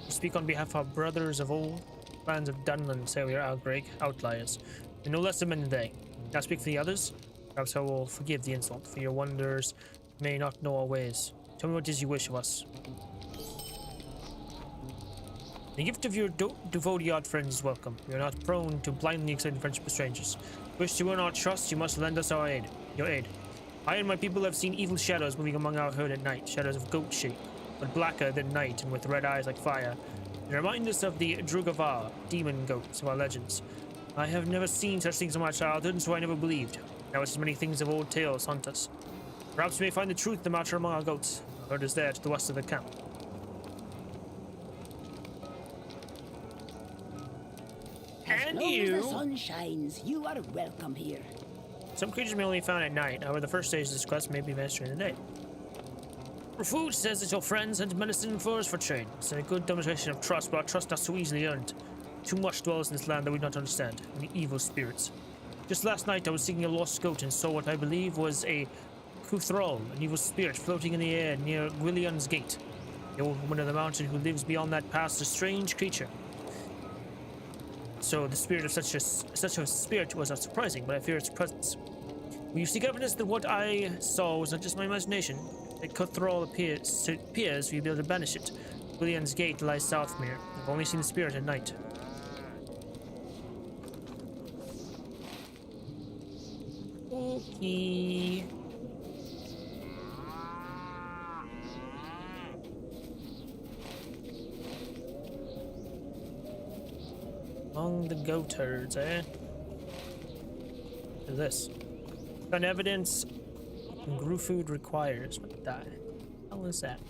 We speak on behalf of our brothers of old. Clans of Dunland say we are Algreg, outliers. We know less than men than they. Now speak for the others. Perhaps I will forgive the insult, for your wonders may not know our ways. Tell me what it is you wish of us. The gift of your Duvodiad friends is welcome. We are not prone to blindly accepting friendship with strangers. Wish to win our trust, you must lend us our aid. Your aid. I and my people have seen evil shadows moving among our herd at night, shadows of goat shape, but blacker than night and with red eyes like fire. They remind us of the Drugavar, demon goats of our legends. I have never seen such things in my childhood, and so I never believed. Now as many things of old tales haunt us. Perhaps we may find the truth in the matter among our goats. Our herd is there to the west of the camp. And as the sun shines, you are welcome here. Some creatures may only be found at night. However, the first stage of this quest may be managed during the day. For food, says that your friends and medicine and furs for trade. It's a good demonstration of trust, but our trust not so easily earned. Too much dwells in this land that we don't understand. Many evil spirits. Just last night, I was seeking a lost goat and saw what I believe was a Cuthrol, an evil spirit floating in the air near Gwillion's gate. The old woman of the mountain who lives beyond that pass is a strange creature. So the spirit of such a spirit was not surprising, but I fear its presence. Will you seek evidence that what I saw was not just my imagination? That Cuthrol appears, we'll be able to banish it. Gwillion's gate lies south from here. I've only seen the spirit at night. Okay. Among the goat herds, eh? Look at this. Found evidence grew food requires. What the hell is that?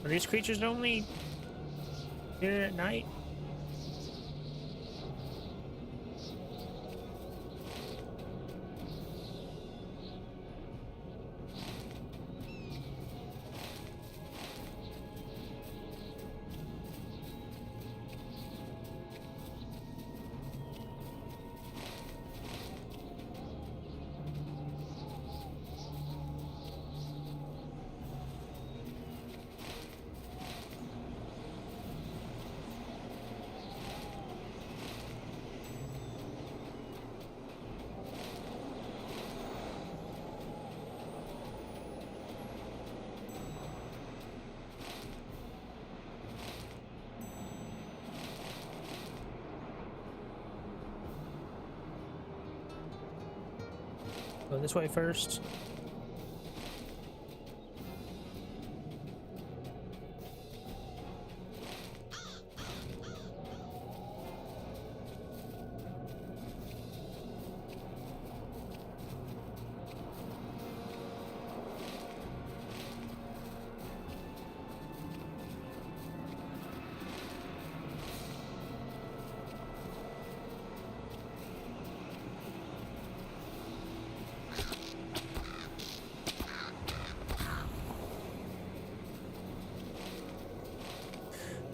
Are these creatures only here at night? Go this way first.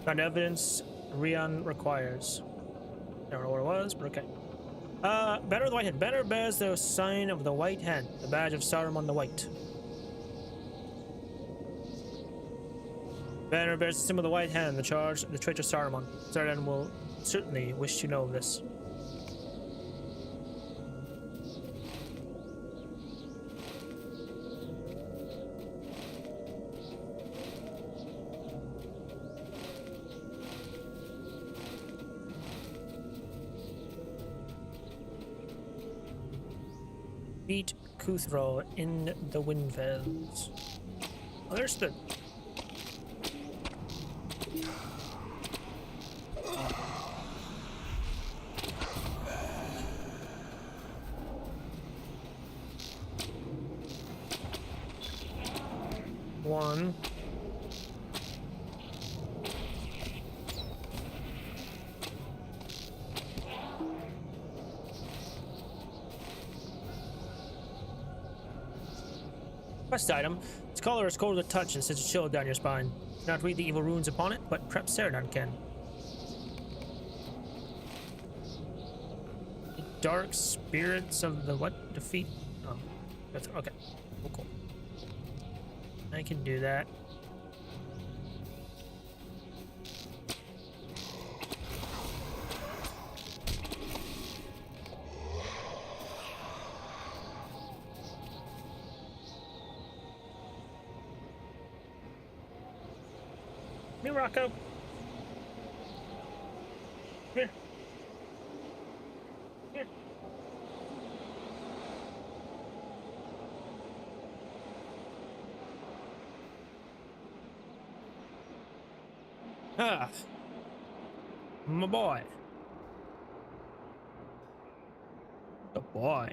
Found evidence Rion requires. Don't know what it was, but okay. Banner of the White Hand. Banner bears the sign of the White Hand, the badge of Saruman the White. Banner bears the symbol of the White Hand, the charge of the traitor Saruman. Saruman will certainly wish to know of this. Beat Kuthro in the Windfells. Oh, there's the... one. Quest item. Its color is cold to the touch and sends a chill down your spine. Do not read the evil runes upon it, but perhaps Ceradan can. The dark spirits of the what? Defeat? Oh, that's okay. Cool. I can do that. Hey, Rocco. Here. Here. Ah. My boy. The boy.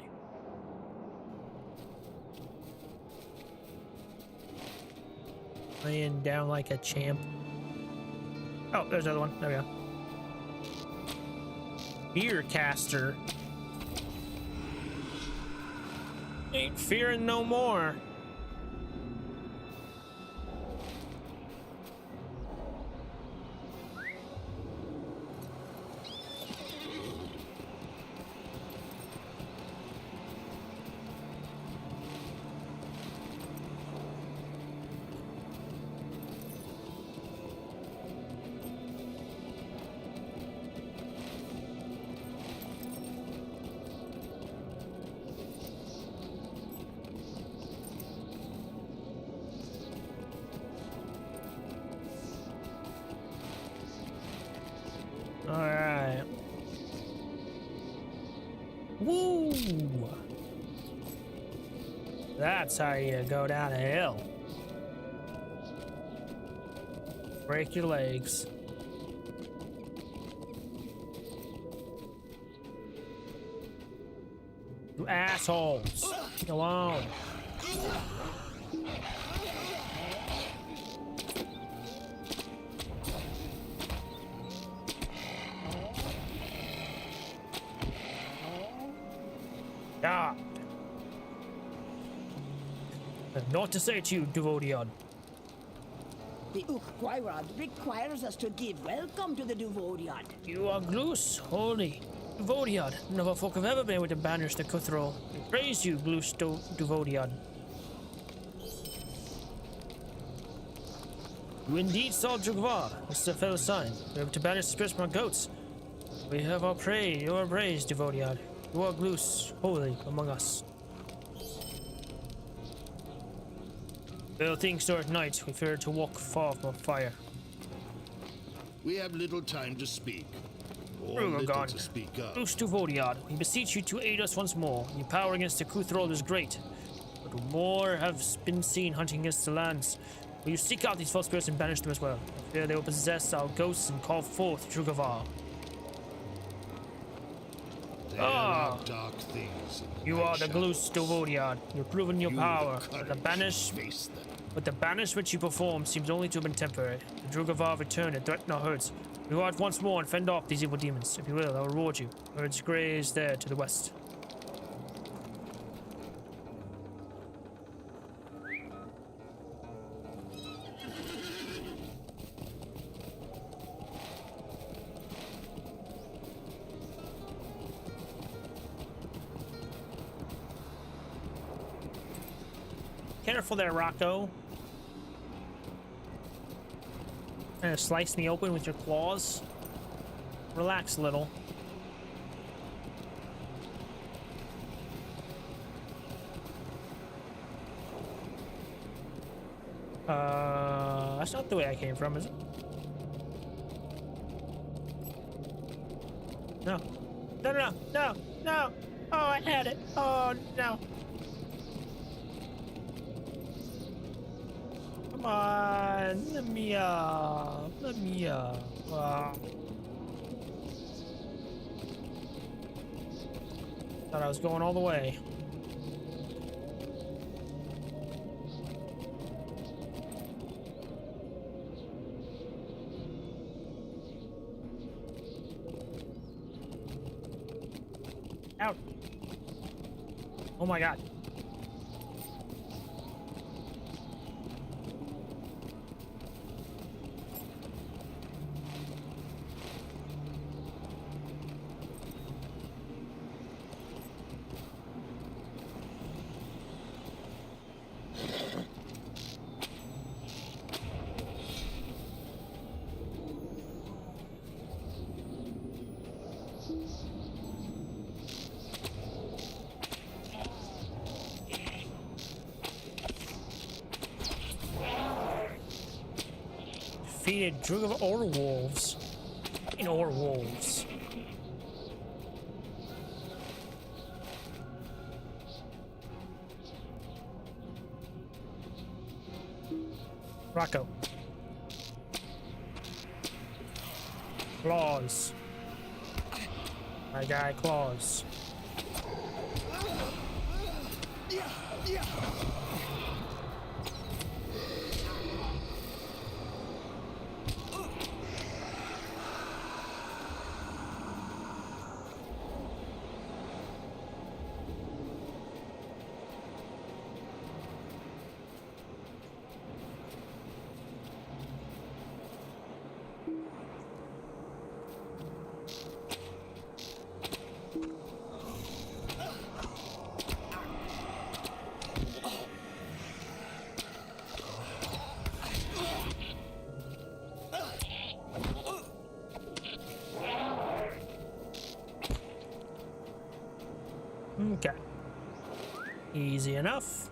Laying down like a champ. Oh, there's another one. There we go. Beer caster. Ain't fearing no more. That's how you go down a hill. Break your legs. You assholes. Leave me alone. God. I have naught to say to you, Duvodion. The Ukquairod requires us to give welcome to the Duvodiad. You are Gloos, holy. Duvodiad, none of our folk have ever been able to banish the Cuthrol. We praise you, Gloos Duvodiad. You indeed saw Drugvar. This is a fellow sign. We have to banish the spirits from our goats. We have our praise, your praise, Duvodiad. You are Gloos, holy among us. Well, things are at night. We fear to walk far from fire. We have little time to speak. Or little God. to speak of. Gloos Duvodiad, we beseech you to aid us once more. Your power against the Cuthrol is great, but more have been seen hunting against the lands. Will you seek out these false spirits and banish them as well? I fear they will possess our ghosts and call forth Drugavar. There are dark things in the You night are the Gloos shadows. Duvodiad. You've proven your You power, have but the courage banish, to face them. which you perform seems only to have been temporary. The Drugavar return and threaten our herds. We will out once more and fend off these evil demons. If you will, I will reward you. Herds graze there to the west. Careful there, Rocco. Gonna slice me open with your claws. Relax a little. That's not the way I came from, is it? No. No, no, no, no, no. Oh, I had it. Oh, no. Come on, let me up. Thought I was going all the way. Out. Oh my God. Defeated Drug of Ore Wolves. In Ore Wolves. Rocco. Claws. My guy, Claws. Okay. Easy enough.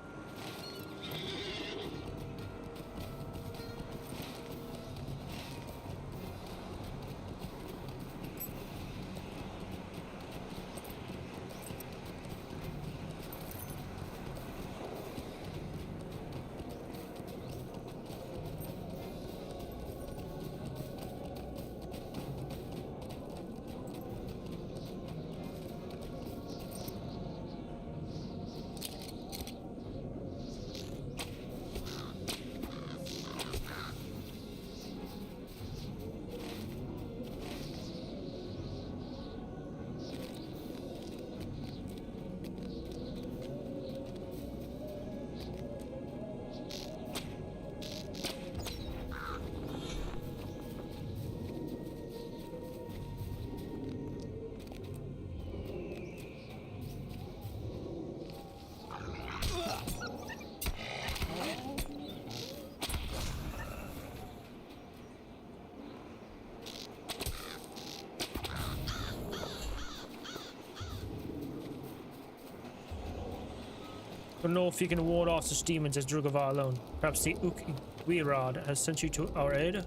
Don't know if you can ward off such demons as Drugavar alone. Perhaps the Ukwirad has sent you to our aid?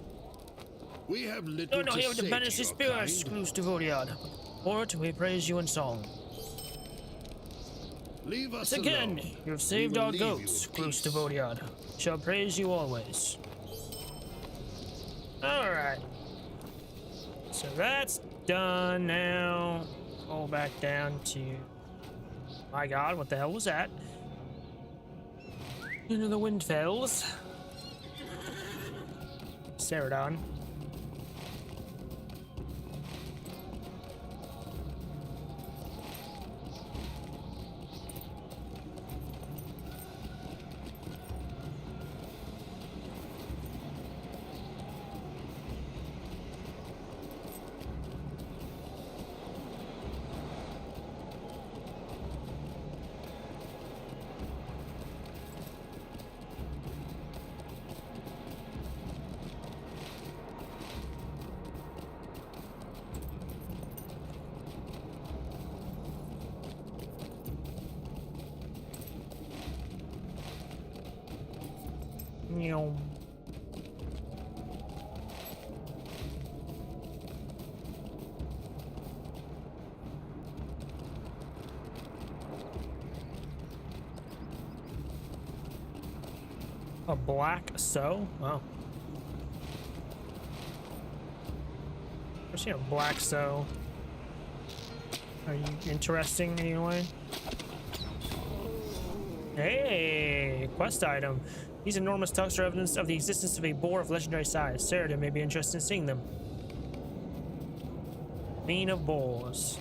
We have little No, to here to say banish to the your spirits, kind. Glus Devodiad. For it, we praise you in song. Leave us Once again, alone. you have We saved will our leave you goats, in Glus peace. Devodiad. Shall praise you always. Alright. So that's done now. Go back down to... My god, what the hell was that? Into the Windfells. Ceradon. Meow. A black sow? Wow. I've seen a black sow. Are you interesting in any way? Hey, quest item. These enormous tucks are evidence of the existence of a boar of legendary size. Ceradon may be interested in seeing them. Queen of boars.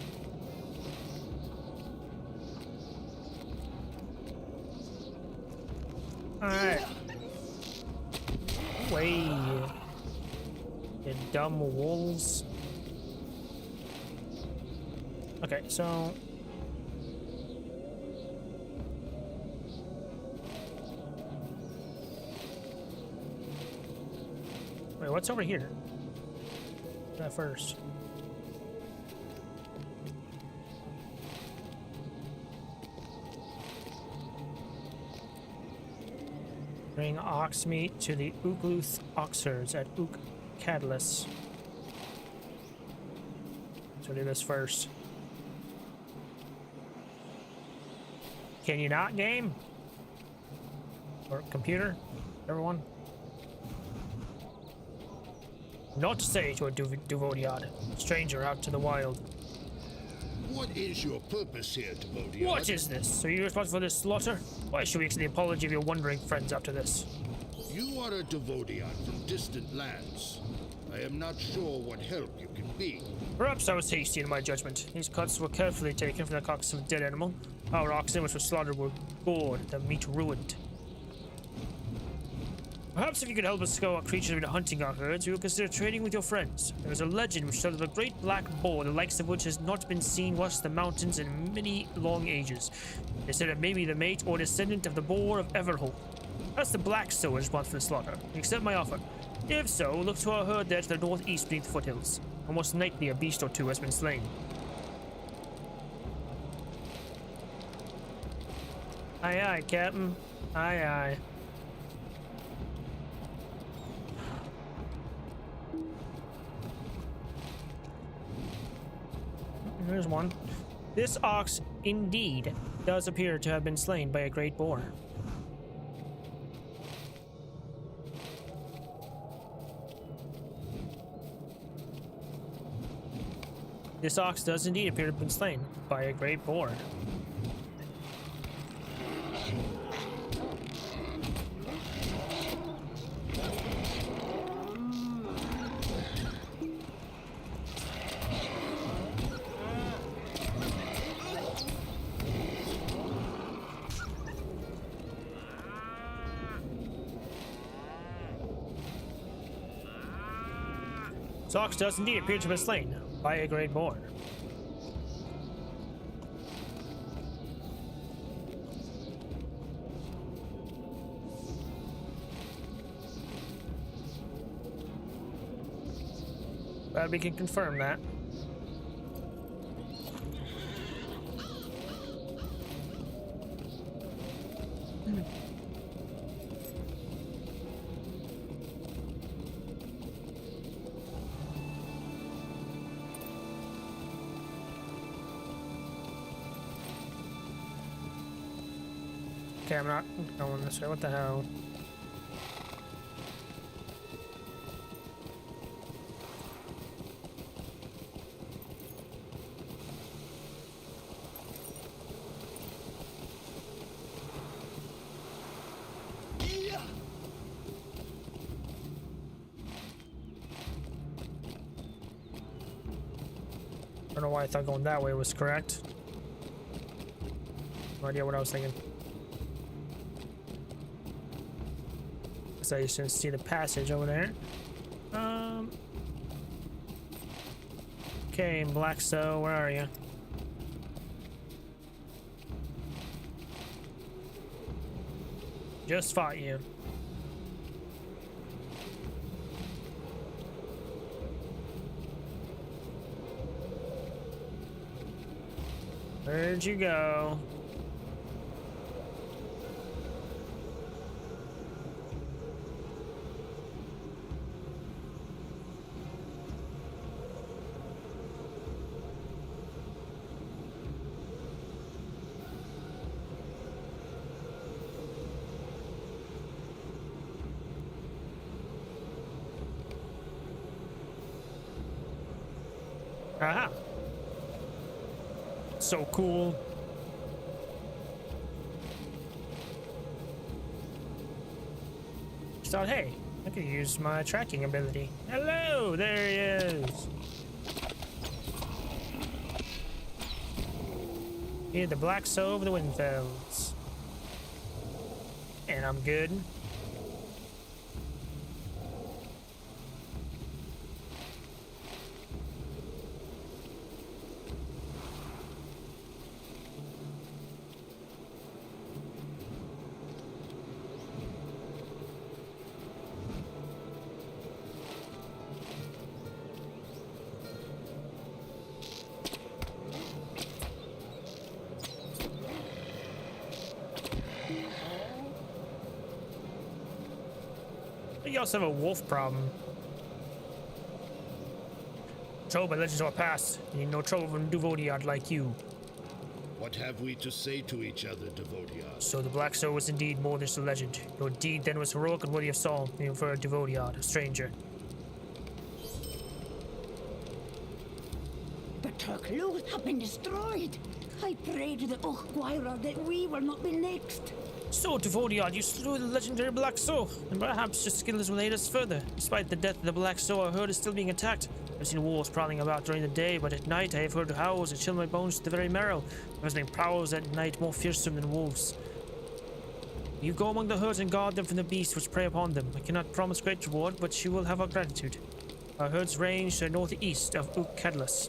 Alright. Way. You dumb wolves. Okay, so... Wait, what's over here? That first. Bring ox meat to the Ugluth oxherds at Uk Catalyst. So do this first. Can you not, game? Or computer? Everyone? Not to say to a Devodiad, stranger out to the wild. What is your purpose here, Devodiad? What is this? Are you responsible for this slaughter? Why should we accept the apology of your wandering friends after this? You are a Devodiad from distant lands. I am not sure what help you can be. Perhaps I was hasty in my judgment. These cuts were carefully taken from the carcass of a dead animal. Our oxen which were slaughtered were gored, the meat ruined. Perhaps if you could help us scout out creatures who have been hunting our herds, we will consider trading with your friends. There is a legend which tells of a great black boar, the likes of which has not been seen west of the mountains in many long ages. They said it may be the mate or descendant of the boar of Everholt. That's the black sow responsible for the slaughter. Accept my offer. If so, look to our herd there to the northeast beneath the foothills. Almost nightly a beast or two has been slain. Aye aye, Captain. Aye aye. There's one. This ox, indeed, does appear to have been slain by a great boar. This ox does indeed appear to have been slain by a great boar. This ox does indeed appear to have been slain by a great boar. Glad we can confirm that. Okay, I'm not going this way. What the hell? I don't know why I thought going that way was correct. No idea what I was thinking. So you should see the passage over there. Okay, Black So, where are you? Just fought you. Where'd you go? Aha! So cool. Just thought, hey, I could use my tracking ability. Hello, there he is. Hear the black soul of the Windfells. And I'm good. You also have a wolf problem. Trouble by legends of our past. You need no trouble from Duvodiad like you. What have we to say to each other, Devodiad? So the Black Soul was indeed more than just a legend. Your deed then was heroic and worthy of song, even for a Duvodiad, a stranger. The Turkloos have been destroyed. I pray to the Uchgwaira that we will not be next. So, Duvodiad, you slew the legendary Black Soul, and perhaps your skills will aid us further. Despite the death of the Black Soul, our herd is still being attacked. I've seen wolves prowling about during the day, but at night I have heard howls that chill my bones to the very marrow. Visiting prowls at night more fearsome than wolves. You go among the herds and guard them from the beasts which prey upon them. I cannot promise great reward, but you will have our gratitude. Our herds range to the northeast of Kedlas.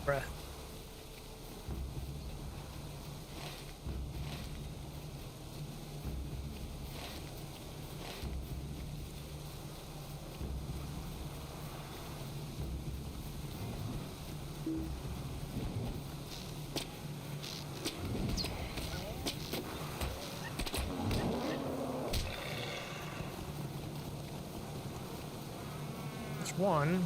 Bruh. That's one.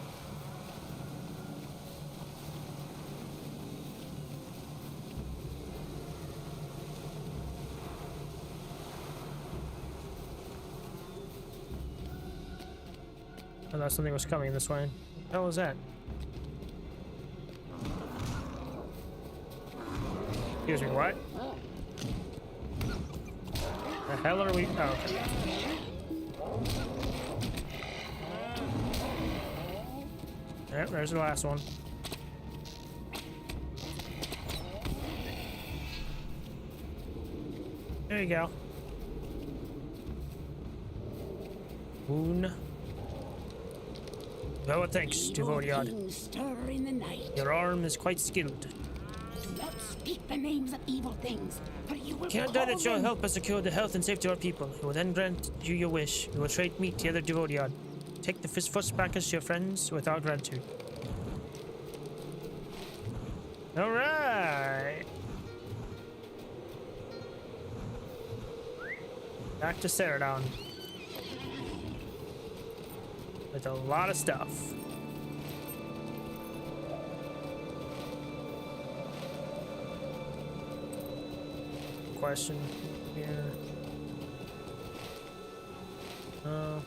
I thought something was coming this way. What the hell was that? Excuse me, what? The hell are we? Oh, okay. Yep, there's the last one. There you go. Woon. Well, thanks, Duvodiad. Stir in the night. Your arm is quite skilled. Do not speak the names of evil things, for you will Can't doubt that you'll help us secure the health and safety of our people. We will then grant you your wish. We will trade meat to the other Duvodiad. Take the fistfuss package to your friends without gratitude. Alright. Back to Saradown. With a lot of stuff. Question here. The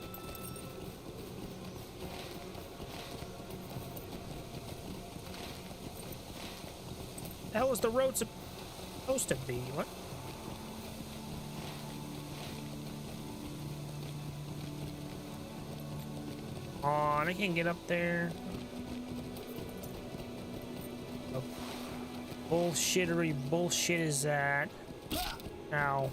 hell is the road supposed to be? What? On, I can't get up there. What bullshittery bullshit is that? Ow.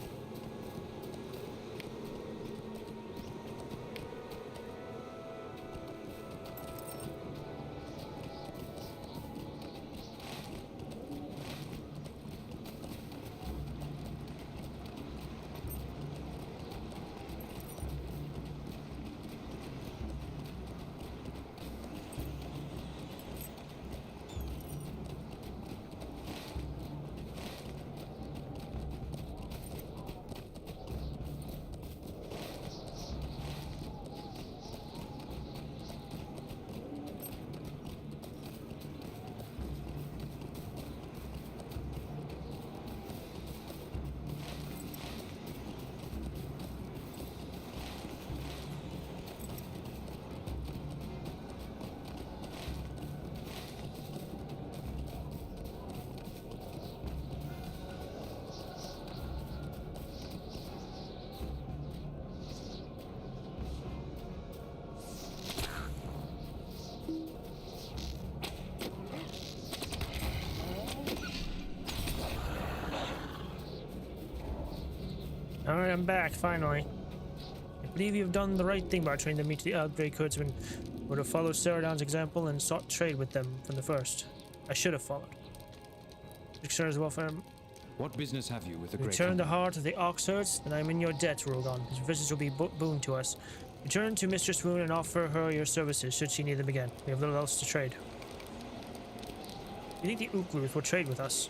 Alright, I'm back, finally. I believe you've done the right thing by trying to meet the outbreak herdsmen. Would have followed Saradown's example and sought trade with them from the first. I should have followed. As well for him. What business have you with the great Return the company? heart of the ox herds, then I am in your debt, Rogan. His visits will be boon to us. Return to Mistress Woon and offer her your services should she need them again. We have little else to trade. You think the Ookloos will trade with us?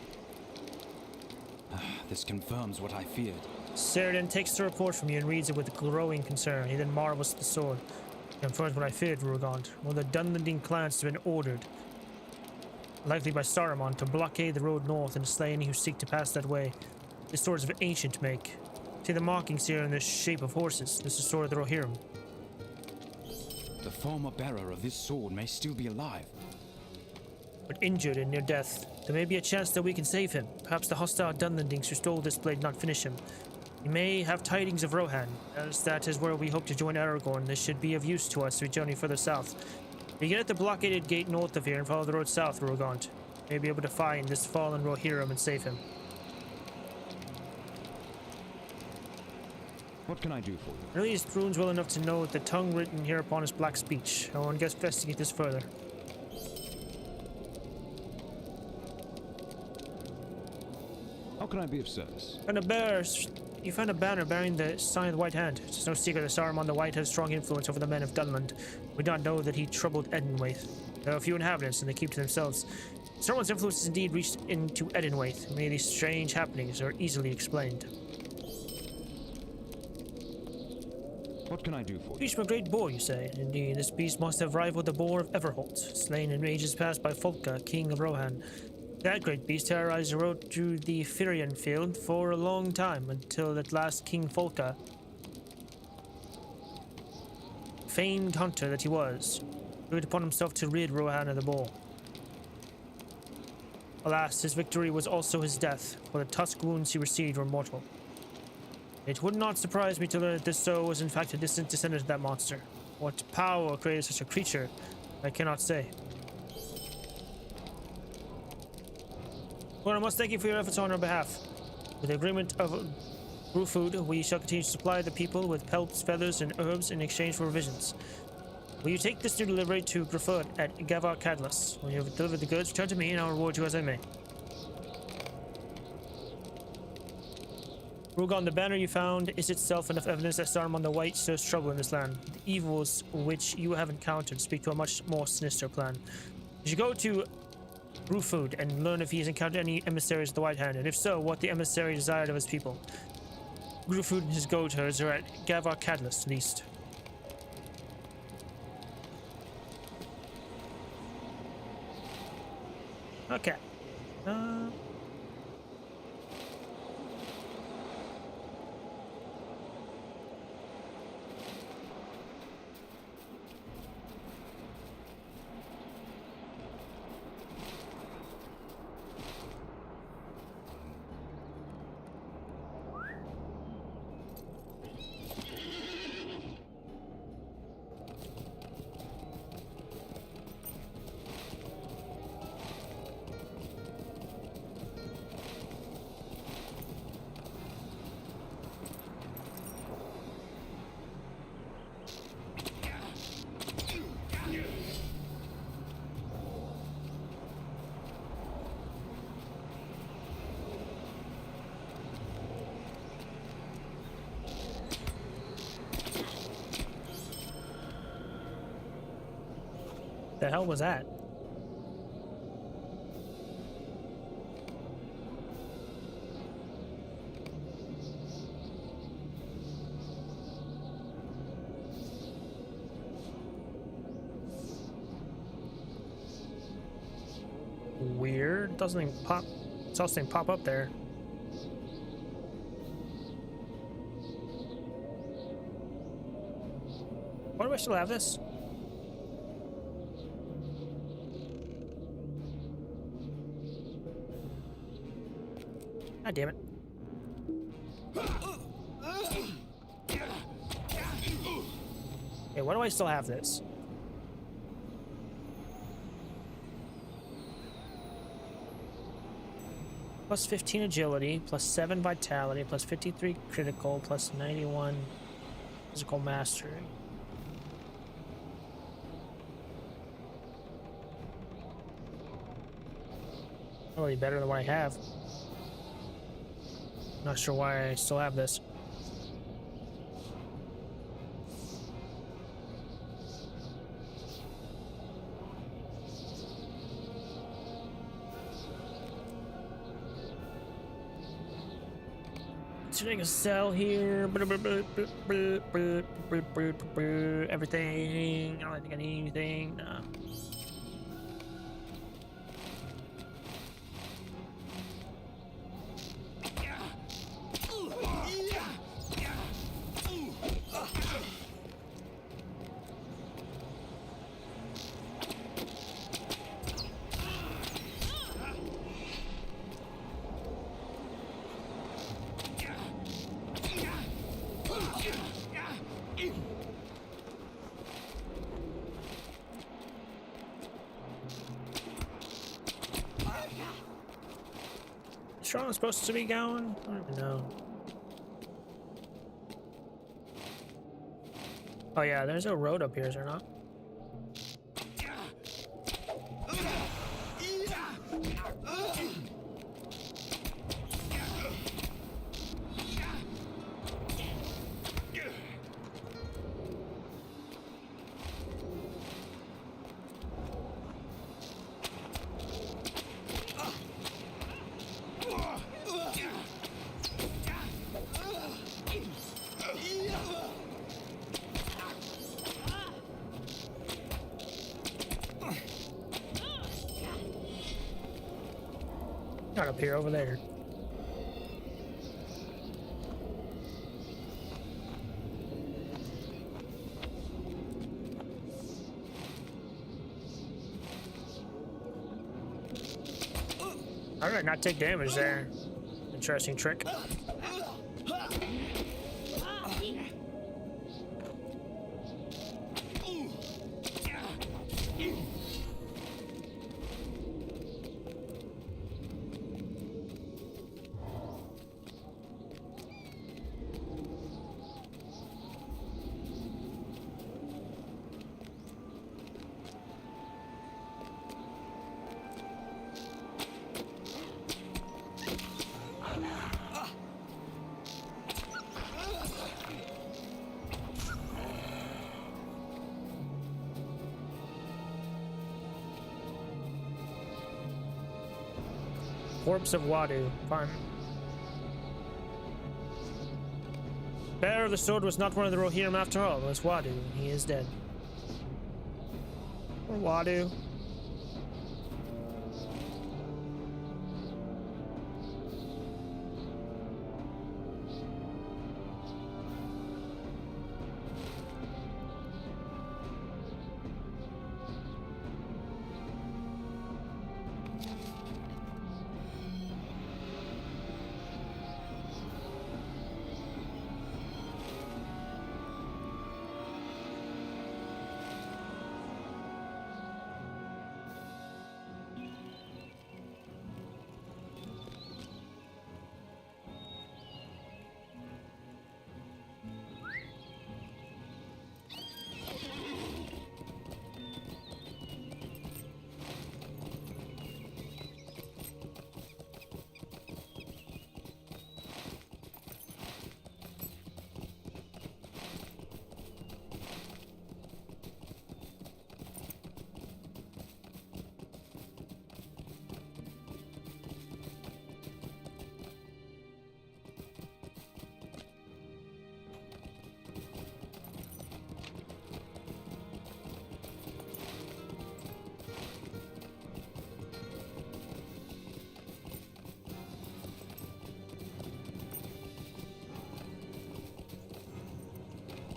This confirms what I feared. Saradan takes the report from you and reads it with growing concern. He then marvels at the sword. Confirms what I feared, Rugand. One of the Dunlending clans has been ordered, likely by Saruman, to blockade the road north and slay any who seek to pass that way. This sword is of ancient make. See the markings here in the shape of horses. This is the sword of the Rohirrim. The former bearer of this sword may still be alive. But injured and near death. There may be a chance that we can save him. Perhaps the hostile Dunlendings who stole this blade not finish him. We may have tidings of Rohan, as that is where we hope to join Aragorn. This should be of use to us as we journey further south. Begin at the blockaded gate north of here and follow the road south, Rogant. May be able to find this fallen Rohirrim and save him. What can I do for you? At least runes well enough to know the tongue written here upon his black speech. I want to investigate this further. How can I be of service? You found a banner bearing the sign of the White Hand. It's no secret that Saruman the White has strong influence over the men of Dunland. We do not know that he troubled Enedwaith. There are few inhabitants, and they keep to themselves. Saruman's influence has indeed reached into Enedwaith. Many of these strange happenings are easily explained. What can I do for you? Reached from a great boar, you say? Indeed, this beast must have rivaled the boar of Everholt, slain in ages past by Folka, king of Rohan. That great beast terrorized the road through the Firion field for a long time, until at last King Folka, famed hunter that he was, took it upon himself to rid Rohan of the boar. Alas, his victory was also his death, for the tusk wounds he received were mortal. It would not surprise me to learn that this soul was in fact a distant descendant of that monster. What power created such a creature, I cannot say. Well, I must thank you for your efforts on our behalf. With the agreement of brew food, we shall continue to supply the people with pelts, feathers, and herbs in exchange for provisions. Will you take this new delivery to Grafud at Gavar Cadlus? When you have delivered the goods, return to me and I'll reward you as I may. Rugon, the banner you found is itself enough evidence that Saruman the White stirs trouble in this land. The evils which you have encountered speak to a much more sinister plan. You should go to Brewfood and learn if he has encountered any emissaries of the White Hand, and if so, what the emissary desired of his people. Grufud and his goat herds are at Gavar Cadmus, least. Okay. The hell was that? Weird. Doesn't even pop. It doesn't pop up there. Why do I still have this? God damn it. Hey, why do I still have this? Plus 15 agility, plus 7 vitality, plus 53 critical, plus 91 physical mastery. Really better than what I have. Not sure why I still have this. Should I sell here? Everything. I don't think I need anything. No. Strong is supposed to be going? I don't even know. Oh yeah, there's a road up here, is there not? Not up here, over there. How did I not take damage there? Interesting trick. Corpse of Wadu. Fun. bearer of the sword was not one of the Rohirrim after all. It was Wadu, and he is dead. Or Wadu.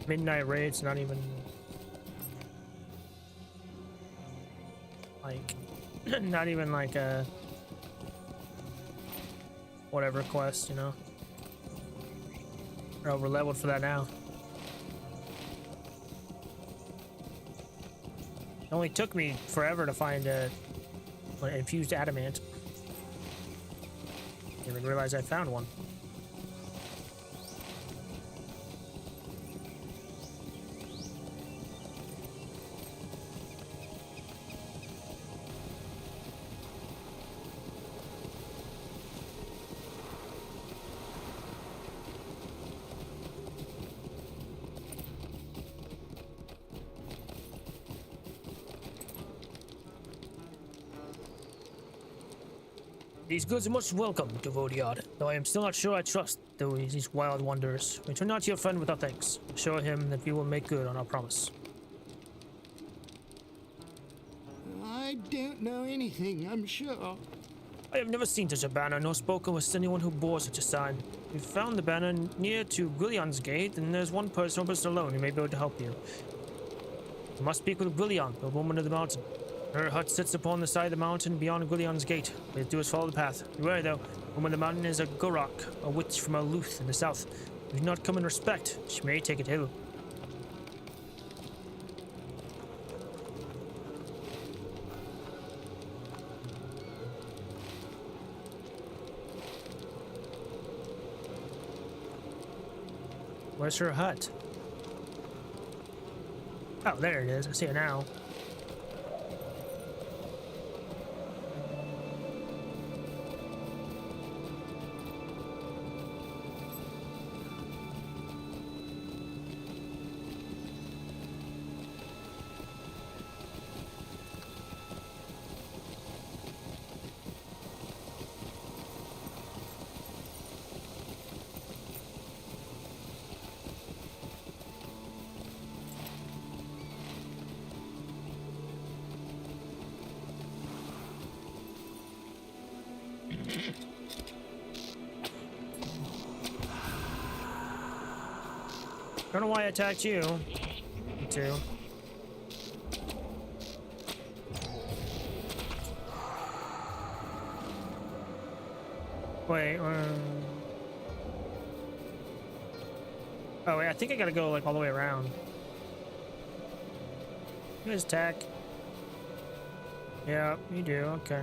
Midnight raid's not even like not even like a whatever quest, you know. We're over leveled for that now. It only took me forever to find a infused adamant. Didn't even realize I found one. These goods are most welcome to Vodiad, though I am still not sure I trust these wild wanderers. Return not to your friend without thanks. Assure him that we will make good on our promise. I don't know anything, I'm sure. I have never seen such a banner, nor spoken with anyone who bore such a sign. We found the banner near to Gwillion's gate, and there's one person alone who may be able to help you. You must speak with Gwillion, the woman of the mountain. Her hut sits upon the side of the mountain beyond Gwillion's gate. Please do is follow the path. Beware, though. Woman of the mountain is a Gorok, a witch from Aluth in the south. If you do not come in respect, she may take it ill. Where's her hut? Oh, there it is. I see it now. Don't know why I attacked you. Me too. Wait, oh wait, I think I gotta go like all the way around. You guys attack. Yeah, you do, okay.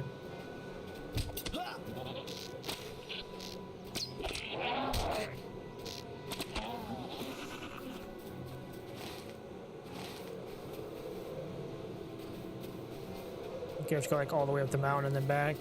Okay, let's go like all the way up the mountain and then back.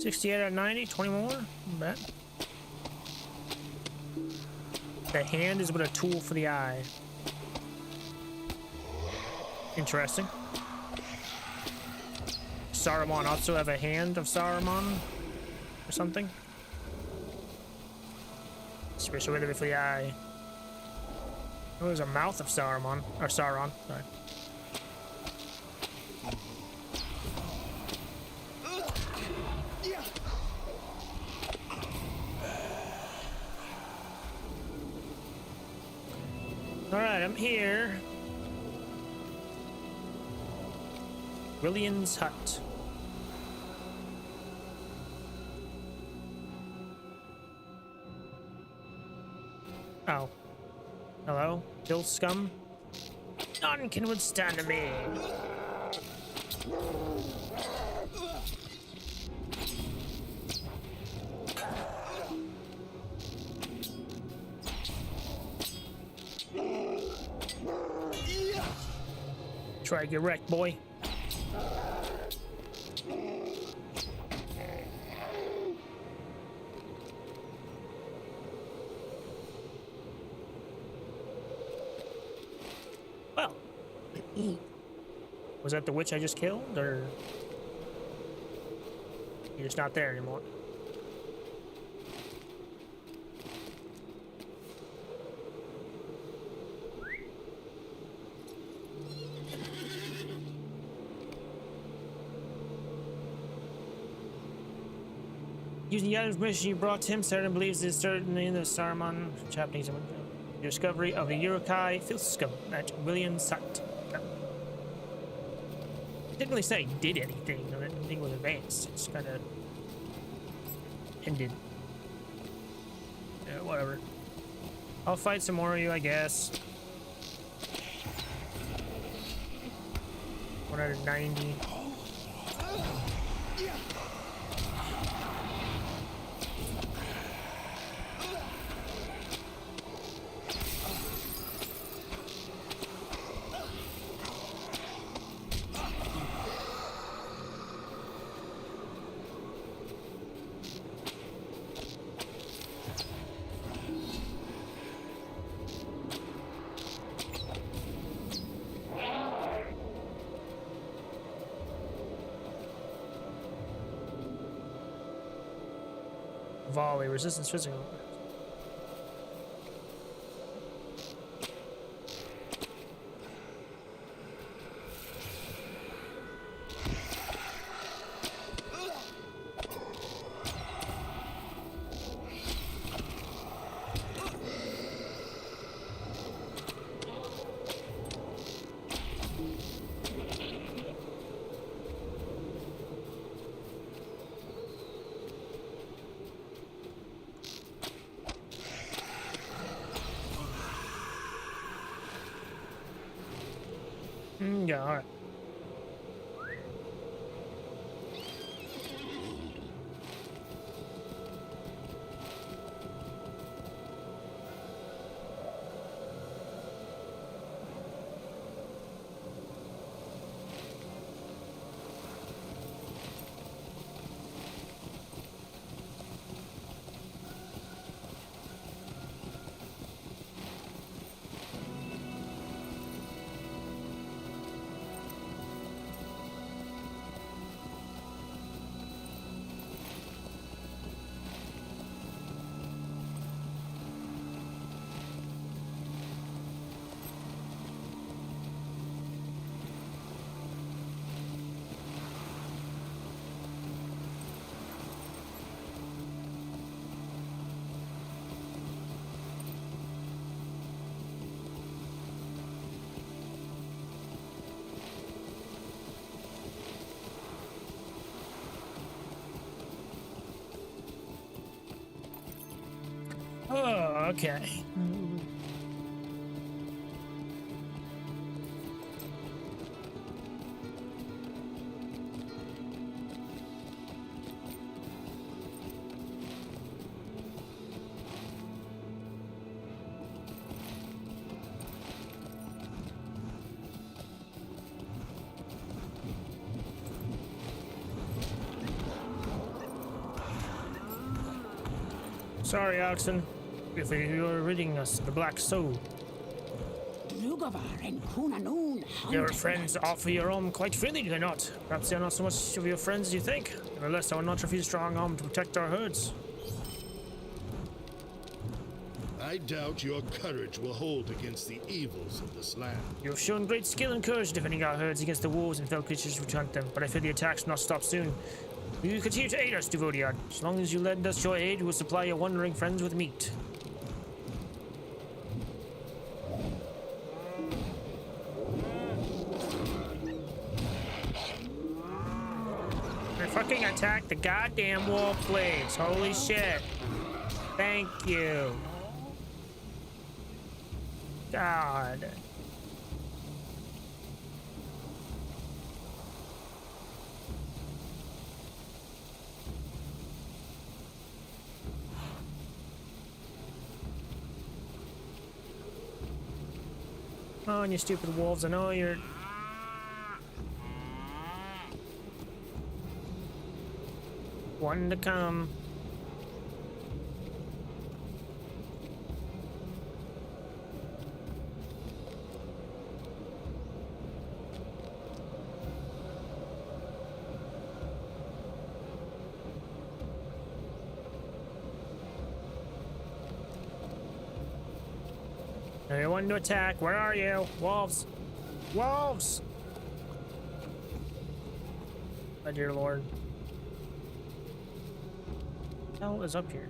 68 out of 90, 20 more. Bet. The hand is but a tool for the eye. Interesting. Saruman also have a hand of Saruman or something. Special way for the eye. Oh, there's a mouth of Saruman or Sauron. Sorry. All right, I'm here. William's hut. Oh. Hello? Kill scum? None can withstand me. Try to get wrecked, boy. Well, was that the witch I just killed, or you're just not there anymore? Using the other mission you brought to him, Saturn believes it is certainly in the Saruman Japanese discovery of the Urukai Filscum at William's hut. Didn't really say he did anything, or anything was advanced. It's kind of ended. Yeah, whatever. I'll fight some more of you, I guess. 190. Volley, resistance physical. Yeah, all right. Oh, okay. Sorry, Alton, if you're ridding us of the Black Soul. Drugavar and Kunanoon. Your friends offer your arm quite freely, do they not? Perhaps they're not so much of your friends as you think. Nevertheless, I will not refuse strong arm to protect our herds. I doubt your courage will hold against the evils of this land. You have shown great skill and courage defending our herds against the wolves and fell creatures which hunt them, but I fear the attacks will not stop soon. Will you continue to aid us, Duvodiad? As long as you lend us your aid, we will supply your wandering friends with meat. I fucking attacked the goddamn wolf blades. Holy shit. Thank you. God. Come on, you stupid wolves. I know you're... one to come. Anyone to attack? Where are you? Wolves! Wolves! My dear lord. What the hell is up here?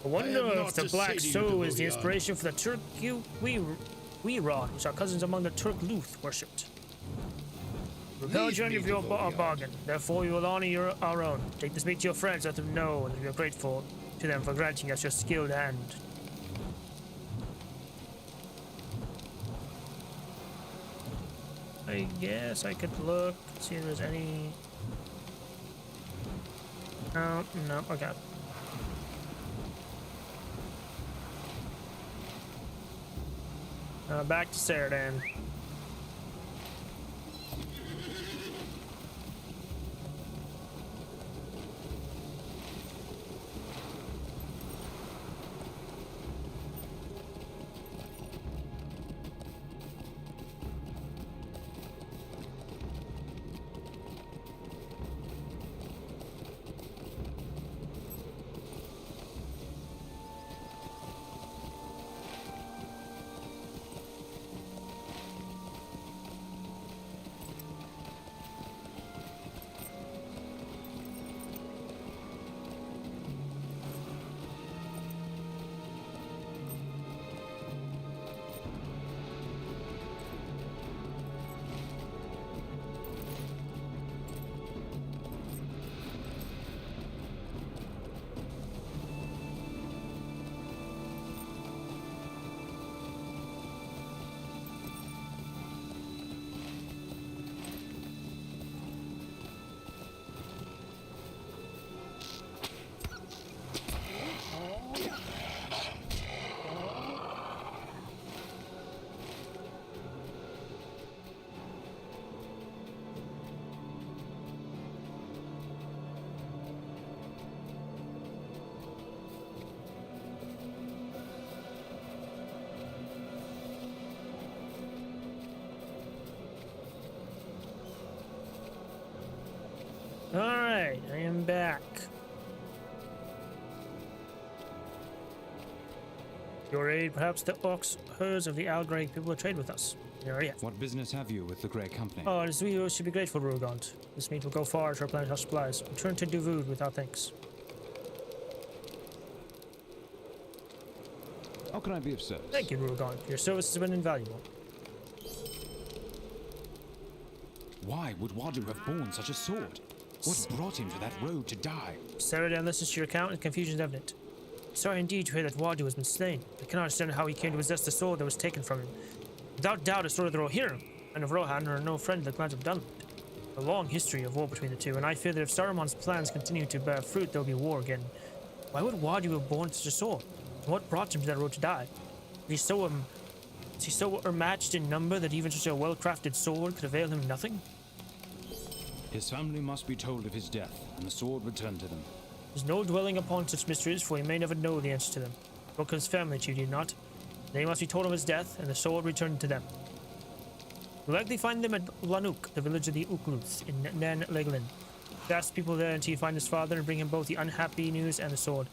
I wonder if the Black Soul is the inspiration for the Turk we rod, which our cousins among the Turk Luth worshipped. Repelled you of your bargain, therefore you will honor our own. Take this meat to your friends, let them know that we are grateful to them for granting us your skilled hand. I guess I could look, see if there's any... Oh, no, okay. Back to Saradan. Alright, I am back. Your aid, perhaps the ox herds of the Algrave people will trade with us. Yes. What business have you with the Grey Company? Oh, as we should be grateful, Rugont. This meat will go far to replenish our supplies. Return to Duvud with our thanks. How can I be of service? Thank you, Rugon. Your service has been invaluable. Why would Wadu have borne such a sword? What brought him to that road to die? Sarah listens to your account and confusion is evident. Sorry indeed to hear that Wadu has been slain. I cannot understand how he came to possess the sword that was taken from him. Without doubt, a sword of the Rohirrim and of Rohan are no friend of the clans of Dunland. A long history of war between the two, and I fear that if Saruman's plans continue to bear fruit, there will be war again. Why would Wadu have borne such a sword? And what brought him to that road to die? Is he so matched in number that even such a well-crafted sword could avail him nothing? His family must be told of his death, and the sword returned to them. There's no dwelling upon such mysteries, for he may never know the answer to them. Look at his family, chief, did not. They must be told of his death, and the sword returned to them. You'll likely find them at Lanuk, the village of the Ukluth, in Nan Leglin. Ask people there until you find his father and bring him both the unhappy news and the sword.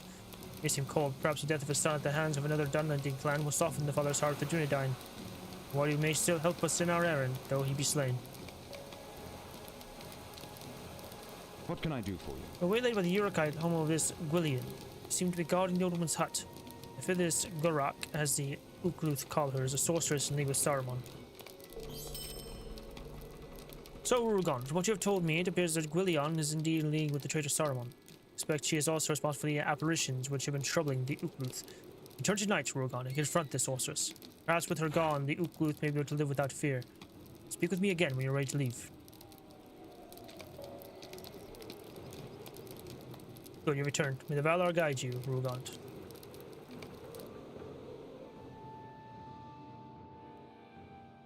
Makes him cold. Perhaps the death of his son at the hands of another Dunlanding clan will soften the father's heart to Dunedain. While he may still help us in our errand, though he be slain. What can I do for you? We're waylaid by the Urukite home of this Gwillian. He seemed to be guarding the old woman's hut. I fear this Gurak, as the Ukluth call her, is a sorceress in league with Saruman. So, Rugon, from what you have told me, it appears that Gwillian is indeed in league with the traitor Saruman. I expect she is also responsible for the apparitions which have been troubling the Ukluth. Return tonight, Rugon, and confront this sorceress. Perhaps with her gone, the Ukluth may be able to live without fear. Speak with me again when you're ready to leave. Good, you returned. May the Valar guide you, Rugon.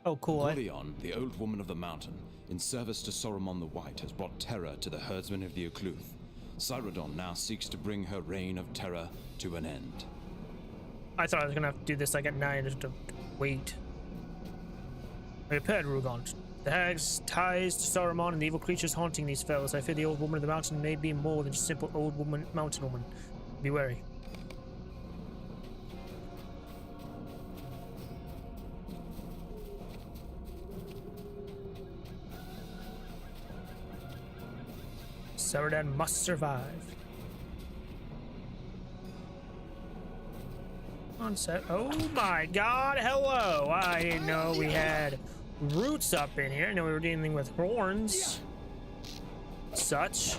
Oh, cool. Gwillian, the old woman of the mountain, in service to Saruman the White, has brought terror to the herdsmen of the Ukluth. Cyrodion now seeks to bring her reign of terror to an end. I thought I was gonna have to do this like at night, just to wait. Prepared, Rugon. The hags, ties to Saruman, and the evil creatures haunting these fells. I fear the old woman of the mountain may be more than just simple old woman, mountain woman. Be wary. Saruman must survive. On set. Oh my god, hello! I didn't know we had roots up in here. I know we were dealing with horns. Such.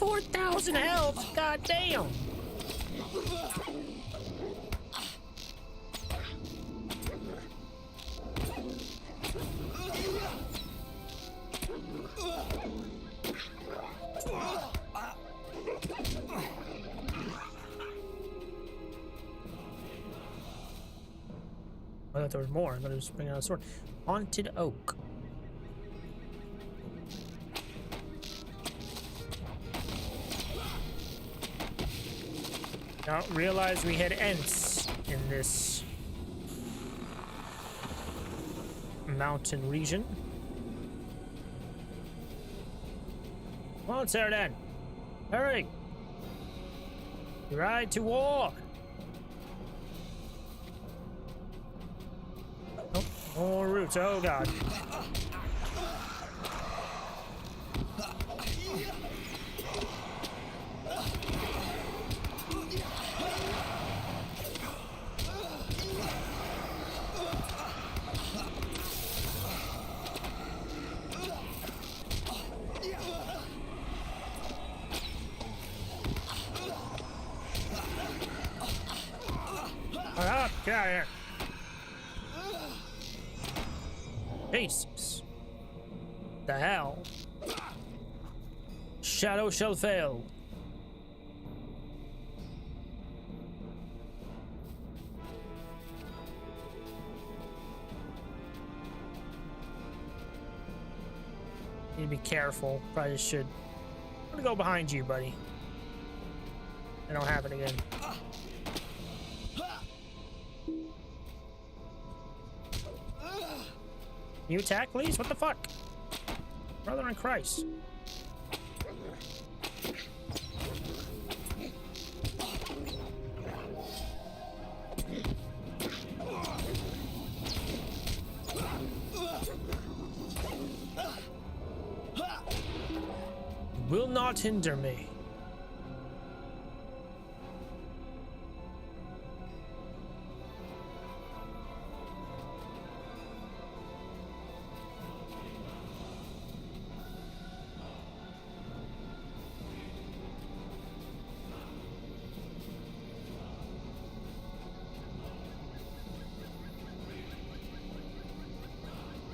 $4,000 health! God damn! I thought there was more. I thought it was bringing out a sword. Haunted Oak. Now realize we had Ents in this mountain region. Come on, Saruman. Hurry. Ride to war. Oh, more roots. Oh, God. Get out of here. Jesus. The hell? Shadow shall fail. Need to be careful. Probably should. I'm gonna go behind you, buddy. I don't have it again. Can you attack, please? What the fuck? Brother in Christ. Will not hinder me.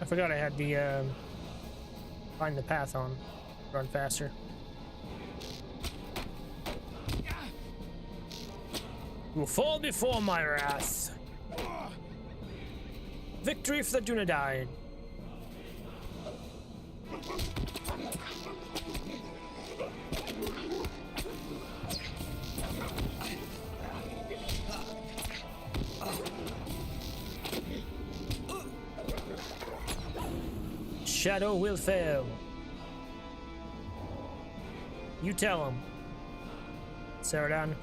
I forgot I had the find the path on. Run faster. You will fall before my wrath. Victory for the Dunedain. Shadow will fail. You tell him, Saradan.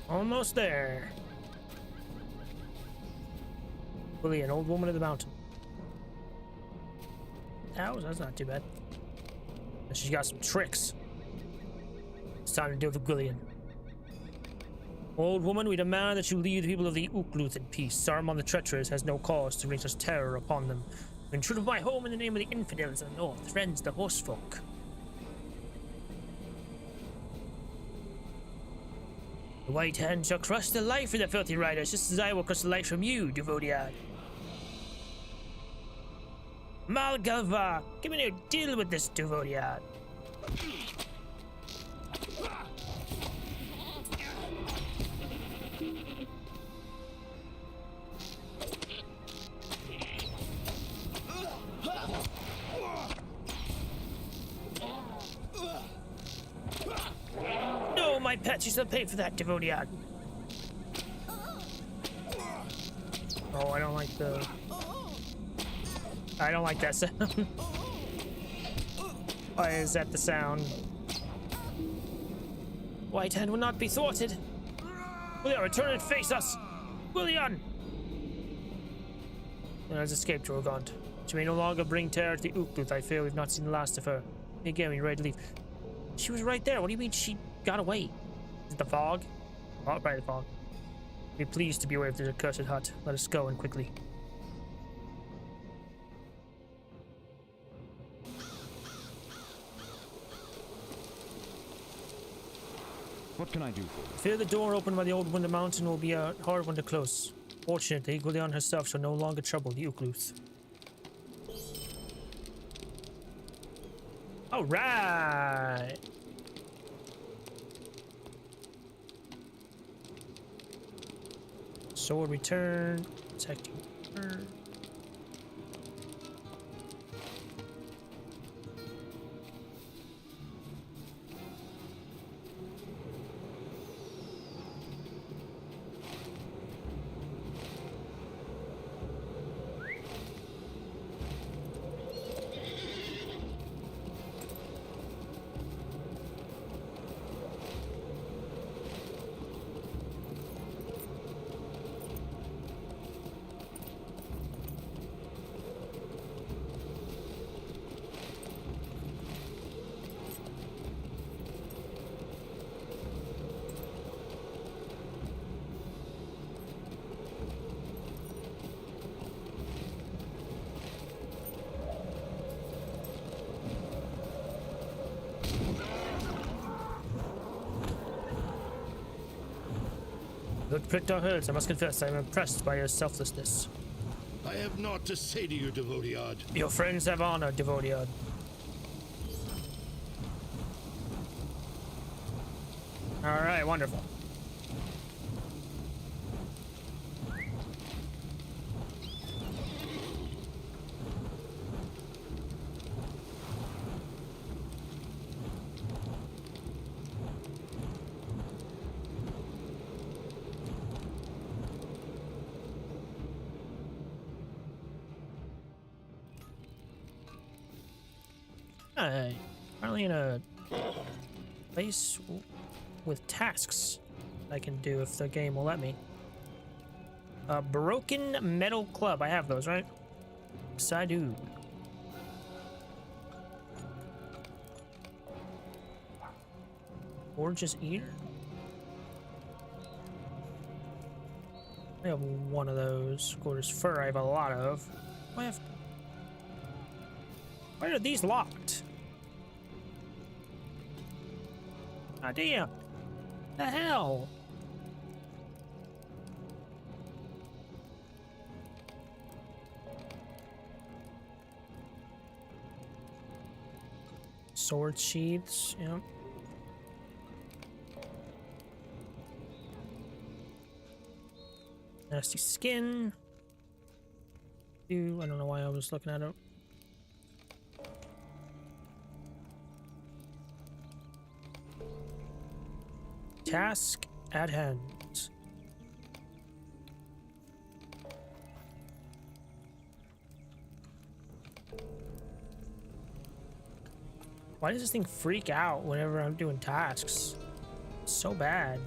Almost there. Willie, an old woman of the mountain. Ow, that's not too bad. And she's got some tricks. It's time to deal with Gwillian. Old woman, we demand that you leave the people of the Ukluth in peace. Saruman the treacherous has no cause to bring such terror upon them. You intrude upon my home in the name of the infidels of the north, friends, the horsefolk. The white hand shall crush the life from the filthy riders, just as I will crush the life from you, Duvodiad. Malgalva, give me no deal with this, Duvodiad. No, my pets, you shall pay for that, Duvodiad. Oh, I don't like the... I don't like that sound. Why is that the sound? White hand will not be thwarted. Willian, return and face us! Willian! Has escaped Drogont. She may no longer bring terror to the Ukluth. I fear we've not seen the last of her. Again, we're ready to leave. She was right there. What do you mean she got away? Is it the fog? Oh, probably the fog. Be pleased to be away from the accursed hut. Let us go, and quickly. What can I do for you? Fear the door opened by the old Winter Mountain will be a hard one to close. Fortunately, Gwillian herself shall no longer trouble the Ukluth. Alright! Sword return, protecting her. Good pricked our hurts. I must confess, I am impressed by your selflessness. I have naught to say to you, Devodiad. Your friends have honor, Devodiad. Alright, wonderful. Finally in a place with tasks I can do if the game will let me. Broken Metal Club. I have those, right? Yes, I do. Gorgeous ear. I have one of those. Gorgeous fur. I have a lot of. Why are these locked? Ah, damn. The hell? Sword sheaths, yep. Nasty skin. I don't know why I was looking at it. Task at hand. Why does this thing freak out whenever I'm doing tasks? It's so bad.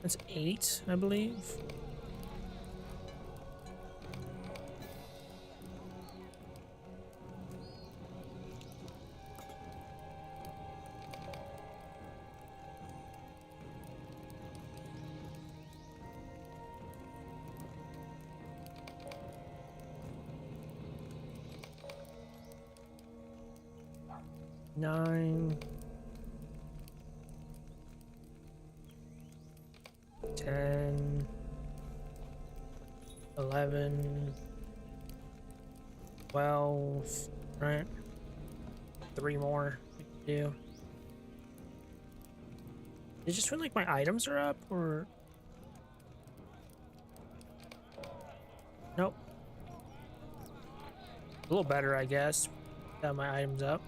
That's 8, I believe. Nine. 10, 11, 12, right? 3 more we can do. Is it just when like my items are up or? Nope. A little better, I guess. Got my items up.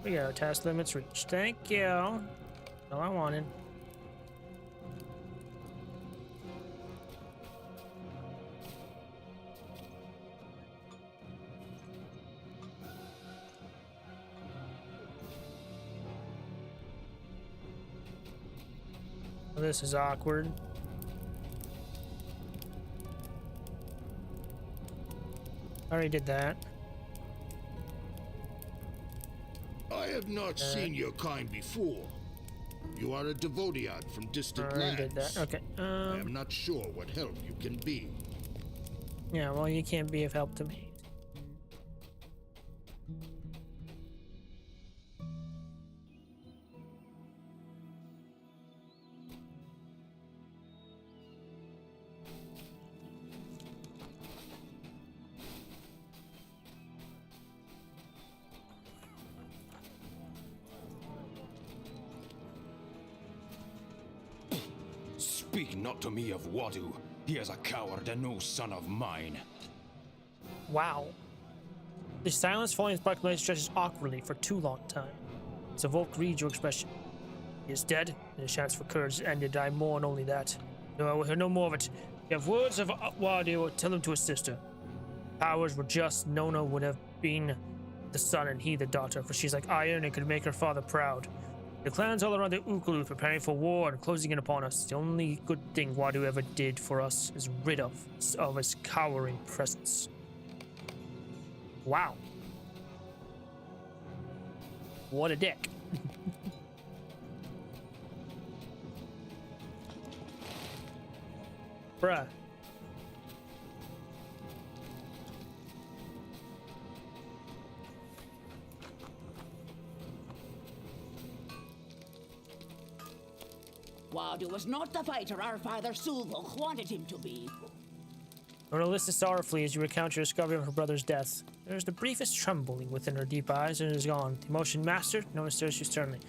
We go, task limits reached. Thank you. All I wanted. Well, this is awkward. I already did that. I have not seen your kind before. You are a Devodiad from distant I lands. did that. Okay. I am not sure what help you can be. Yeah, well, you can't be of help to me. Speak not to me of Wadu. He is a coward and no son of mine. Wow. The silence following his proclamation stretches awkwardly for too long time. It's a Volk read your expression. He is dead, and his chance for courage is ended. I mourn only that. No, I will hear no more of it. If you have words of Wadu, tell them to his sister. Powers were just, Nona would have been the son and he the daughter, for she's like iron and could make her father proud. The clans all around the Ukulu preparing for war and closing in upon us. The only good thing Wadu ever did for us is rid of his cowering presence. Wow. What a dick. Bruh. Wadu was not the fighter our father Sulvok wanted him to be. Nora listens sorrowfully as you recount your discovery of her brother's death. There is the briefest trembling within her deep eyes, and it is gone. The emotion mastered, Nora stares you sternly.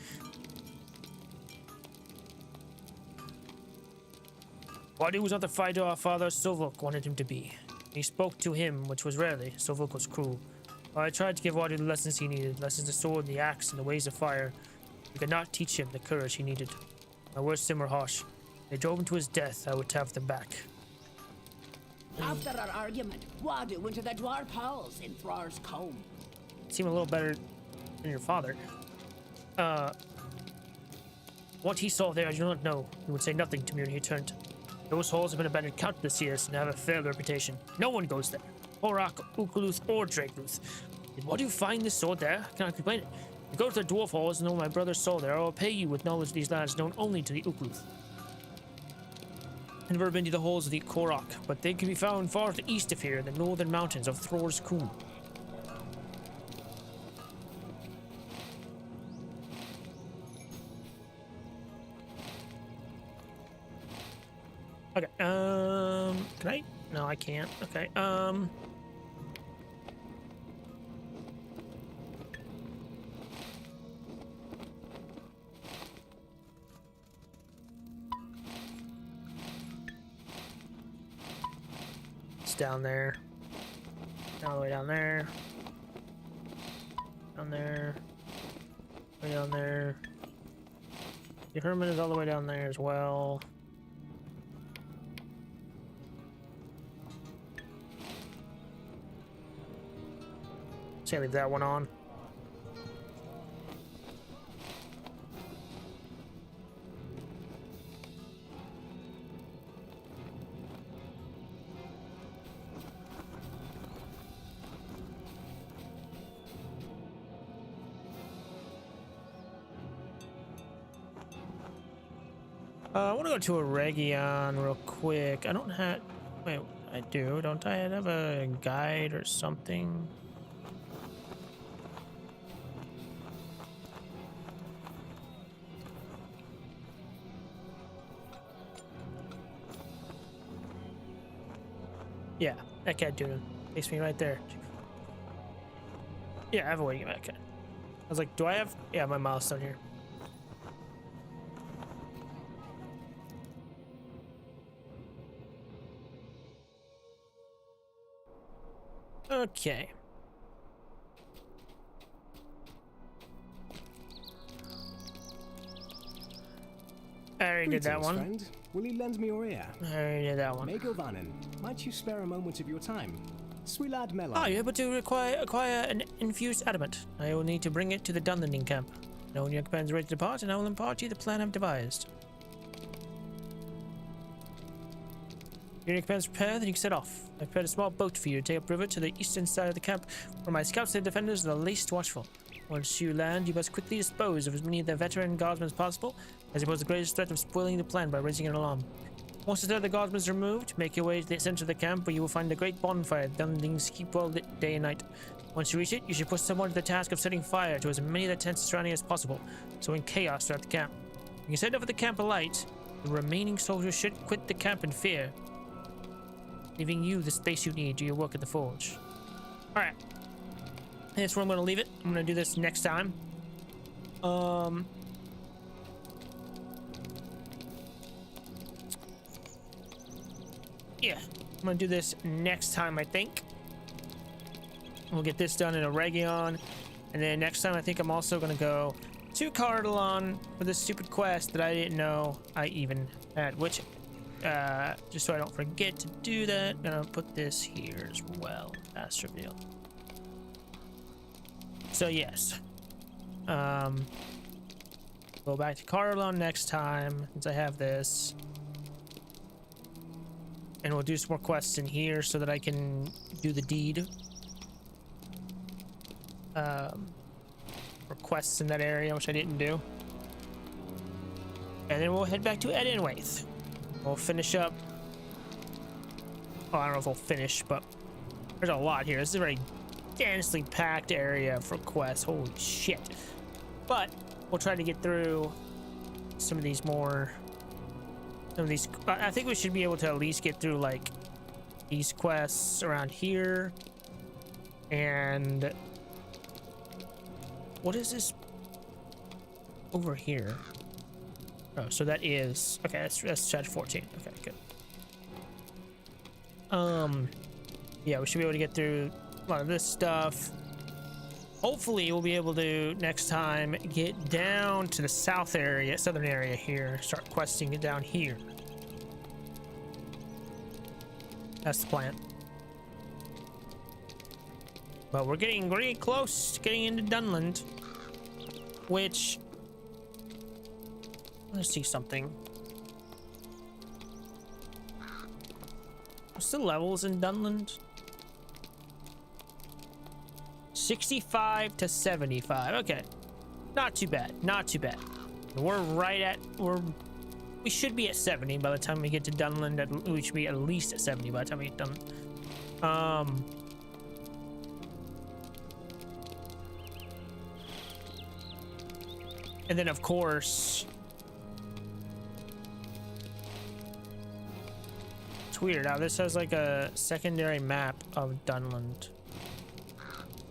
Wadu was not the fighter our father Sulvok wanted him to be. He spoke to him, which was rarely. Sulvok was cruel. While I tried to give Wadu the lessons he needed, lessons of sword, the axe, and the ways of fire, I could not teach him the courage he needed. My words to him were harsh. They drove him to his death. I would have them back. After our argument, Wadu went to the dwarf halls in Thrar's Combe. Seem a little better than your father. What he saw there, I do not know. He would say nothing to me when he returned. Those halls have been abandoned countless years and have a failed reputation. No one goes there. Horak, Ukuluth, or Drakeluth. Did Wadu find this sword there? I cannot explain it. You go to the dwarf halls and know my brother's soul there. I will pay you with knowledge of these lands known only to the Ukuluth. I've never been to the halls of the Korak, but they can be found far to the east of here in the northern mountains of Thror's Combe. Okay, can I? No, I can't. Okay, it's down there. All the way down there. Down there. Way down there. The hermit is all the way down there as well. Say leave that one on. I want to go to a Region real quick. I don't have... Wait, I do. Don't I have a guide or something? Yeah, that cat dude takes me right there. Yeah, I have a way to get back. Okay. I was like, do I have... Yeah, my milestone here. Okay. I already did that one. Friend. Will you lend me your ear? I already did that one. Mago Vanen, might you spare a moment of your time? Sweet lad Melon. Ah, you're able to acquire an infused adamant. I will need to bring it to the Dunlanding camp. Now when your command is ready to depart, and I will impart you the plan I've devised. You're in command's prepared, then you can set off. I've prepared a small boat for you to take up river to the eastern side of the camp, where my scouts and defenders are the least watchful. Once you land, you must quickly dispose of as many of the veteran guardsmen as possible, as you pose the greatest threat of spoiling the plan by raising an alarm. Once the threat of the guardsmen is removed, make your way to the center of the camp, where you will find a great bonfire that Dunlendings keep well lit day and night. Once you reach it, you should put someone to the task of setting fire to as many of the tents surrounding as possible, so in chaos throughout the camp. When you set over the camp alight, the remaining soldiers should quit the camp in fear, leaving you the space you need to do your work at the forge. Alright. That's where I'm going to leave it. I'm going to do this next time. Yeah, I'm going to do this next time, I think. We'll get this done in a Region. And then next time, I think I'm also going to go to Cardalon for this stupid quest that I didn't know I even had. Which, just so I don't forget to do that, I'm going to put this here as well. Fast reveal. So yes, go back to Cardalon next time since I have this, and we'll do some more quests in here so that I can do the deed. Requests in that area, which I didn't do, and then we'll head back to Enedwaith. We'll finish up. Oh, I don't know if we'll finish, but there's a lot here. This is a very densely packed area for quests. Holy shit. But we'll try to get through some of these more some of these. I think we should be able to at least get through like these quests around here. And what is this over here? Oh, so that is okay. That's chapter 14. Okay, good. Yeah, we should be able to get through a lot of this stuff. Hopefully, we'll be able to next time get down to the southern area here. Start questing it down here. That's the plan. But we're getting really close to getting into Dunland, which let's see something. What's the levels in Dunland? 65 to 75. Okay, not too bad. Not too bad. We're right at we should be at 70 by the time we get to Dunland. We should be at least at 70 by the time we get done. And then of course, it's weird how this has like a secondary map of Dunland.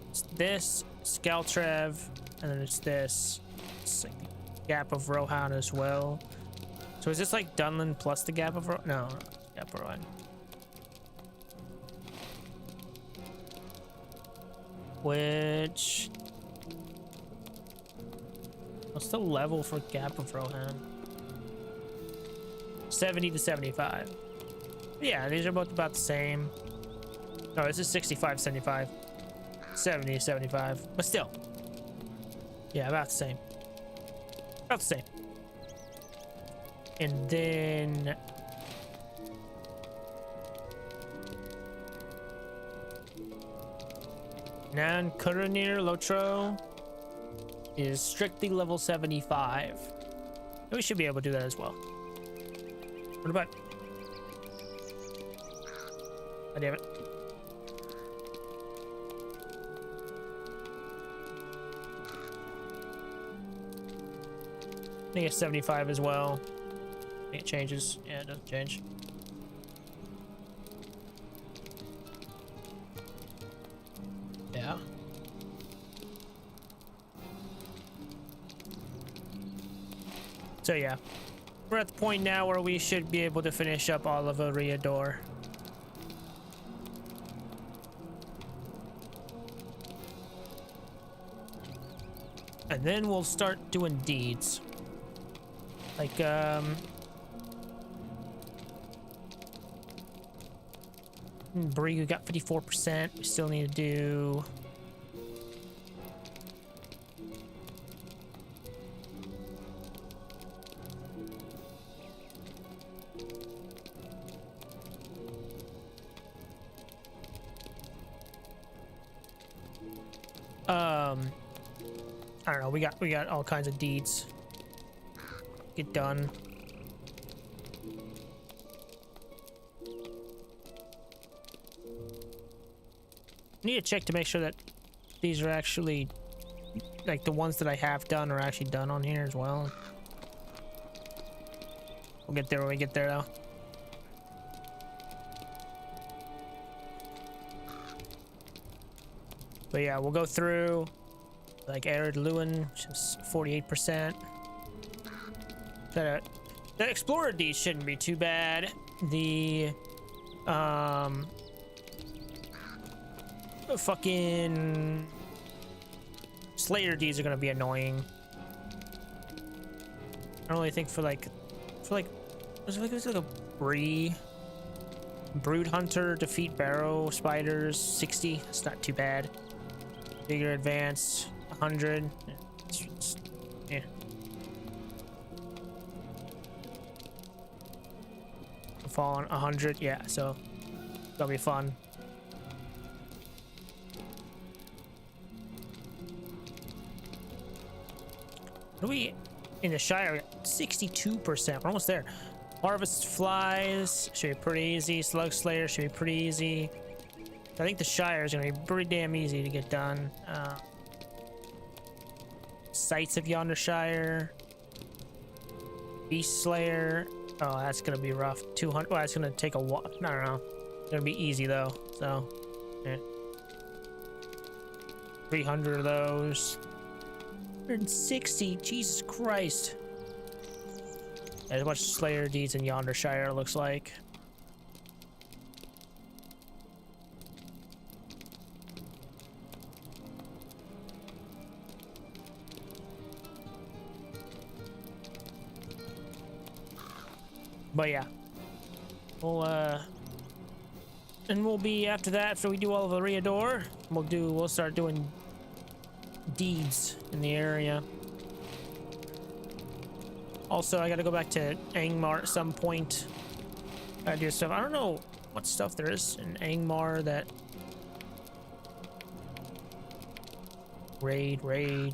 It's this Skeltrev, and then it's this. It's like Gap of Rohan as well. So is this like Dunland plus the Gap of Rohan? No, Gap of Rohan. Which, what's the level for Gap of Rohan? 70 to 75. Yeah, these are both about the same. No, this is 65, 75. 70 to 75. But still. Yeah, about the same. About the same. And then Nan Kuranir Lotro is strictly level 75. We should be able to do that as well. What about? Oh, damn it. I think it's 75 as well. I think it changes. Yeah, it doesn't change. Yeah. So yeah, we're at the point now where we should be able to finish up all of Ariador. And then we'll start doing deeds. Like, Bree, we got 54%. We still need to do... I don't know. We got all kinds of deeds. Get done. Need to check to make sure that these are actually, like, the ones that I have done are actually done on here as well. We'll get there when we get there, though. But yeah, we'll go through, like, Arid Lewin, which is 48%. The Explorer deeds shouldn't be too bad. The fucking Slayer deeds are gonna be annoying. I don't really think was it like a Brood Hunter, defeat Barrow Spiders, 60. It's not too bad. Bigger Advance, 100. Yeah. Fallen 100, yeah, so that'll be fun. What are we in the Shire? We got 62%. We're almost there. Harvest Flies should be pretty easy. Slug Slayer should be pretty easy. I think the Shire is gonna be pretty damn easy to get done. Sights of Yonder Shire, Beast Slayer. Oh, that's gonna be rough. 200. Well, that's gonna take a while. I don't know. It's gonna be easy though. So, yeah. 300 of those. 160. Jesus Christ. There's a bunch of Slayer deeds in Yondershire, it looks like. But yeah. And we'll be after that, after we do all of the Riador, we'll start doing deeds in the area. Also, I gotta go back to Angmar at some point. I do stuff. I don't know what stuff there is in Angmar that raid.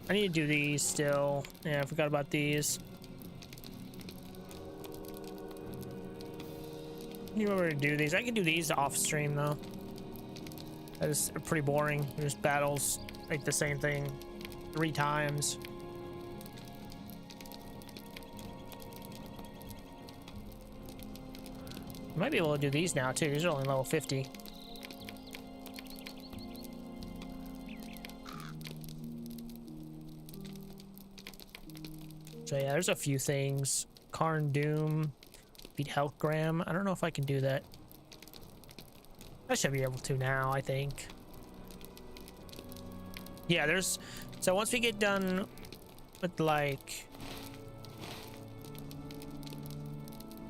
I need to do these still. Yeah, I forgot about these. You remember to do these? I can do these off stream though. That is pretty boring. There's battles like the same thing 3 times. I might be able to do these now too. These are only level 50. So yeah, there's a few things. Karn Doom, beat Helkgram. I don't know if I can do that. I should be able to now, I think. Yeah, there's... So once we get done with, like...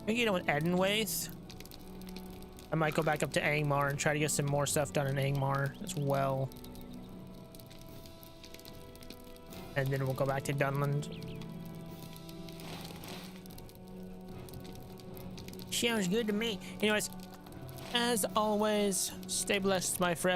I get done with Enedwaith, I might go back up to Angmar and try to get some more stuff done in Angmar as well. And then we'll go back to Dunland. Sounds good to me. Anyways, as always, stay blessed, my friend.